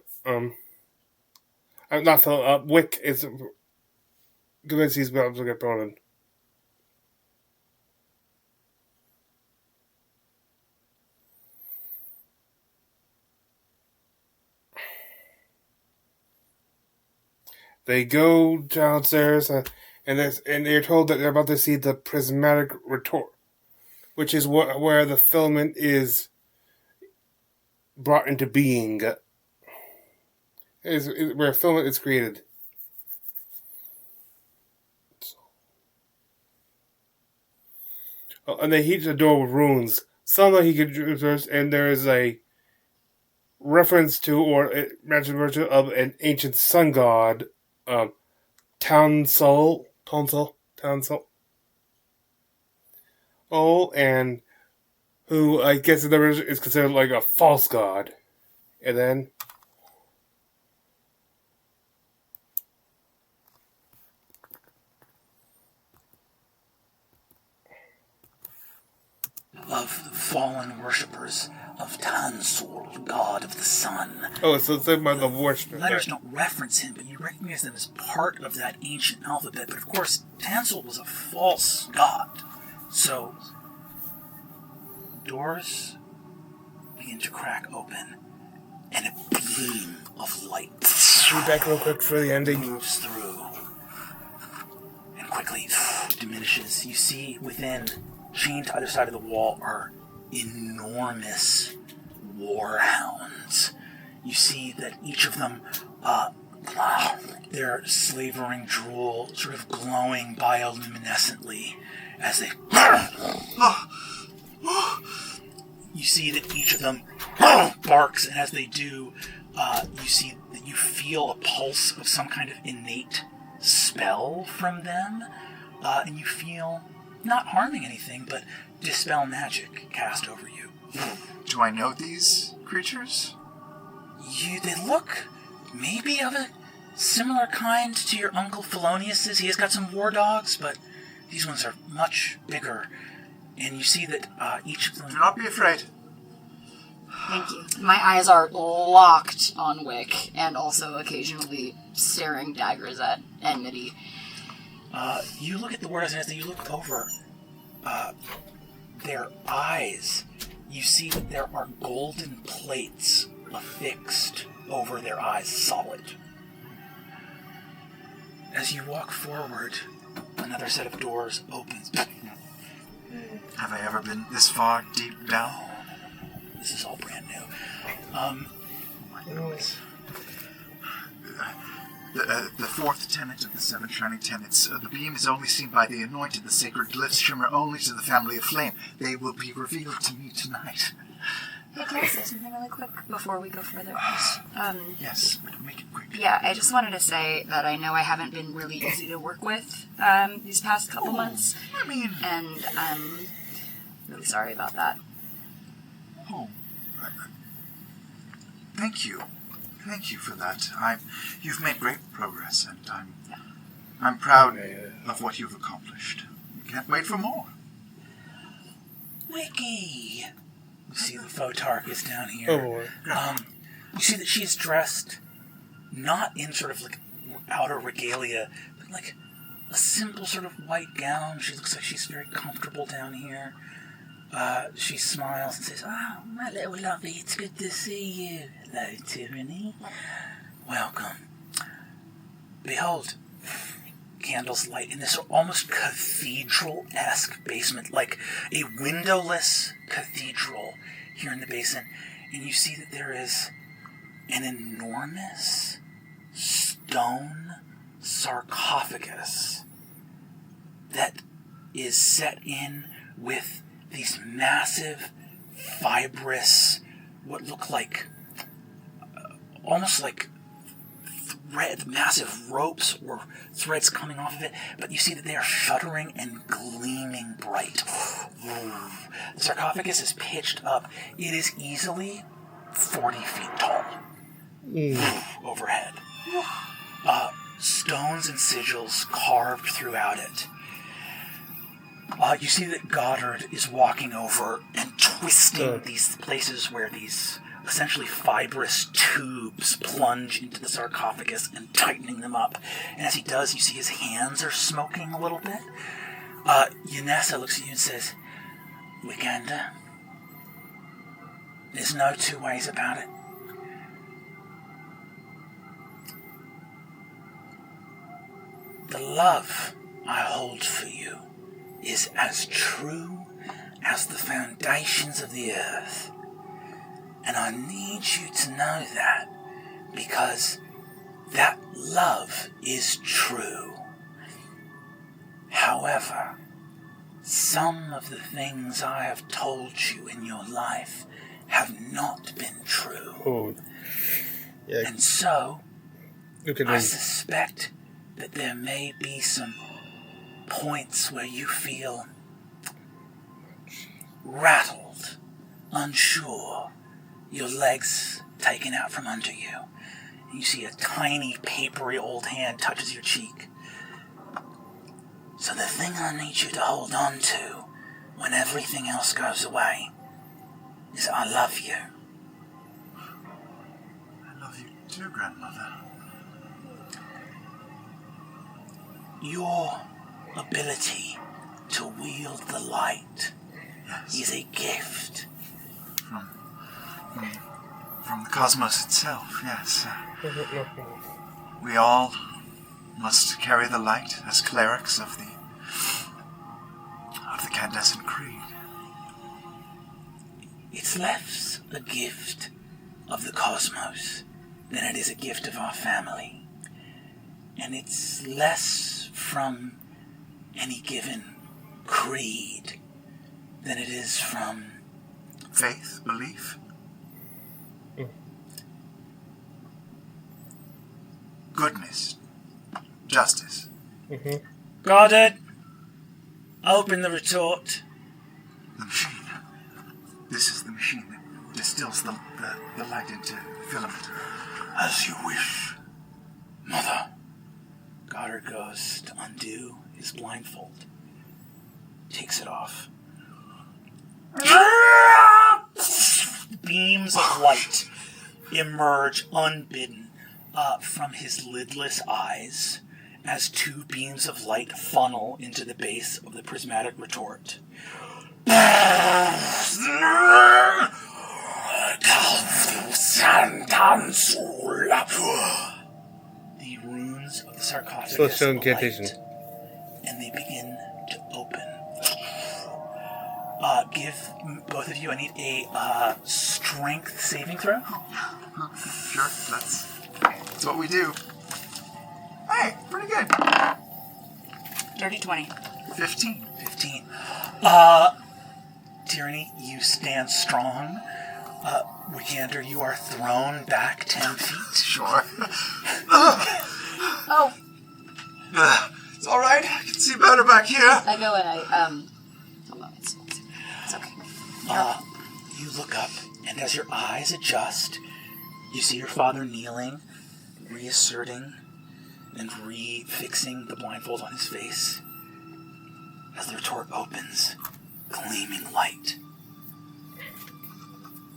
Not Philip. Wick is convinced he's about to get promoted. They go downstairs and they're told that they're about to see the prismatic retort, which is where the filament is brought into being. Is where filament is created. Oh, and they heat the door with runes. Some that he could reverse, and there is a reference to or a magic version of an ancient sun god, Townsol. Oh, and who I guess in the version is considered like a false god. And then
of the fallen worshippers of Tansol, god of the sun.
oh, so it's about the worship.
Letters don't reference him, but you recognize them as part of that ancient alphabet. But of course, Tansol was a false god. So, doors begin to crack open, and a beam of light
Be back real quick for the ending.
Moves through, and quickly diminishes. You see within, chained to either side of the wall, are enormous warhounds. You see that each of them, their slavering drool sort of glowing bioluminescently as they... You see that each of them barks, and as they do, you see that you feel a pulse of some kind of innate spell from them, and you feel not harming anything, but dispel magic cast over you.
Do I know these creatures?
They look maybe of a similar kind to your Uncle Felonius's. He has got some war dogs, but these ones are much bigger. And you see that each of them...
Do not be afraid.
Thank you. My eyes are locked on Wick, and also occasionally staring daggers at Enmity.
You look at the word as you look over their eyes. You see that there are golden plates affixed over their eyes, solid. As you walk forward, another set of doors opens.
Have I ever been this far deep down?
This is all brand new.
The fourth tenet of the seven shining tenets. The beam is only seen by the anointed. The sacred glyphs shimmer only to the family of flame. They will be revealed to me tonight.
Hey, can I say something really quick before we go further?
Yes, but make it quick.
Yeah, I just wanted to say that I know I haven't been really easy to work with these past couple months. And I'm really sorry about that.
Oh, thank you. Thank you for that. You've made great progress, and I'm proud of what you've accomplished. Can't wait for more.
Wiki! You see the Photarch is down here.
Oh, boy.
You see that she's dressed not in sort of like outer regalia, but like a simple sort of white gown. She looks like she's very comfortable down here. She smiles and says, "Oh, my little lovey, it's good to see you. Hello, Tyranny. Welcome. Behold, candles light in this almost cathedral-esque basement, like a windowless cathedral here in the basin. And you see that there is an enormous stone sarcophagus that is set in with these massive, fibrous, what look like, almost like massive ropes or threads coming off of it, but you see that they are shuddering and gleaming bright. The sarcophagus is pitched up. It is easily 40 feet tall. Overhead. Stones and sigils carved throughout it. You see that Goddard is walking over and twisting these places where these essentially fibrous tubes plunge into the sarcophagus and tightening them up. And as he does, you see his hands are smoking a little bit. Yanessa looks at you and says, "Wiganda, there's no two ways about it. The love I hold for you is as true as the foundations of the earth. And I need you to know that, because that love is true. However, some of the things I have told you in your life have not been true.
Oh. Yeah.
And so,
Look at
I
him.
suspect that there may be some points where you feel rattled, unsure, your legs taken out from under you. And you see a tiny, papery old hand touches your cheek. So the thing I need you to hold on to when everything else goes away is I love you.
I love you too, grandmother.
Your ability to wield the light is a gift.
From the cosmos itself, yes. We all must carry the light as clerics of the Candescent Creed.
It's less a gift of the cosmos than it is a gift of our family. And it's less from any given creed than it is from
faith, belief. Goodness. Justice.
Goddard, open the retort.
The machine. This is the machine that distills the light into filament.
As you wish, Mother. Goddard goes to undo his blindfold. Takes it off. Beams of light emerge unbidden from his lidless eyes as two beams of light funnel into the base of the prismatic retort. The runes of the sarcophagus
Still
alight,
incantation.
and they begin to open. Give both of you, I need a strength saving throw.
Sure, that's what we do. Hey, pretty good.
Dirty 20.
15.
15. Tyranny, you stand strong. Wikander, you are thrown back 10 feet.
Sure.
Oh.
It's all right. I can see better back here.
I go and I, hold on, it's okay.
You look up, and as your eyes adjust, you see your father kneeling, reasserting and refixing the blindfold on his face. As the retort opens, gleaming light.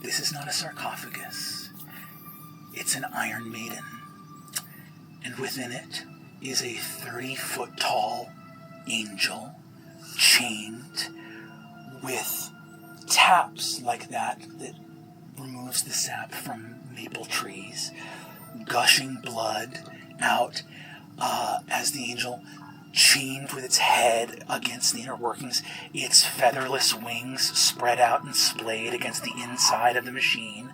This is not a sarcophagus. It's an Iron Maiden. And within it is a 30-foot tall angel, chained with taps like that removes the sap from maple trees, gushing blood out as the angel, chained with its head against the inner workings, its featherless wings spread out and splayed against the inside of the machine,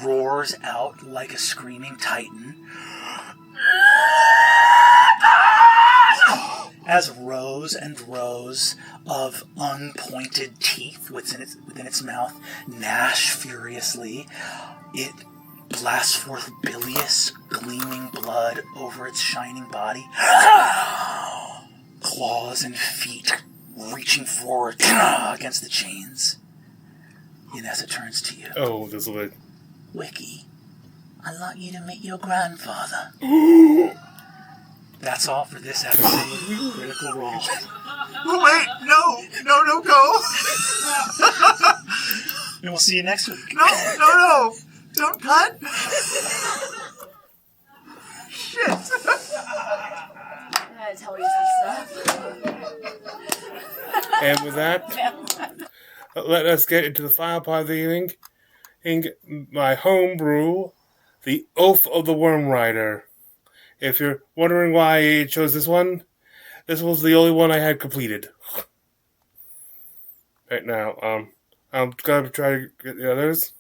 roars out like a screaming titan as rows and rows of unpointed teeth within its mouth gnash furiously. It blasts forth bilious, gleaming blood over its shining body. Claws and feet reaching forward against the chains. Inessa turns to you.
Oh, this will be...
Wiki, I'd like you to meet your grandfather. That's all for this episode. Critical Role.
Oh, wait, no, go.
And we'll see you next week.
No, don't cut. Shit.
I gotta tell you some stuff.
And with that, let us get into the final part of the evening. My homebrew, the Oath of the Wyrm Rider. If you're wondering why I chose this one, this was the only one I had completed. Right now, I'm gonna try to get the others.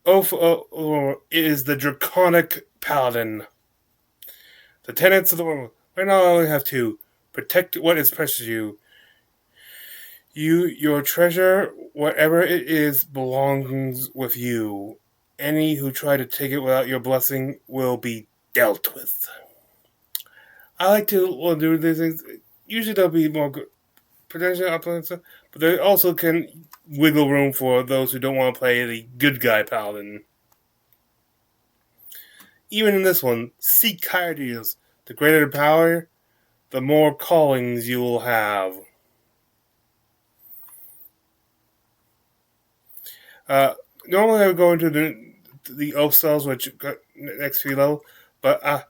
It is the Draconic Paladin. The tenets of the world. Right now I only have two. Protect what is precious to you. Your treasure, whatever it is, belongs with you. Any who try to take it without your blessing will be dealt with. I like to do these things. Usually there'll be more potential uploads, but there also can wiggle room for those who don't want to play the good guy paladin. Even in this one, seek higher deals. The greater the power, the more callings you will have. Normally I would go into the oath spells, which got next few level, but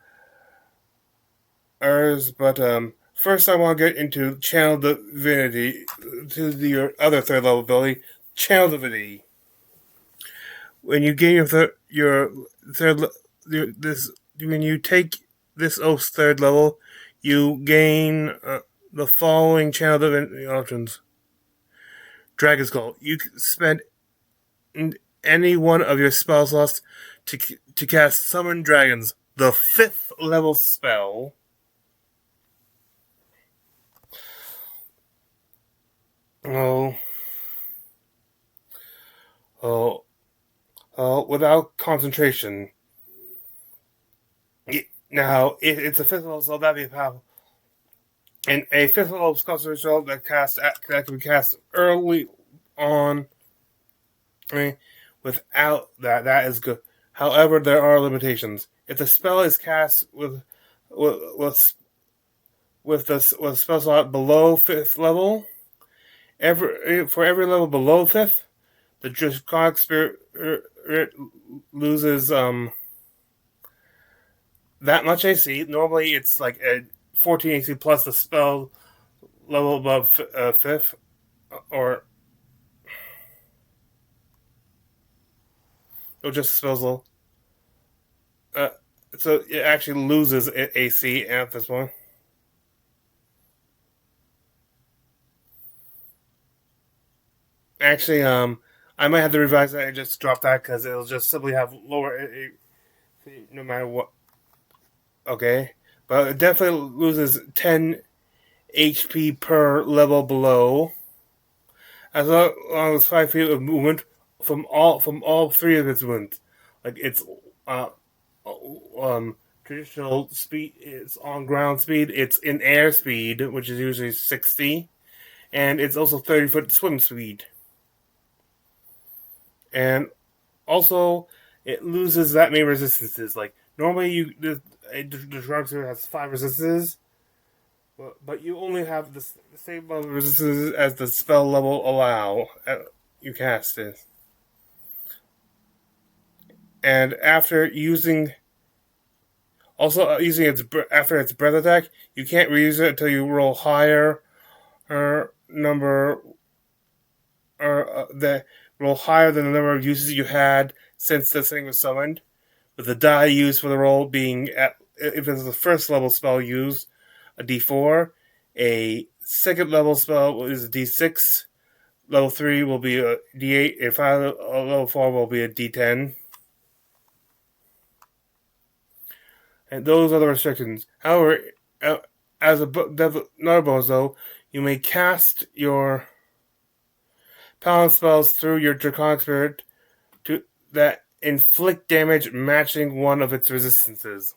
first I want to get into Channel Divinity, to your other third level ability, Channel Divinity. When you gain when you take this oath's third level, you gain the following Channel Divinity options. Dragon's Call. You can spend any one of your spell slots to cast Summon Dragons, the 5th level spell. Without concentration. Now, it's a 5th level spell, that'd be powerful. And a 5th level concentration spell that can be cast early on. Without that is good. However, there are limitations. If the spell is cast with the spell slot below 5th level, for every level below 5th, the Draconic Spirit loses that much AC. Normally, it's like a 14 AC plus the spell level above 5th, or just spells level. So it actually loses AC at this point. Actually, I might have to revise that and just drop that because it'll just simply have lower no matter what. Okay, but it definitely loses 10 HP per level below, as long as 5 feet of movement from all three of its movements. Like it's traditional speed, it's on ground speed, it's in air speed, which is usually 60, and it's also 30-foot swim speed. And also, it loses that many resistances. Like normally, the Draconic Spirit has 5 resistances, but you only have the same level of resistances as the spell level allow you cast it. And after using after its breath attack, you can't reuse it until you roll higher roll higher than the number of uses you had since this thing was summoned. With the die used for the roll being if it's the first level spell used, a D4. A second level spell is a D6. Level 3 will be a D8. And level 4 will be a D10. And those are the restrictions. However, as another bonus though, you may cast your Paladin spells through your Draconic Spirit that inflict damage matching one of its resistances.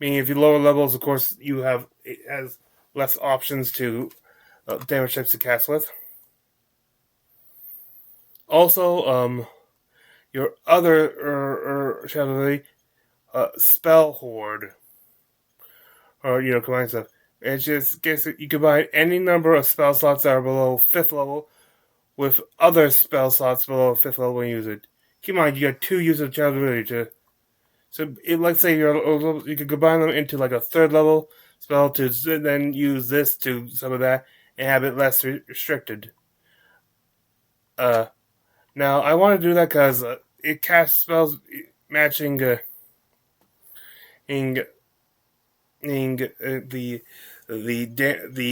Meaning, if you lower levels, of course, it has less options to damage types to cast with. Also, your other ability, Spell Horde, or combine stuff. It's just you combine any number of spell slots that are below 5th level with other spell slots below 5th level when you use it. Keep in mind, you got 2 uses of Channel Divinity let's say you could combine them into like a 3rd level spell to then use this to some of that and have it less restricted. Now I want to do that because it casts spells matching the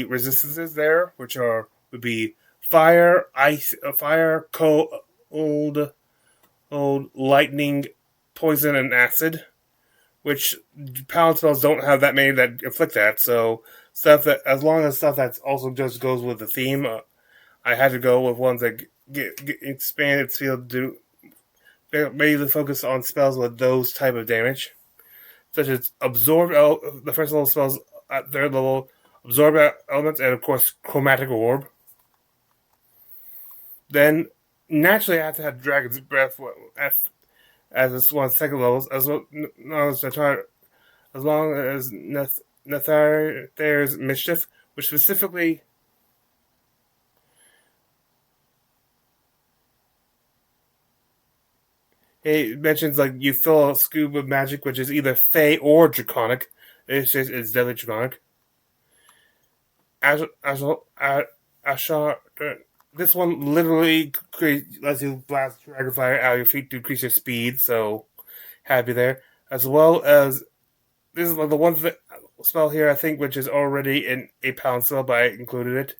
resistances there, which would be fire, ice, fire, cold, lightning, poison, and acid. Which paladin spells don't have that many that inflict that. So stuff that, as long as stuff that's also just goes with the theme, I had to go with ones that expand its field to mainly focus on spells with those type of damage, such as absorb the first level spells at third level, absorb elements, and of course chromatic orb. Then naturally I have to have dragon's breath as it's one of the second levels, as long as Nethar's mischief, which specifically it mentions like you fill a scoop of magic, which is either Fey or Draconic. It's deadly Draconic. Ashar, this one literally lets you blast Dragonfire out of your feet to increase your speed, so happy there. As well as, this is like the one spell here, I think, which is already in a paladin spell, but I included it.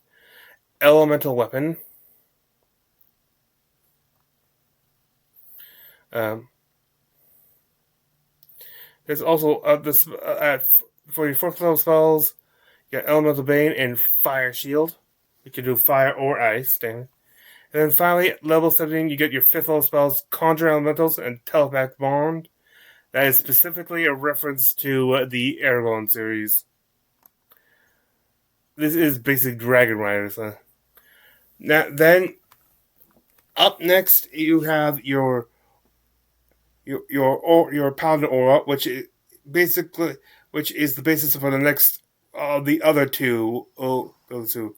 Elemental Weapon. There's also for your fourth level spells, you got Elemental Bane and Fire Shield. You can do fire or ice, damn. And then finally, at level 17, you get your fifth level spells, Conjure Elementals and Telepath Bond. That is specifically a reference to the Aragorn series. This is basic Dragon Rider. So. Now, then, up next, you have your Paladin Aura, which is the basis for the next the other two. Those two.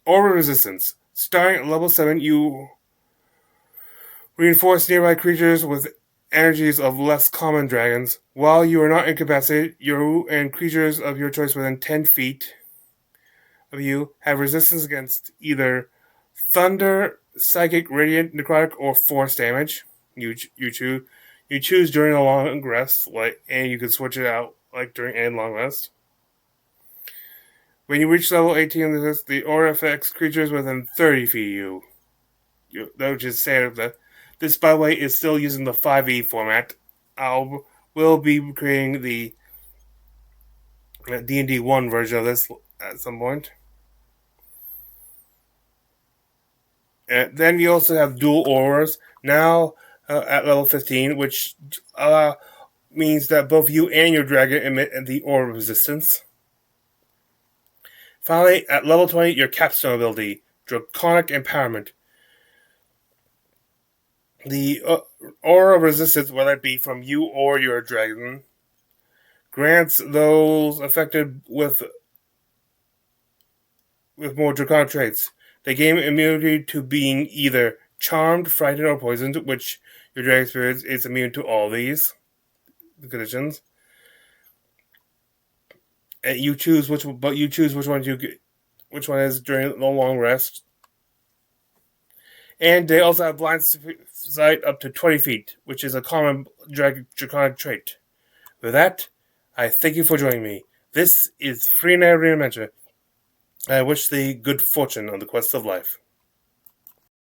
Aura Resistance. Starting at level 7, you reinforce nearby creatures with energies of less common dragons. While you are not incapacitated, you and creatures of your choice within 10 feet of you have resistance against either thunder, psychic, radiant, necrotic, or force damage. You choose during a long rest, and you can switch it out during a long rest. When you reach level 18 of this, the aura affects creatures within 30 feet of you. Which is standard. This, by the way, is still using the 5e format. We'll be creating the D&D 1 version of this at some point. And then you also have dual auras, now at level 15, which means that both you and your dragon emit the aura resistance. Finally, at level 20, your capstone ability, Draconic Empowerment. The aura resistance, whether it be from you or your dragon, grants those affected with more draconic traits. They gain immunity to being either charmed, frightened, or poisoned, which your dragon spirit is immune to all these conditions. And you choose which one is during the long rest. And they also have blind sight up to 20 feet, which is a common draconic trait. With that, I thank you for joining me. This is Free Night Adventure. I wish thee good fortune on the quest of life.